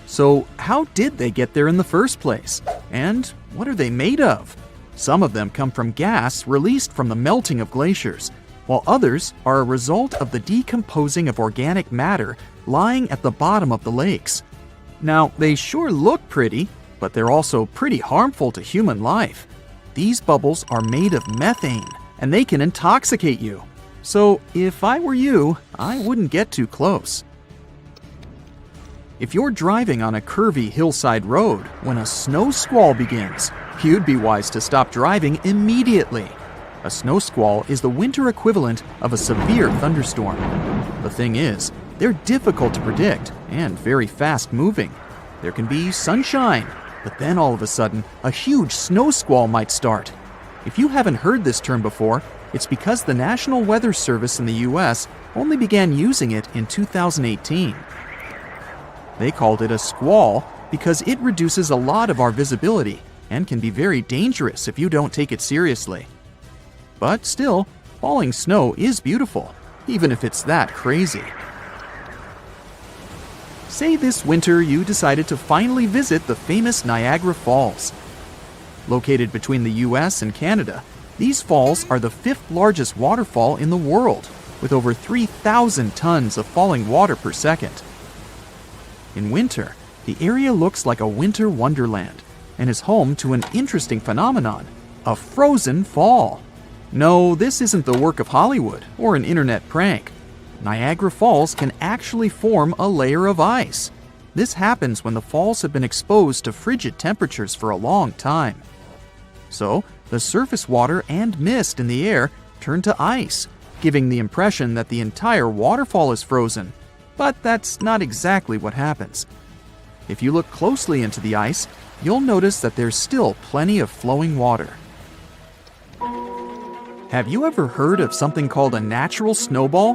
So how did they get there in the first place? And what are they made of? Some of them come from gas released from the melting of glaciers, while others are a result of the decomposing of organic matter lying at the bottom of the lakes. Now, they sure look pretty, but they're also pretty harmful to human life. These bubbles are made of methane, and they can intoxicate you. So if I were you, I wouldn't get too close. If you're driving on a curvy hillside road when a snow squall begins, you'd be wise to stop driving immediately. A snow squall is the winter equivalent of a severe thunderstorm. The thing is, they're difficult to predict and very fast moving. There can be sunshine, but then all of a sudden, a huge snow squall might start. If you haven't heard this term before, it's because the National Weather Service in the US only began using it in 2018. They called it a squall because it reduces a lot of our visibility and can be very dangerous if you don't take it seriously. But still, falling snow is beautiful, even if it's that crazy. Say this winter you decided to finally visit the famous Niagara Falls. Located between the US and Canada, these falls are the 5th largest waterfall in the world, with over 3,000 tons of falling water per second. In winter, the area looks like a winter wonderland and is home to an interesting phenomenon, a frozen fall. No, this isn't the work of Hollywood or an internet prank. Niagara Falls can actually form a layer of ice. This happens when the falls have been exposed to frigid temperatures for a long time. So, the surface water and mist in the air turn to ice, giving the impression that the entire waterfall is frozen. But that's not exactly what happens. If you look closely into the ice, you'll notice that there's still plenty of flowing water. Have you ever heard of something called a natural snowball?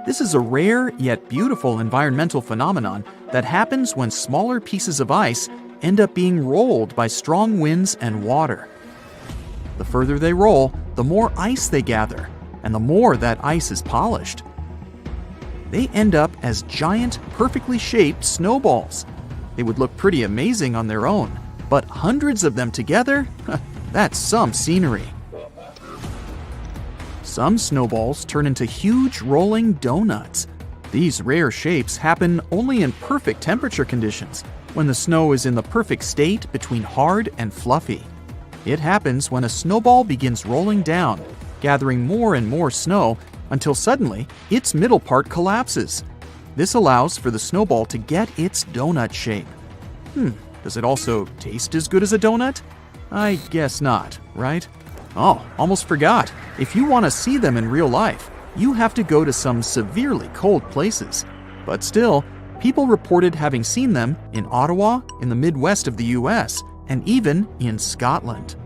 This is a rare yet beautiful environmental phenomenon that happens when smaller pieces of ice end up being rolled by strong winds and water. The further they roll, the more ice they gather, and the more that ice is polished. They end up as giant, perfectly shaped snowballs. They would look pretty amazing on their own, but hundreds of them together? That's some scenery. Some snowballs turn into huge rolling donuts. These rare shapes happen only in perfect temperature conditions, when the snow is in the perfect state between hard and fluffy. It happens when a snowball begins rolling down, gathering more and more snow until suddenly its middle part collapses. This allows for the snowball to get its donut shape. Does it also taste as good as a donut? I guess not, right? Oh, almost forgot. If you want to see them in real life, you have to go to some severely cold places. But still, people reported having seen them in Ottawa, in the Midwest of the US, and even in Scotland.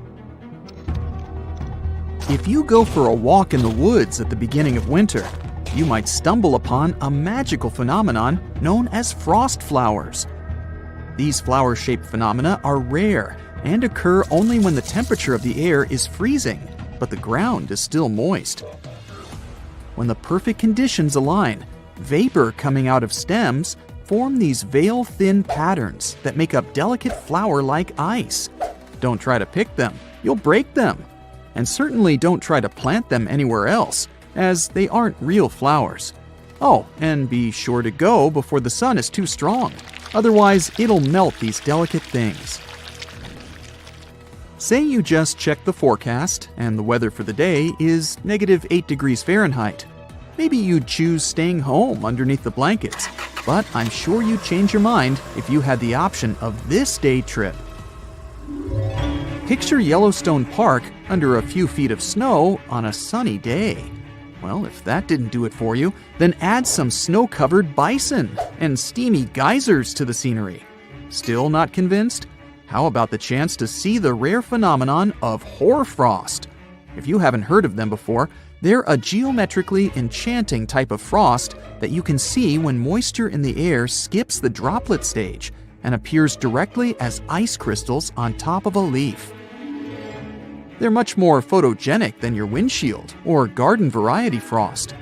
If you go for a walk in the woods at the beginning of winter, you might stumble upon a magical phenomenon known as frost flowers. These flower-shaped phenomena are rare and occur only when the temperature of the air is freezing, but the ground is still moist. When the perfect conditions align, vapor coming out of stems form these veil-thin patterns that make up delicate flower-like ice. Don't try to pick them, you'll break them. And certainly don't try to plant them anywhere else, as they aren't real flowers. Oh, and be sure to go before the sun is too strong. Otherwise, it'll melt these delicate things. Say you just checked the forecast and the weather for the day is -8 degrees Fahrenheit. Maybe you'd choose staying home underneath the blankets, but I'm sure you'd change your mind if you had the option of this day trip. Picture Yellowstone Park under a few feet of snow on a sunny day. Well, if that didn't do it for you, then add some snow-covered bison and steamy geysers to the scenery. Still not convinced? How about the chance to see the rare phenomenon of hoarfrost? If you haven't heard of them before, they're a geometrically enchanting type of frost that you can see when moisture in the air skips the droplet stage and appears directly as ice crystals on top of a leaf. They're much more photogenic than your windshield or garden variety frost.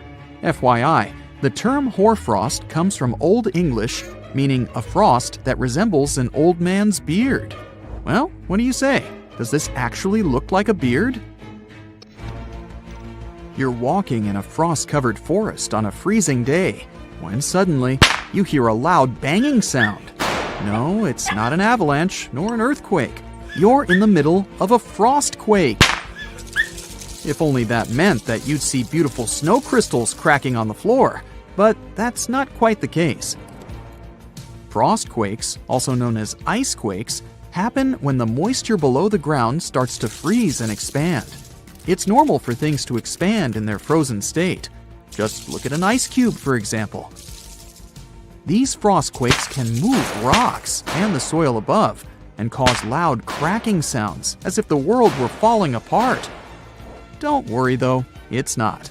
FYI, the term hoarfrost comes from Old English, meaning a frost that resembles an old man's beard. Well, what do you say? Does this actually look like a beard? You're walking in a frost-covered forest on a freezing day, when suddenly you hear a loud banging sound. No, it's not an avalanche nor an earthquake. You're in the middle of a frostquake. If only that meant that you'd see beautiful snow crystals cracking on the floor, but that's not quite the case. Frostquakes, also known as icequakes, happen when the moisture below the ground starts to freeze and expand. It's normal for things to expand in their frozen state. Just look at an ice cube, for example. These frostquakes can move rocks and the soil above and cause loud cracking sounds as if the world were falling apart. Don't worry though, it's not.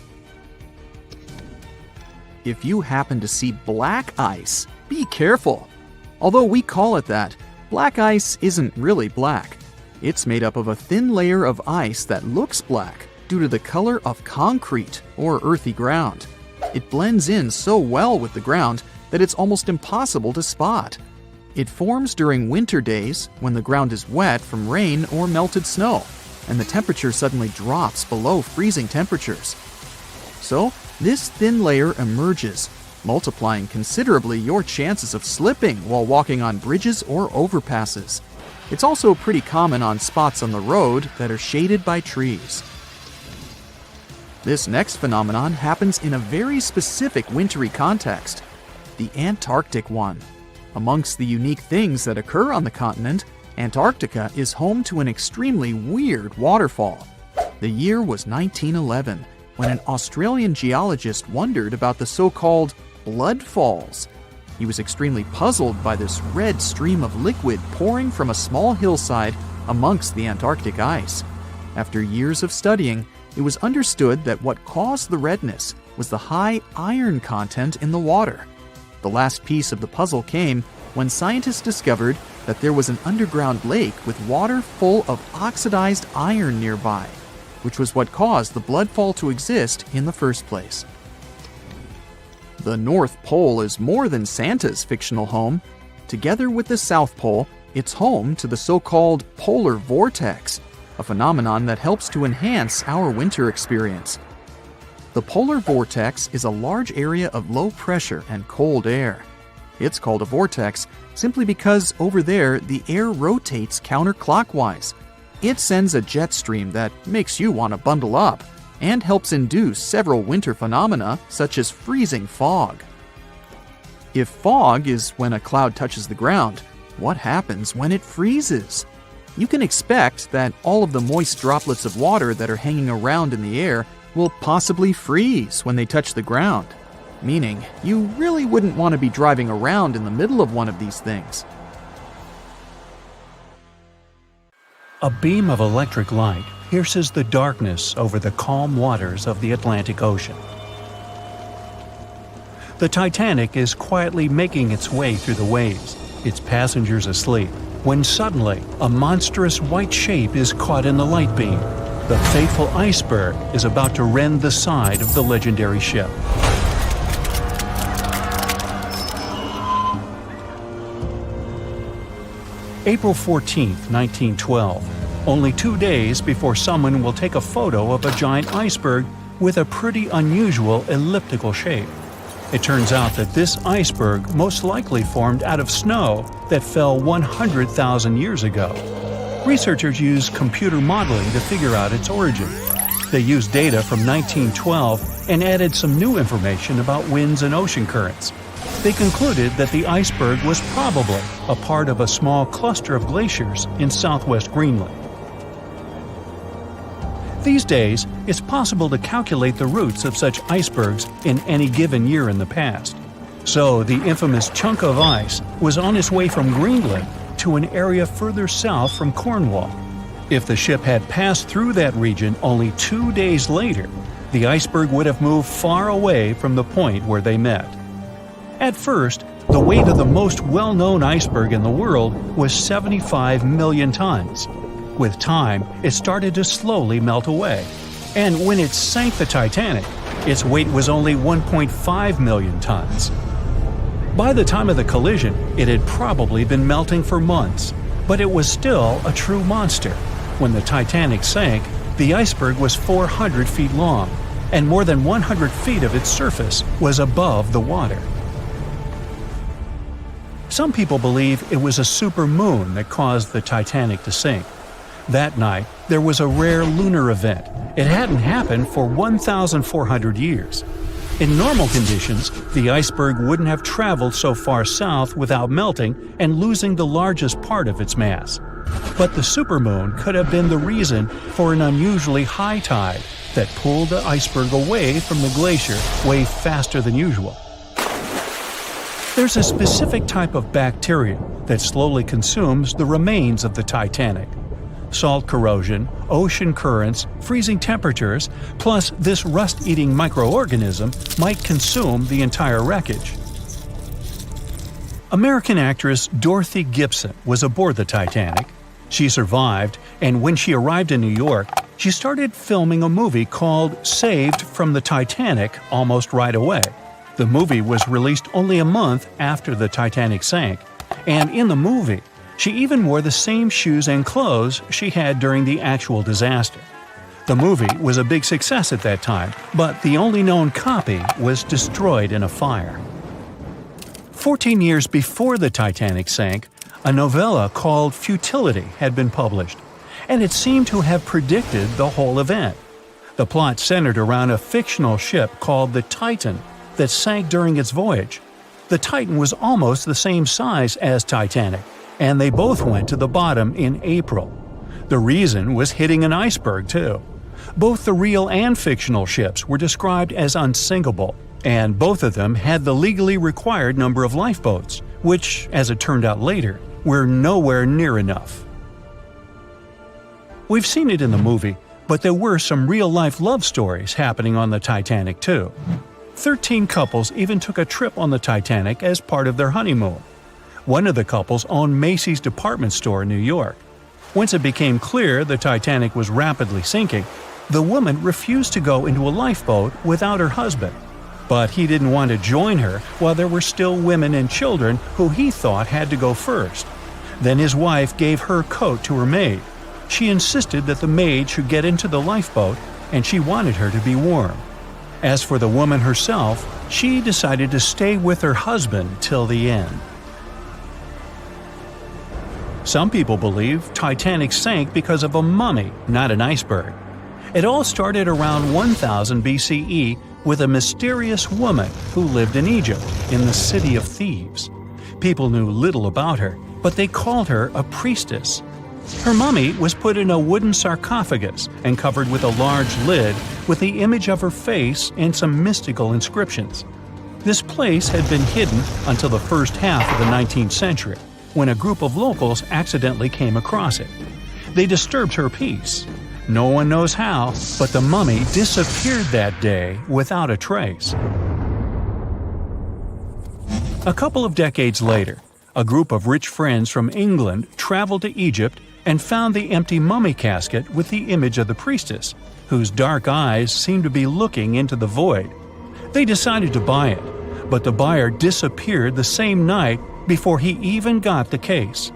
If you happen to see black ice, be careful. Although we call it that, black ice isn't really black. It's made up of a thin layer of ice that looks black, due to the color of concrete or earthy ground. It blends in so well with the ground that it's almost impossible to spot. It forms during winter days when the ground is wet from rain or melted snow, and the temperature suddenly drops below freezing temperatures. So, this thin layer emerges, multiplying considerably your chances of slipping while walking on bridges or overpasses. It's also pretty common on spots on the road that are shaded by trees. This next phenomenon happens in a very specific wintry context, the Antarctic one. Amongst the unique things that occur on the continent, Antarctica is home to an extremely weird waterfall. The year was 1911, when an Australian geologist wondered about the so-called blood falls. He was extremely puzzled by this red stream of liquid pouring from a small hillside amongst the Antarctic ice. After years of studying, it was understood that what caused the redness was the high iron content in the water. The last piece of the puzzle came when scientists discovered that there was an underground lake with water full of oxidized iron nearby, which was what caused the blood fall to exist in the first place. The North Pole is more than Santa's fictional home. Together with the South Pole, it's home to the so-called polar vortex, a phenomenon that helps to enhance our winter experience. The polar vortex is a large area of low pressure and cold air. It's called a vortex simply because over there the air rotates counterclockwise. It sends a jet stream that makes you want to bundle up and helps induce several winter phenomena such as freezing fog. If fog is when a cloud touches the ground, what happens when it freezes? You can expect that all of the moist droplets of water that are hanging around in the air will possibly freeze when they touch the ground, meaning you really wouldn't want to be driving around in the middle of one of these things. A beam of electric light pierces the darkness over the calm waters of the Atlantic Ocean. The Titanic is quietly making its way through the waves, its passengers asleep, when suddenly a monstrous white shape is caught in the light beam. The fateful iceberg is about to rend the side of the legendary ship. April 14, 1912, only 2 days before someone will take a photo of a giant iceberg with a pretty unusual elliptical shape. It turns out that this iceberg most likely formed out of snow that fell 100,000 years ago. Researchers used computer modeling to figure out its origin. They used data from 1912 and added some new information about winds and ocean currents. They concluded that the iceberg was probably a part of a small cluster of glaciers in southwest Greenland. These days, it's possible to calculate the routes of such icebergs in any given year in the past. So the infamous chunk of ice was on its way from Greenland to an area further south from Cornwall. If the ship had passed through that region only 2 days later, the iceberg would have moved far away from the point where they met. At first, the weight of the most well-known iceberg in the world was 75 million tons. With time, it started to slowly melt away. And when it sank the Titanic, its weight was only 1.5 million tons. By the time of the collision, it had probably been melting for months, but it was still a true monster. When the Titanic sank, the iceberg was 400 feet long, and more than 100 feet of its surface was above the water. Some people believe it was a supermoon that caused the Titanic to sink. That night, there was a rare lunar event. It hadn't happened for 1,400 years. In normal conditions, the iceberg wouldn't have traveled so far south without melting and losing the largest part of its mass. But the supermoon could have been the reason for an unusually high tide that pulled the iceberg away from the glacier way faster than usual. There's a specific type of bacteria that slowly consumes the remains of the Titanic. Salt corrosion, ocean currents, freezing temperatures, plus this rust-eating microorganism might consume the entire wreckage. American actress Dorothy Gibson was aboard the Titanic. She survived, and when she arrived in New York, She started filming a movie called Saved from the Titanic almost right away. The movie was released only a month after the Titanic sank, and in the movie, she even wore the same shoes and clothes she had during the actual disaster. The movie was a big success at that time, but the only known copy was destroyed in a fire. 14 years before the Titanic sank, a novella called Futility had been published, and it seemed to have predicted the whole event. The plot centered around a fictional ship called the Titan that sank during its voyage. The Titan was almost the same size as Titanic, and they both went to the bottom in April. The reason was hitting an iceberg, too. Both the real and fictional ships were described as unsinkable, and both of them had the legally required number of lifeboats, which, as it turned out later, were nowhere near enough. We've seen it in the movie, but there were some real-life love stories happening on the Titanic, too. 13 couples even took a trip on the Titanic as part of their honeymoon. One of the couples owned Macy's department store in New York. Once it became clear the Titanic was rapidly sinking, the woman refused to go into a lifeboat without her husband. But he didn't want to join her while there were still women and children who he thought had to go first. Then his wife gave her coat to her maid. She insisted that the maid should get into the lifeboat, and she wanted her to be warm. As for the woman herself, she decided to stay with her husband till the end. Some people believe Titanic sank because of a mummy, not an iceberg. It all started around 1000 BCE with a mysterious woman who lived in Egypt, in the City of Thieves. People knew little about her, but they called her a priestess. Her mummy was put in a wooden sarcophagus and covered with a large lid with the image of her face and some mystical inscriptions. This place had been hidden until the first half of the 19th century, when a group of locals accidentally came across it. They disturbed her peace. No one knows how, but the mummy disappeared that day without a trace. A couple of decades later, a group of rich friends from England traveled to Egypt and found the empty mummy casket with the image of the priestess, whose dark eyes seemed to be looking into the void. They decided to buy it, but the buyer disappeared the same night before he even got the case.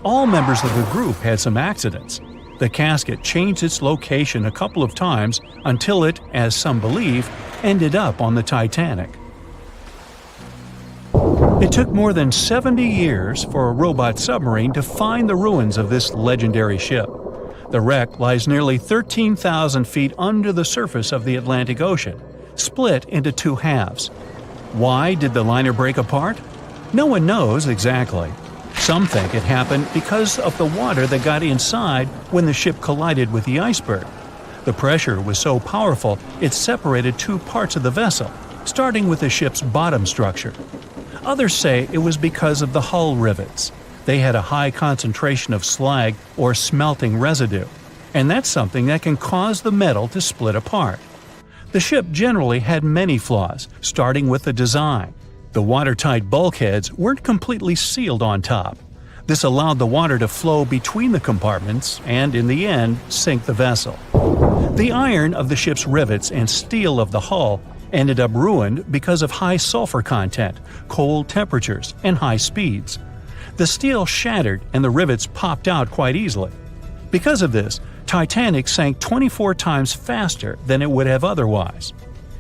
All members of the group had some accidents. The casket changed its location a couple of times until it, as some believe, ended up on the Titanic. It took more than 70 years for a robot submarine to find the ruins of this legendary ship. The wreck lies nearly 13,000 feet under the surface of the Atlantic Ocean, split into two halves. Why did the liner break apart? No one knows exactly. Some think it happened because of the water that got inside when the ship collided with the iceberg. The pressure was so powerful it separated two parts of the vessel, starting with the ship's bottom structure. Others say it was because of the hull rivets. They had a high concentration of slag or smelting residue, and that's something that can cause the metal to split apart. The ship generally had many flaws, starting with the design. The watertight bulkheads weren't completely sealed on top. This allowed the water to flow between the compartments and, in the end, sink the vessel. The iron of the ship's rivets and steel of the hull ended up ruined because of high sulfur content, cold temperatures, and high speeds. The steel shattered and the rivets popped out quite easily. Because of this, Titanic sank 24 times faster than it would have otherwise.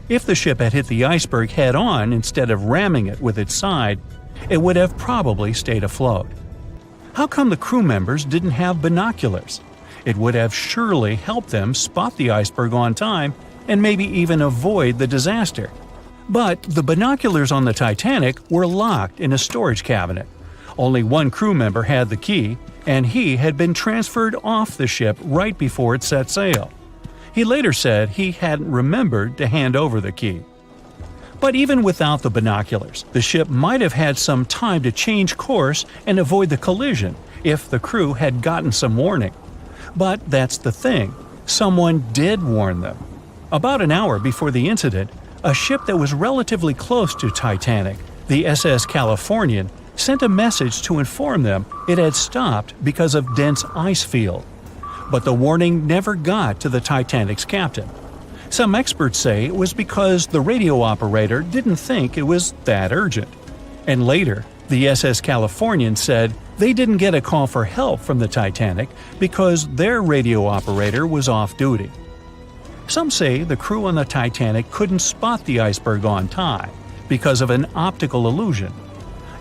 If the ship had hit the iceberg head-on instead of ramming it with its side, it would have probably stayed afloat. How come the crew members didn't have binoculars? It would have surely helped them spot the iceberg on time and maybe even avoid the disaster. But the binoculars on the Titanic were locked in a storage cabinet. Only one crew member had the key, and he had been transferred off the ship right before it set sail. He later said he hadn't remembered to hand over the key. But even without the binoculars, the ship might have had some time to change course and avoid the collision if the crew had gotten some warning. But that's the thing, someone did warn them. About an hour before the incident, a ship that was relatively close to Titanic, the SS Californian, sent a message to inform them it had stopped because of dense ice field. but the warning never got to the Titanic's captain. Some experts say it was because the radio operator didn't think it was that urgent. And later, the SS Californian said they didn't get a call for help from the Titanic because their radio operator was off duty. Some say the crew on the Titanic couldn't spot the iceberg on time because of an optical illusion.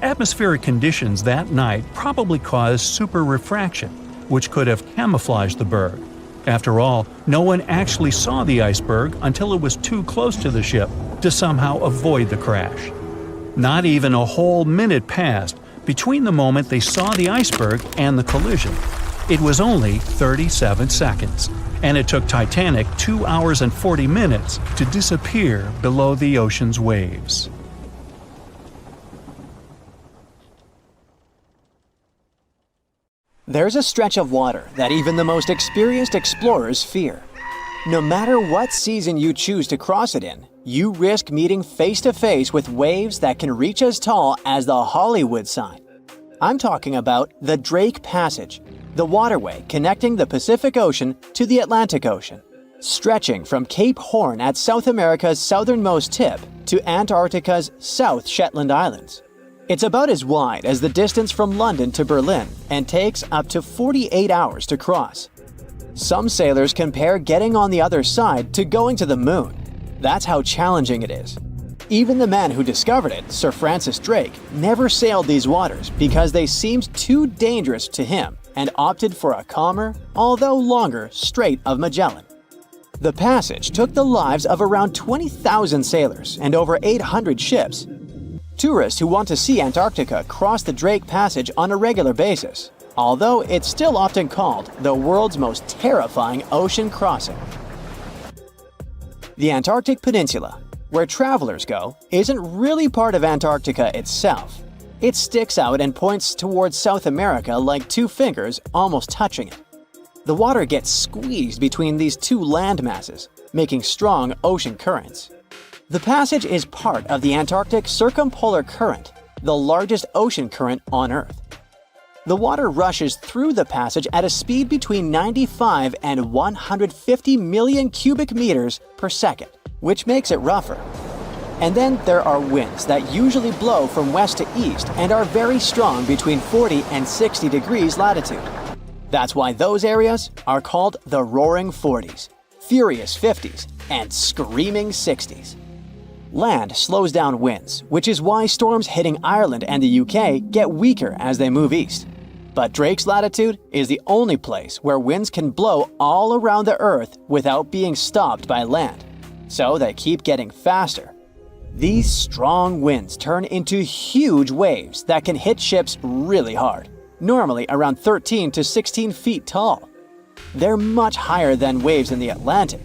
Atmospheric conditions that night probably caused superrefraction, which could have camouflaged the berg. After all, no one actually saw the iceberg until it was too close to the ship to somehow avoid the crash. Not even a whole minute passed between the moment they saw the iceberg and the collision. It was only 37 seconds, and it took Titanic 2 hours and 40 minutes to disappear below the ocean's waves. There's a stretch of water that even the most experienced explorers fear. No matter what season you choose to cross it in, you risk meeting face-to-face with waves that can reach as tall as the Hollywood sign. I'm talking about the Drake Passage, the waterway connecting the Pacific Ocean to the Atlantic Ocean, stretching from Cape Horn at South America's southernmost tip to Antarctica's South Shetland Islands. It's about as wide as the distance from London to Berlin and takes up to 48 hours to cross. Some sailors compare getting on the other side to going to the moon. That's how challenging it is. Even the man who discovered it, Sir Francis Drake, never sailed these waters because they seemed too dangerous to him and opted for a calmer, although longer, Strait of Magellan. The passage took the lives of around 20,000 sailors and over 800 ships. Tourists who want to see Antarctica cross the Drake Passage on a regular basis, although it's still often called the world's most terrifying ocean crossing. The Antarctic Peninsula, where travelers go, isn't really part of Antarctica itself. It sticks out and points towards South America like two fingers almost touching it. The water gets squeezed between these two land masses, making strong ocean currents. The passage is part of the Antarctic Circumpolar Current, the largest ocean current on Earth. The water rushes through the passage at a speed between 95 and 150 million cubic meters per second, which makes it rougher. And then there are winds that usually blow from west to east and are very strong between 40 and 60 degrees latitude. That's why those areas are called the Roaring Forties, Furious 50s, and Screaming 60s. Land slows down winds, which is why storms hitting Ireland and the UK get weaker as they move east. But Drake's latitude is the only place where winds can blow all around the Earth without being stopped by land. So they keep getting faster. These strong winds turn into huge waves that can hit ships really hard, normally around 13 to 16 feet tall. They're much higher than waves in the Atlantic.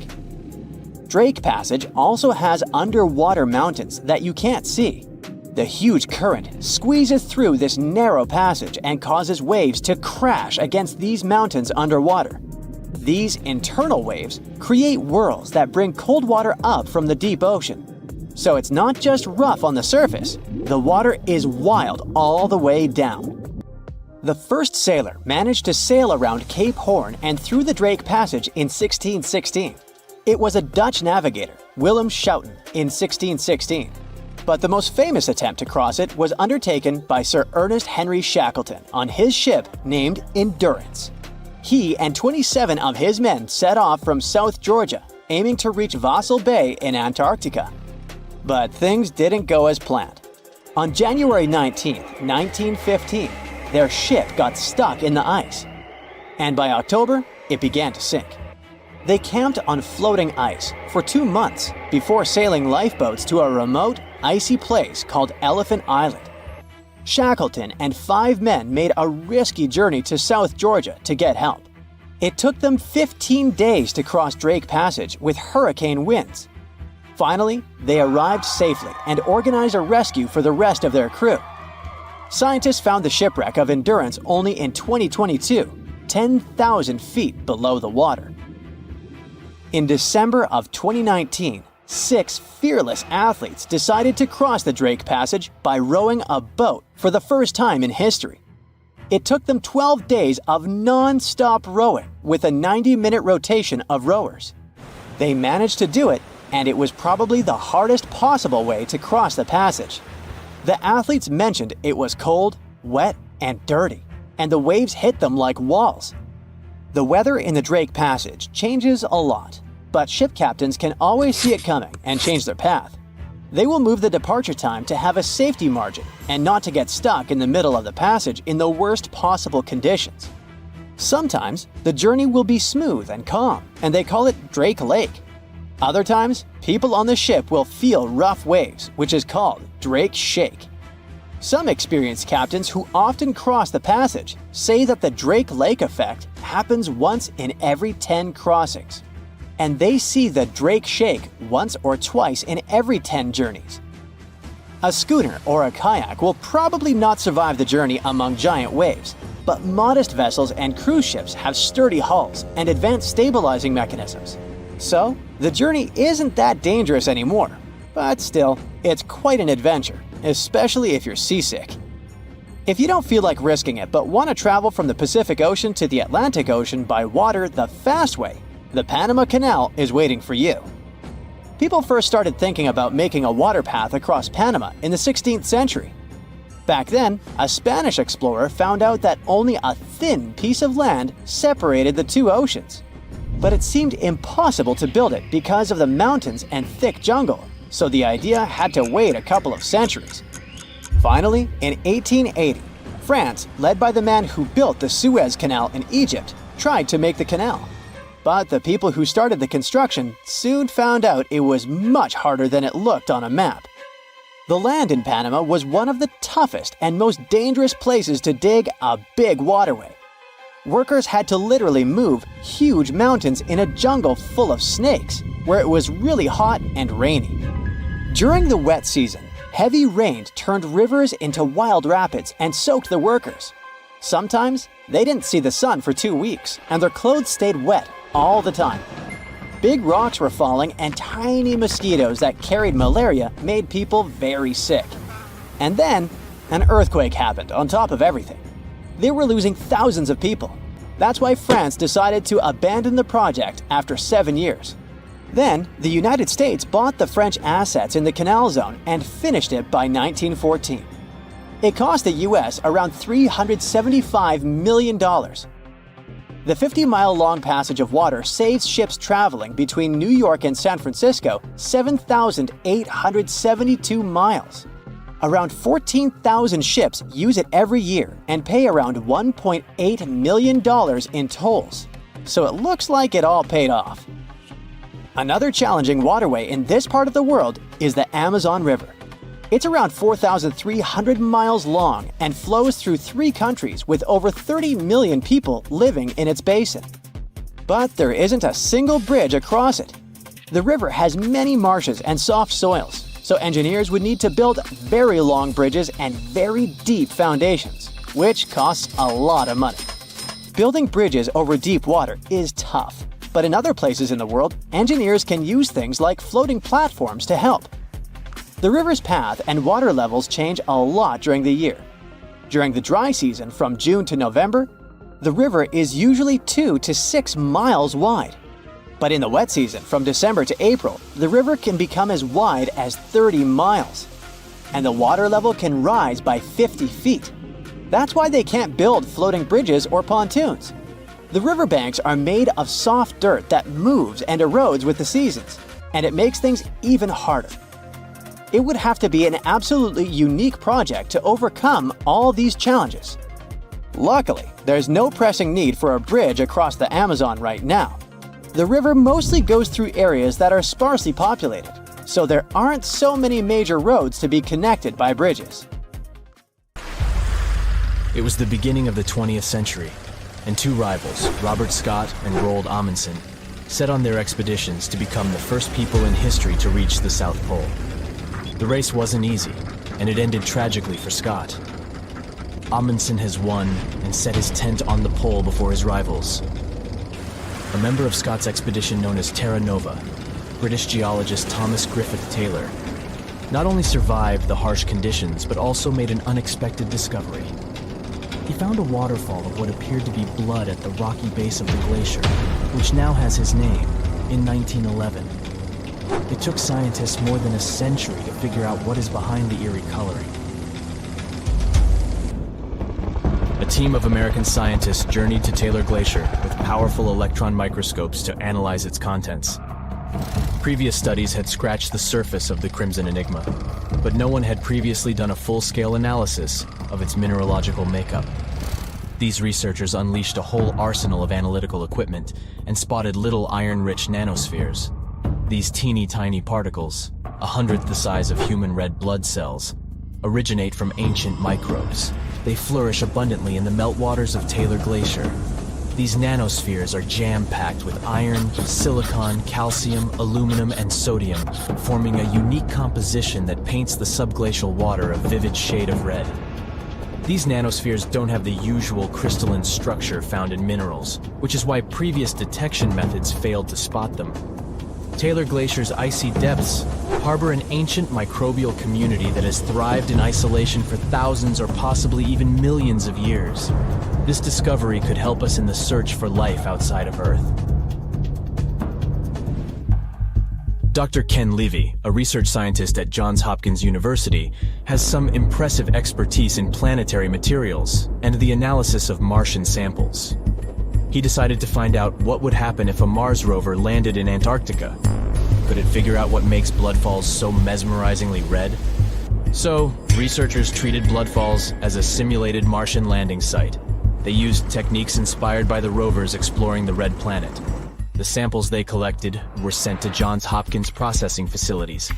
Drake Passage also has underwater mountains that you can't see. The huge current squeezes through this narrow passage and causes waves to crash against these mountains underwater. These internal waves create whirls that bring cold water up from the deep ocean. So it's not just rough on the surface, the water is wild all the way down. The first sailor managed to sail around Cape Horn and through the Drake Passage in 1616. It was a Dutch navigator, Willem Schouten, in 1616. But the most famous attempt to cross it was undertaken by Sir Ernest Henry Shackleton on his ship named Endurance. He and 27 of his men set off from South Georgia, aiming to reach Vassal Bay in Antarctica. But things didn't go as planned. On January 19, 1915, their ship got stuck in the ice. And by October, it began to sink. They camped on floating ice for 2 months before sailing lifeboats to a remote, icy place called Elephant Island. Shackleton and 5 men made a risky journey to South Georgia to get help. It took them 15 days to cross Drake Passage with hurricane winds. Finally, they arrived safely and organized a rescue for the rest of their crew. Scientists found the shipwreck of Endurance only in 2022, 10,000 feet below the water. In December of 2019, 6 fearless athletes decided to cross the Drake Passage by rowing a boat for the first time in history. It took them 12 days of non-stop rowing with a 90-minute rotation of rowers. They managed to do it, and it was probably the hardest possible way to cross the passage. The athletes mentioned it was cold, wet, and dirty, and the waves hit them like walls. The weather in the Drake Passage changes a lot, but ship captains can always see it coming and change their path. They will move the departure time to have a safety margin and not to get stuck in the middle of the passage in the worst possible conditions. Sometimes, the journey will be smooth and calm, and they call it Drake Lake. Other times, people on the ship will feel rough waves, which is called Drake Shake. Some experienced captains who often cross the passage say that the Drake Lake effect happens once in every 10 crossings, and they see the Drake Shake once or twice in every 10 journeys. A schooner or a kayak will probably not survive the journey among giant waves, but modest vessels and cruise ships have sturdy hulls and advanced stabilizing mechanisms. So, the journey isn't that dangerous anymore, but still, it's quite an adventure, especially if you're seasick. If you don't feel like risking it but want to travel from the Pacific Ocean to the Atlantic Ocean by water the fast way, the Panama Canal is waiting for you. People first started thinking about making a water path across Panama in the 16th century. Back then, a Spanish explorer found out that only a thin piece of land separated the two oceans. But it seemed impossible to build it because of the mountains and thick jungle, so the idea had to wait a couple of centuries. Finally, in 1880, France, led by the man who built the Suez Canal in Egypt, tried to make the canal. But the people who started the construction soon found out it was much harder than it looked on a map. The land in Panama was one of the toughest and most dangerous places to dig a big waterway. Workers had to literally move huge mountains in a jungle full of snakes, where it was really hot and rainy. During the wet season, heavy rain turned rivers into wild rapids and soaked the workers. Sometimes, they didn't see the sun for 2 weeks, and their clothes stayed wet all the time. Big rocks were falling, and tiny mosquitoes that carried malaria made people very sick. And then, an earthquake happened on top of everything. They were losing thousands of people. That's why France decided to abandon the project after 7 years. Then, the United States bought the French assets in the canal zone and finished it by 1914. It cost the US around $375 million. The 50-mile-long passage of water saves ships traveling between New York and San Francisco 7,872 miles. Around 14,000 ships use it every year and pay around $1.8 million in tolls. So it looks like it all paid off. Another challenging waterway in this part of the world is the Amazon River. It's around 4,300 miles long and flows through 3 countries with over 30 million people living in its basin. But there isn't a single bridge across it. The river has many marshes and soft soils, so engineers would need to build very long bridges and very deep foundations, which costs a lot of money. Building bridges over deep water is tough, but in other places in the world, engineers can use things like floating platforms to help. The river's path and water levels change a lot during the year. During the dry season from June to November, the river is usually 2 to 6 miles wide. But in the wet season from December to April, the river can become as wide as 30 miles. And the water level can rise by 50 feet. That's why they can't build floating bridges or pontoons. The riverbanks are made of soft dirt that moves and erodes with the seasons, and it makes things even harder. It would have to be an absolutely unique project to overcome all these challenges. Luckily, there's no pressing need for a bridge across the Amazon right now. The river mostly goes through areas that are sparsely populated, so there aren't so many major roads to be connected by bridges. It was the beginning of the 20th century, and 2 rivals, Robert Scott and Roald Amundsen, set on their expeditions to become the first people in history to reach the South Pole. The race wasn't easy, and it ended tragically for Scott. Amundsen has won and set his tent on the pole before his rivals. A member of Scott's expedition known as Terra Nova, British geologist Thomas Griffith Taylor, not only survived the harsh conditions but also made an unexpected discovery. He found a waterfall of what appeared to be blood at the rocky base of the glacier, which now has his name, in 1911. It took scientists more than a century to figure out what is behind the eerie coloring. A team of American scientists journeyed to Taylor Glacier with powerful electron microscopes to analyze its contents. Previous studies had scratched the surface of the Crimson Enigma, but no one had previously done a full-scale analysis of its mineralogical makeup. These researchers unleashed a whole arsenal of analytical equipment and spotted little iron-rich nanospheres. These teeny-tiny particles, 1/100th the size of human red blood cells, originate from ancient microbes. They flourish abundantly in the meltwaters of Taylor Glacier. These nanospheres are jam-packed with iron, silicon, calcium, aluminum, and sodium, forming a unique composition that paints the subglacial water a vivid shade of red. These nanospheres don't have the usual crystalline structure found in minerals, which is why previous detection methods failed to spot them. Taylor Glacier's icy depths harbor an ancient microbial community that has thrived in isolation for thousands or possibly even millions of years. This discovery could help us in the search for life outside of Earth. Dr. Ken Levy, a research scientist at Johns Hopkins University, has some impressive expertise in planetary materials and the analysis of Martian samples. He decided to find out what would happen if a Mars rover landed in Antarctica. Could it figure out what makes bloodfalls so mesmerizingly red? So, researchers treated bloodfalls as a simulated Martian landing site. They used techniques inspired by the rovers exploring the red planet. The samples they collected were sent to Johns Hopkins processing facilities.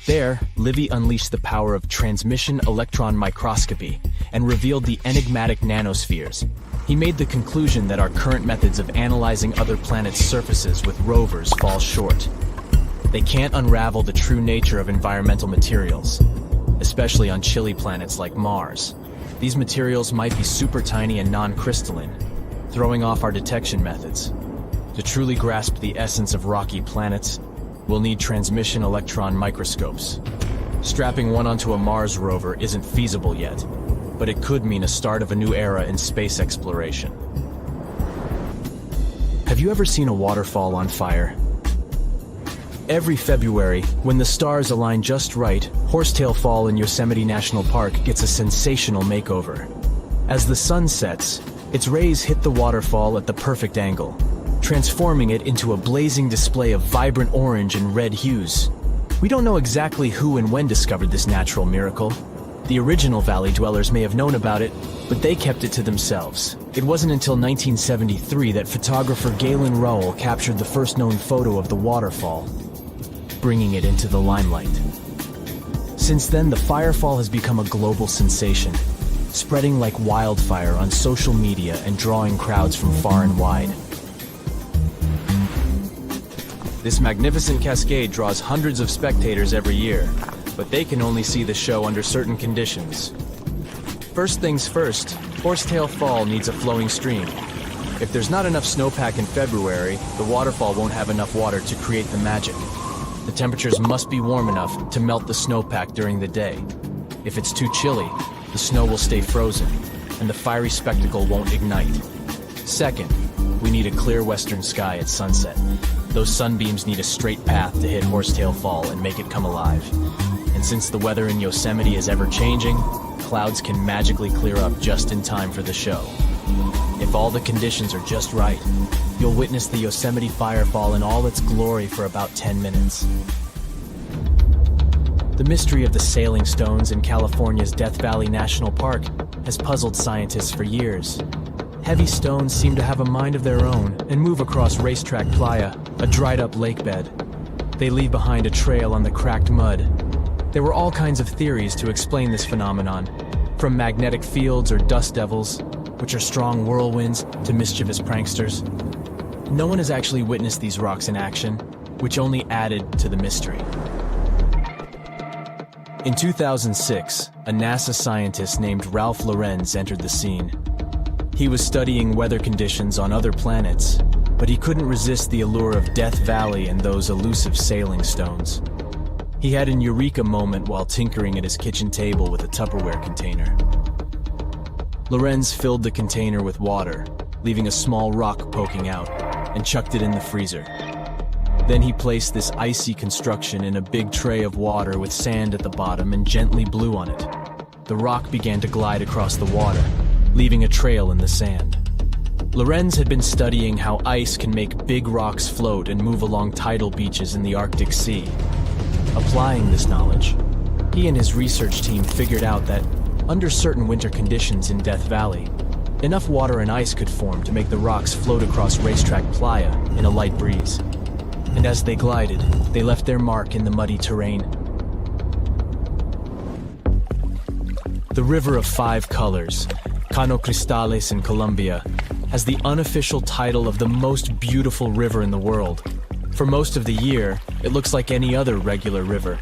There, Livy unleashed the power of transmission electron microscopy and revealed the enigmatic nanospheres. He made the conclusion that our current methods of analyzing other planets' surfaces with rovers fall short. They can't unravel the true nature of environmental materials, especially on chilly planets like Mars. These materials might be super tiny and non-crystalline, throwing off our detection methods. To truly grasp the essence of rocky planets, we'll need transmission electron microscopes. Strapping one onto a Mars rover isn't feasible yet, but it could mean a start of a new era in space exploration. Have you ever seen a waterfall on fire? Every February, when the stars align just right, Horsetail Fall in Yosemite National Park gets a sensational makeover. As the sun sets, its rays hit the waterfall at the perfect angle, transforming it into a blazing display of vibrant orange and red hues. We don't know exactly who and when discovered this natural miracle. The original valley dwellers may have known about it, but they kept it to themselves. It wasn't until 1973 that photographer Galen Rowell captured the first known photo of the waterfall, bringing it into the limelight. Since then, the firefall has become a global sensation, spreading like wildfire on social media and drawing crowds from far and wide. This magnificent cascade draws hundreds of spectators every year, but they can only see the show under certain conditions. First things first, Horsetail Fall needs a flowing stream. If there's not enough snowpack in February, the waterfall won't have enough water to create the magic. The temperatures must be warm enough to melt the snowpack during the day. If it's too chilly, the snow will stay frozen, and the fiery spectacle won't ignite. Second, we need a clear western sky at sunset. Those sunbeams need a straight path to hit Horsetail Fall and make it come alive. And since the weather in Yosemite is ever-changing, clouds can magically clear up just in time for the show. If all the conditions are just right, you'll witness the Yosemite Firefall in all its glory for about 10 minutes. The mystery of the sailing stones in California's Death Valley National Park has puzzled scientists for years. Heavy stones seem to have a mind of their own and move across Racetrack Playa, a dried-up lake bed. They leave behind a trail on the cracked mud. There were all kinds of theories to explain this phenomenon, from magnetic fields or dust devils, which are strong whirlwinds, to mischievous pranksters. No one has actually witnessed these rocks in action, which only added to the mystery. In 2006, a NASA scientist named Ralph Lorenz entered the scene. He was studying weather conditions on other planets, but he couldn't resist the allure of Death Valley and those elusive sailing stones. He had an eureka moment while tinkering at his kitchen table with a Tupperware container. Lorenz filled the container with water, leaving a small rock poking out, and chucked it in the freezer. Then he placed this icy construction in a big tray of water with sand at the bottom and gently blew on it. The rock began to glide across the water, leaving a trail in the sand. Lorenz had been studying how ice can make big rocks float and move along tidal beaches in the Arctic Sea. Applying this knowledge, he and his research team figured out that, under certain winter conditions in Death Valley, enough water and ice could form to make the rocks float across racetrack playa in a light breeze. And as they glided, they left their mark in the muddy terrain. The River of Five Colors, Cano Cristales in Colombia, has the unofficial title of the most beautiful river in the world. For most of the year, it looks like any other regular river.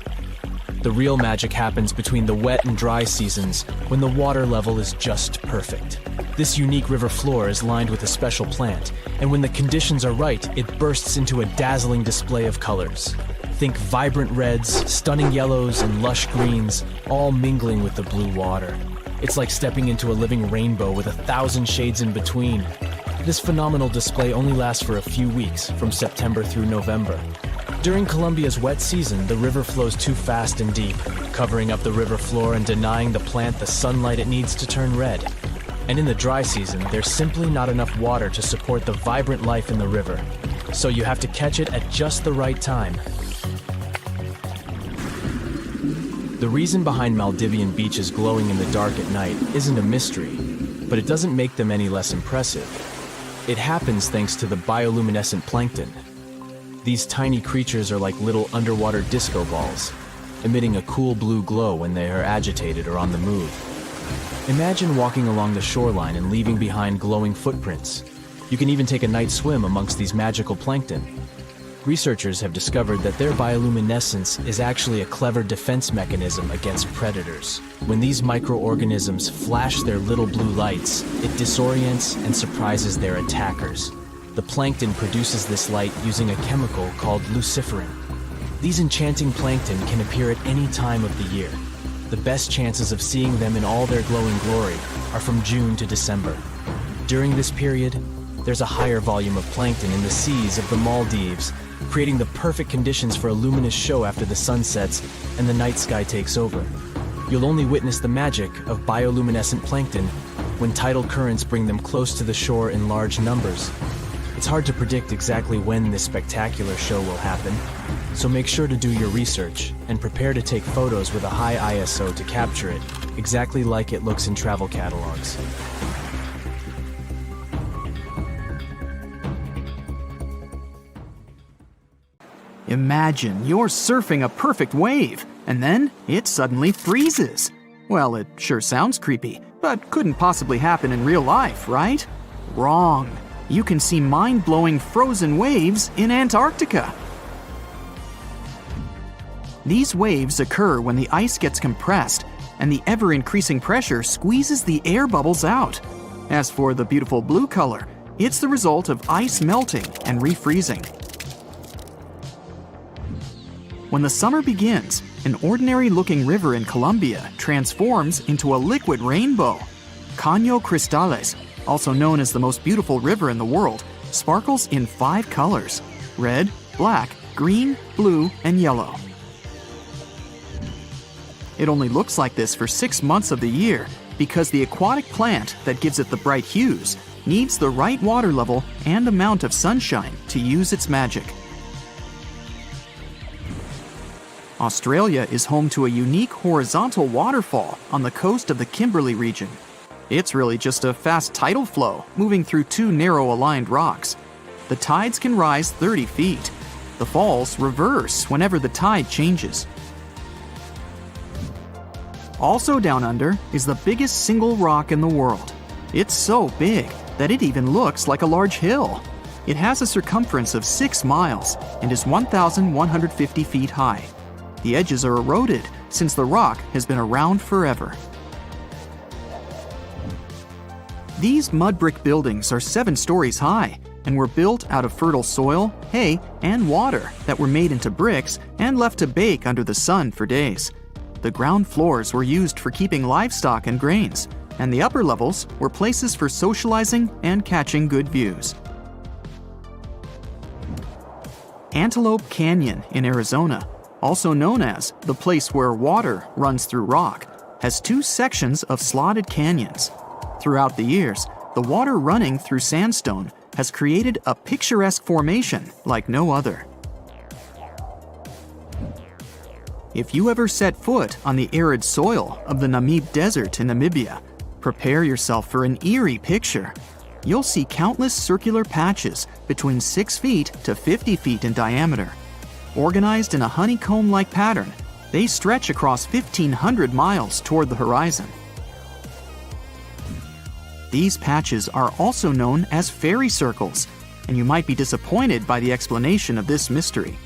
The real magic happens between the wet and dry seasons, when the water level is just perfect. This unique river floor is lined with a special plant, and when the conditions are right, it bursts into a dazzling display of colors. Think vibrant reds, stunning yellows, and lush greens, all mingling with the blue water. It's like stepping into a living rainbow with 1,000 shades in between. This phenomenal display only lasts for a few weeks, from September through November. During Colombia's wet season, the river flows too fast and deep, covering up the river floor and denying the plant the sunlight it needs to turn red. And in the dry season, there's simply not enough water to support the vibrant life in the river. So you have to catch it at just the right time. The reason behind Maldivian beaches glowing in the dark at night isn't a mystery, but it doesn't make them any less impressive. It happens thanks to the bioluminescent plankton. These tiny creatures are like little underwater disco balls, emitting a cool blue glow when they are agitated or on the move. Imagine walking along the shoreline and leaving behind glowing footprints. You can even take a night swim amongst these magical plankton. Researchers have discovered that their bioluminescence is actually a clever defense mechanism against predators. When these microorganisms flash their little blue lights, it disorients and surprises their attackers. The plankton produces this light using a chemical called luciferin. These enchanting plankton can appear at any time of the year. The best chances of seeing them in all their glowing glory are from June to December. During this period, there's a higher volume of plankton in the seas of the Maldives, creating the perfect conditions for a luminous show after the sun sets and the night sky takes over. You'll only witness the magic of bioluminescent plankton when tidal currents bring them close to the shore in large numbers. It's hard to predict exactly when this spectacular show will happen, so make sure to do your research and prepare to take photos with a high ISO to capture it, exactly like it looks in travel catalogs. Imagine you're surfing a perfect wave, and then it suddenly freezes. Well, it sure sounds creepy, but couldn't possibly happen in real life, right? Wrong. You can see mind-blowing frozen waves in Antarctica. These waves occur when the ice gets compressed, and the ever-increasing pressure squeezes the air bubbles out. As for the beautiful blue color, it's the result of ice melting and refreezing. When the summer begins, an ordinary-looking river in Colombia transforms into a liquid rainbow. Cano Cristales, also known as the most beautiful river in the world, sparkles in 5 colors: red, black, green, blue, and yellow. It only looks like this for 6 months of the year because the aquatic plant that gives it the bright hues needs the right water level and amount of sunshine to use its magic. Australia is home to a unique horizontal waterfall on the coast of the Kimberley region. It's really just a fast tidal flow moving through 2 narrow-aligned rocks. The tides can rise 30 feet. The falls reverse whenever the tide changes. Also down under is the biggest single rock in the world. It's so big that it even looks like a large hill. It has a circumference of 6 miles and is 1,150 feet high. The edges are eroded since the rock has been around forever. These mud brick buildings are 7 stories high and were built out of fertile soil, hay, and water that were made into bricks and left to bake under the sun for days. The ground floors were used for keeping livestock and grains. and the upper levels were places for socializing and catching good views. Antelope Canyon in Arizona, also known as the place where water runs through rock, has two sections of slotted canyons. Throughout the years, the water running through sandstone has created a picturesque formation like no other. If you ever set foot on the arid soil of the Namib Desert in Namibia, prepare yourself for an eerie picture. You'll see countless circular patches between 6 feet to 50 feet in diameter. Organized in a honeycomb-like pattern, they stretch across 1,500 miles toward the horizon. These patches are also known as fairy circles, and you might be disappointed by the explanation of this mystery.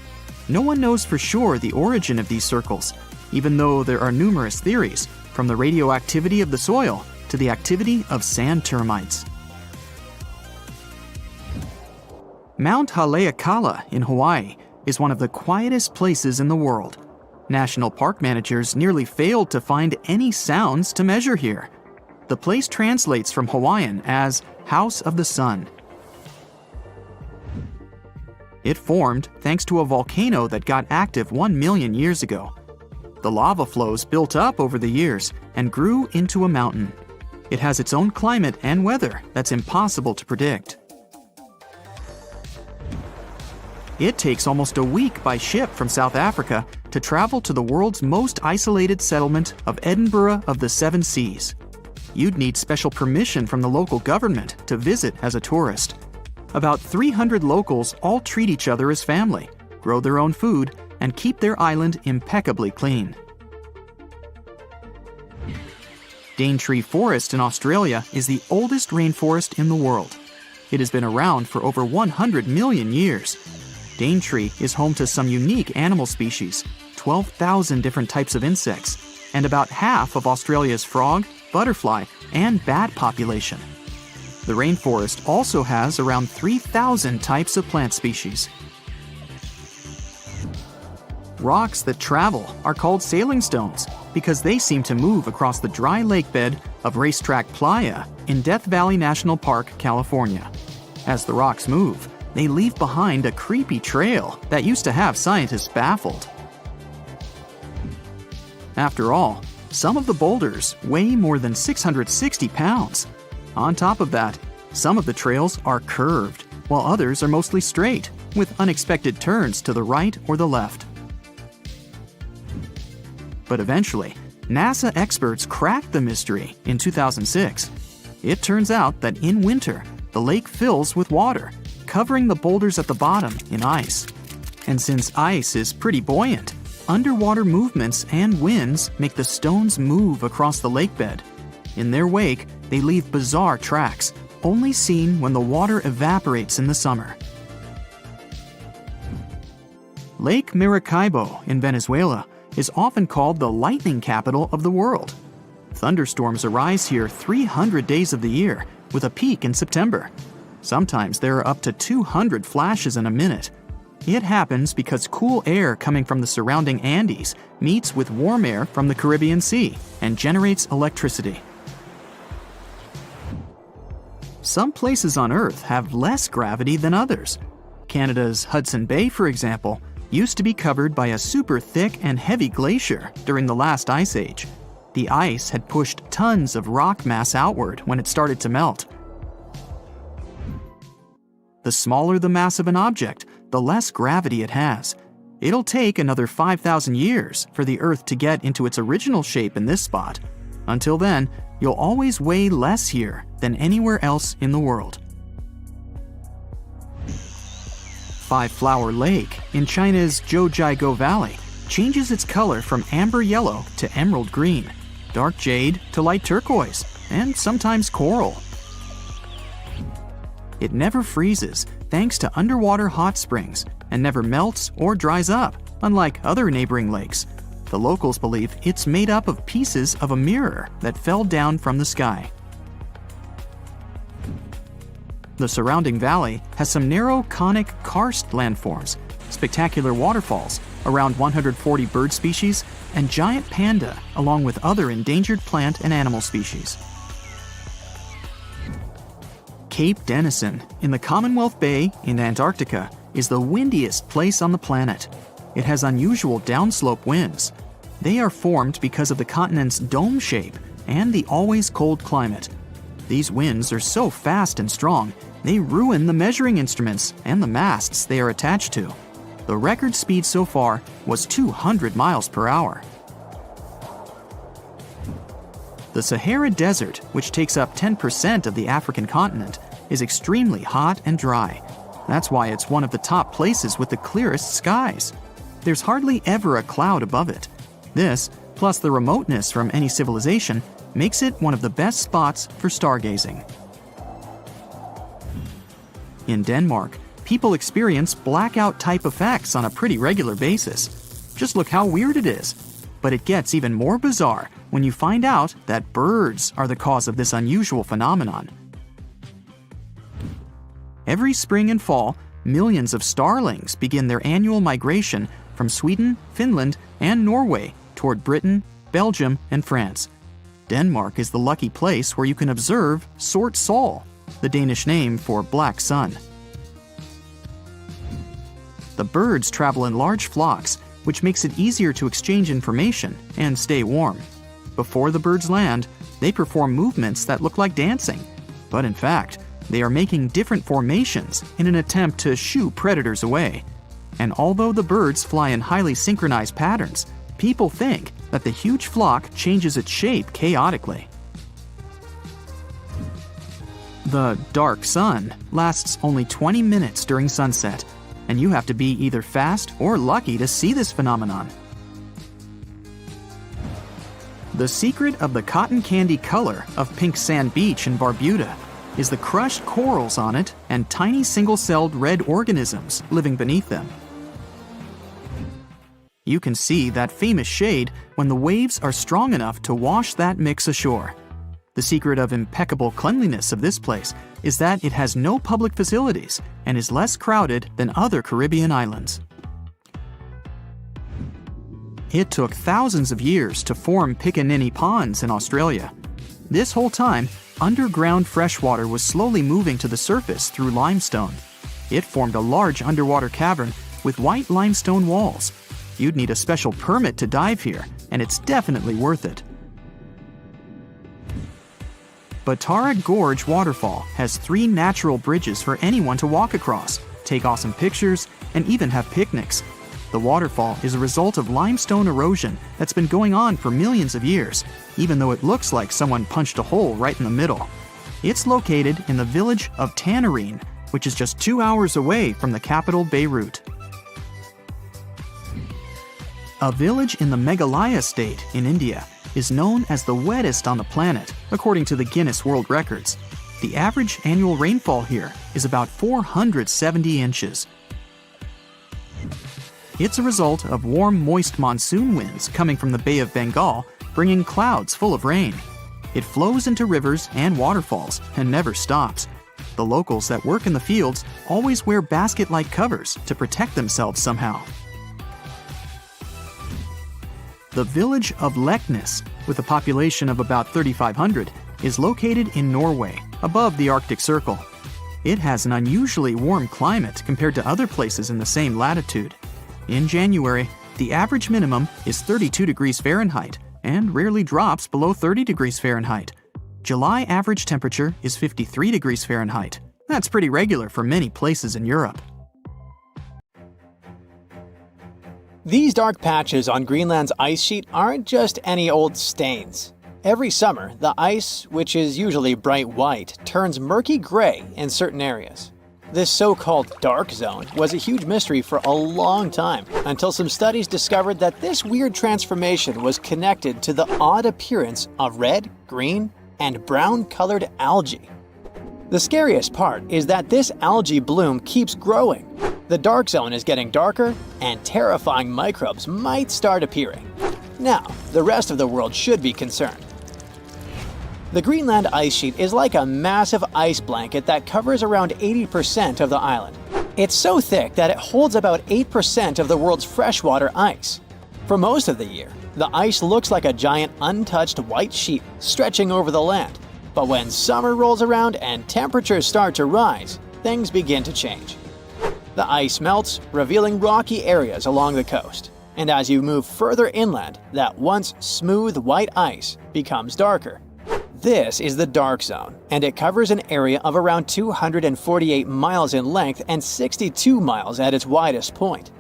No one knows for sure the origin of these circles, even though there are numerous theories, from the radioactivity of the soil to the activity of sand termites. Mount Haleakala in Hawaii is one of the quietest places in the world. National park managers nearly failed to find any sounds to measure here. The place translates from Hawaiian as House of the Sun. It formed thanks to a volcano that got active 1 million years ago. The lava flows built up over the years and grew into a mountain. It has its own climate and weather that's impossible to predict. It takes almost a week by ship from South Africa to travel to the world's most isolated settlement of Edinburgh of the Seven Seas. You'd need special permission from the local government to visit as a tourist. About 300 locals all treat each other as family, grow their own food, and keep their island impeccably clean. Daintree Forest in Australia is the oldest rainforest in the world. It has been around for over 100 million years. Daintree is home to some unique animal species, 12,000 different types of insects, and about half of Australia's frog, butterfly, and bat population. The rainforest also has around 3,000 types of plant species. Rocks that travel are called sailing stones because they seem to move across the dry lake bed of Racetrack Playa in Death Valley National Park, California. As the rocks move, they leave behind a creepy trail that used to have scientists baffled. After all, some of the boulders weigh more than 660 pounds. On top of that, some of the trails are curved, while others are mostly straight, with unexpected turns to the right or the left. But eventually, NASA experts cracked the mystery in 2006. It turns out that in winter, the lake fills with water, covering the boulders at the bottom in ice. And since ice is pretty buoyant, underwater movements and winds make the stones move across the lake bed. In their wake, they leave bizarre tracks, only seen when the water evaporates in the summer. Lake Maracaibo in Venezuela is often called the lightning capital of the world. Thunderstorms arise here 300 days of the year, with a peak in September. Sometimes there are up to 200 flashes in a minute. It happens because cool air coming from the surrounding Andes meets with warm air from the Caribbean Sea and generates electricity. Some places on Earth have less gravity than others. Canada's Hudson Bay, for example, used to be covered by a super thick and heavy glacier during the last ice age. The ice had pushed tons of rock mass outward when it started to melt. The smaller the mass of an object, the less gravity it has. It'll take another 5,000 years for the Earth to get into its original shape in this spot. Until then, you'll always weigh less here than anywhere else in the world. Five Flower Lake in China's Zhoujiago Valley changes its color from amber yellow to emerald green, dark jade to light turquoise, and sometimes coral. It never freezes thanks to underwater hot springs and never melts or dries up, unlike other neighboring lakes. The locals believe it's made up of pieces of a mirror that fell down from the sky. The surrounding valley has some narrow conic karst landforms, spectacular waterfalls, around 140 bird species, and giant panda, along with other endangered plant and animal species. Cape Denison in the Commonwealth Bay in Antarctica is the windiest place on the planet. It has unusual downslope winds. They are formed because of the continent's dome shape and the always cold climate. These winds are so fast and strong, they ruin the measuring instruments and the masts they are attached to. The record speed so far was 200 miles per hour. The Sahara Desert, which takes up 10% of the African continent, is extremely hot and dry. That's why it's one of the top places with the clearest skies. There's hardly ever a cloud above it. This, plus the remoteness from any civilization, makes it one of the best spots for stargazing. In Denmark, people experience blackout-type effects on a pretty regular basis. Just look how weird it is. But it gets even more bizarre when you find out that birds are the cause of this unusual phenomenon. Every spring and fall, millions of starlings begin their annual migration from Sweden, Finland, and Norway toward Britain, Belgium, and France. Denmark is the lucky place where you can observe Sort Sol, the Danish name for black sun. The birds travel in large flocks, which makes it easier to exchange information and stay warm. Before the birds land, they perform movements that look like dancing, but in fact, they are making different formations in an attempt to shoo predators away. And although the birds fly in highly synchronized patterns, people think that the huge flock changes its shape chaotically. The dark sun lasts only 20 minutes during sunset, and you have to be either fast or lucky to see this phenomenon. The secret of the cotton candy color of Pink Sand Beach in Barbuda is the crushed corals on it and tiny single-celled red organisms living beneath them. You can see that famous shade when the waves are strong enough to wash that mix ashore. The secret of impeccable cleanliness of this place is that it has no public facilities and is less crowded than other Caribbean islands. It took thousands of years to form Picaninny Ponds in Australia. This whole time, underground freshwater was slowly moving to the surface through limestone. It formed a large underwater cavern with white limestone walls. You'd need a special permit to dive here, and it's definitely worth it. Batara Gorge Waterfall has 3 natural bridges for anyone to walk across, take awesome pictures, and even have picnics. The waterfall is a result of limestone erosion that's been going on for millions of years, even though it looks like someone punched a hole right in the middle. It's located in the village of Tanarine, which is just 2 hours away from the capital Beirut. A village in the Meghalaya state in India is known as the wettest on the planet, according to the Guinness World Records. The average annual rainfall here is about 470 inches. It's a result of warm, moist monsoon winds coming from the Bay of Bengal, bringing clouds full of rain. It flows into rivers and waterfalls and never stops. The locals that work in the fields always wear basket-like covers to protect themselves somehow. The village of Leknes, with a population of about 3,500, is located in Norway, above the Arctic Circle. It has an unusually warm climate compared to other places in the same latitude. In January, the average minimum is 32 degrees Fahrenheit and rarely drops below 30 degrees Fahrenheit. July average temperature is 53 degrees Fahrenheit. That's pretty regular for many places in Europe. These dark patches on Greenland's ice sheet aren't just any old stains. Every summer, the ice, which is usually bright white, turns murky gray in certain areas. This so-called dark zone was a huge mystery for a long time, until some studies discovered that this weird transformation was connected to the odd appearance of red, green, and brown-colored algae. The scariest part is that this algae bloom keeps growing. The dark zone is getting darker, and terrifying microbes might start appearing. Now, the rest of the world should be concerned. The Greenland ice sheet is like a massive ice blanket that covers around 80% of the island. It's so thick that it holds about 8% of the world's freshwater ice. For most of the year, the ice looks like a giant untouched white sheet stretching over the land. But when summer rolls around and temperatures start to rise, things begin to change. The ice melts, revealing rocky areas along the coast. And as you move further inland, that once smooth white ice becomes darker. This is the dark zone, and it covers an area of around 248 miles in length and 62 miles at its widest point.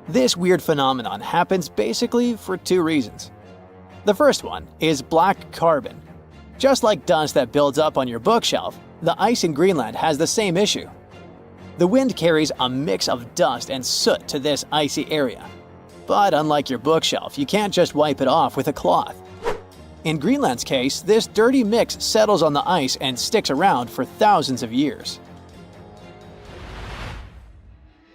This weird phenomenon happens basically for two reasons. The first one is black carbon. Just like dust that builds up on your bookshelf, the ice in Greenland has the same issue. The wind carries a mix of dust and soot to this icy area. But unlike your bookshelf, you can't just wipe it off with a cloth. In Greenland's case, this dirty mix settles on the ice and sticks around for thousands of years.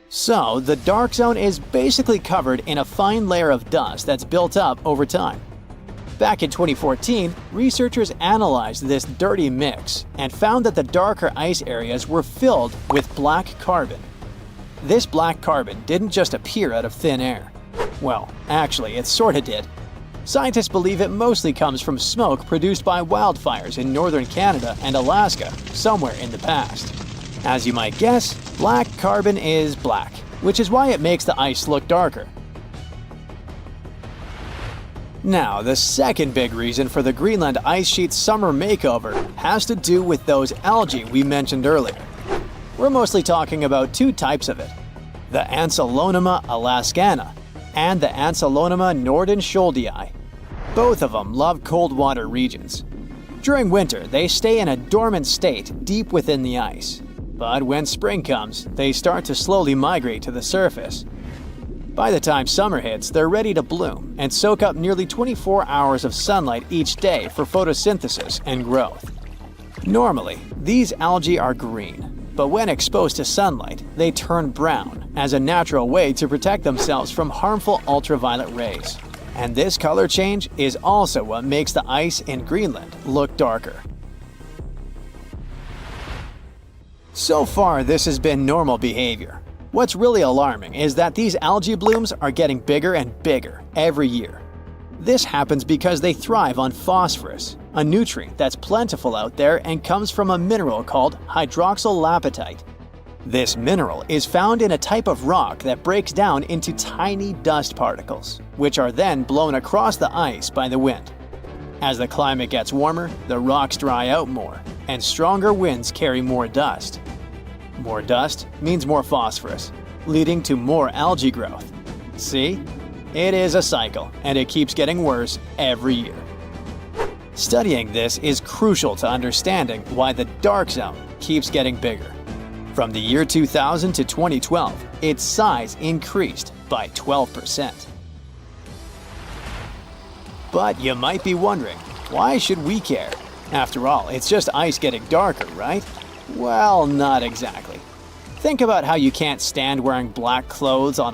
So, the dark zone is basically covered in a fine layer of dust that's built up over time. Back in 2014, researchers analyzed this dirty mix and found that the darker ice areas were filled with black carbon. This black carbon didn't just appear out of thin air. Well, actually, it sorta did. Scientists believe it mostly comes from smoke produced by wildfires in northern Canada and Alaska somewhere in the past. As you might guess, black carbon is black, which is why it makes the ice look darker. Now, the second big reason for the Greenland ice sheet's summer makeover has to do with those algae we mentioned earlier. We're mostly talking about two types of it: the Ancylonema alaskana and the Ancylonema nordenskjoldii. Both of them love cold water regions. During winter, they stay in a dormant state deep within the ice. But when spring comes, they start to slowly migrate to the surface. By the time summer hits, they're ready to bloom and soak up nearly 24 hours of sunlight each day for photosynthesis and growth. Normally, these algae are green, but when exposed to sunlight, they turn brown as a natural way to protect themselves from harmful ultraviolet rays. And this color change is also what makes the ice in Greenland look darker. So far, this has been normal behavior. What's really alarming is that these algae blooms are getting bigger and bigger every year. This happens because they thrive on phosphorus, a nutrient that's plentiful out there and comes from a mineral called hydroxylapatite. This mineral is found in a type of rock that breaks down into tiny dust particles, which are then blown across the ice by the wind. As the climate gets warmer, the rocks dry out more, and stronger winds carry more dust. More dust means more phosphorus, leading to more algae growth. See? It is a cycle, and it keeps getting worse every year. Studying this is crucial to understanding why the dark zone keeps getting bigger. From the year 2000 to 2012, its size increased by 12%. But you might be wondering, why should we care? After all, it's just ice getting darker, right? Well, not exactly. Think about how you can't stand wearing black clothes on a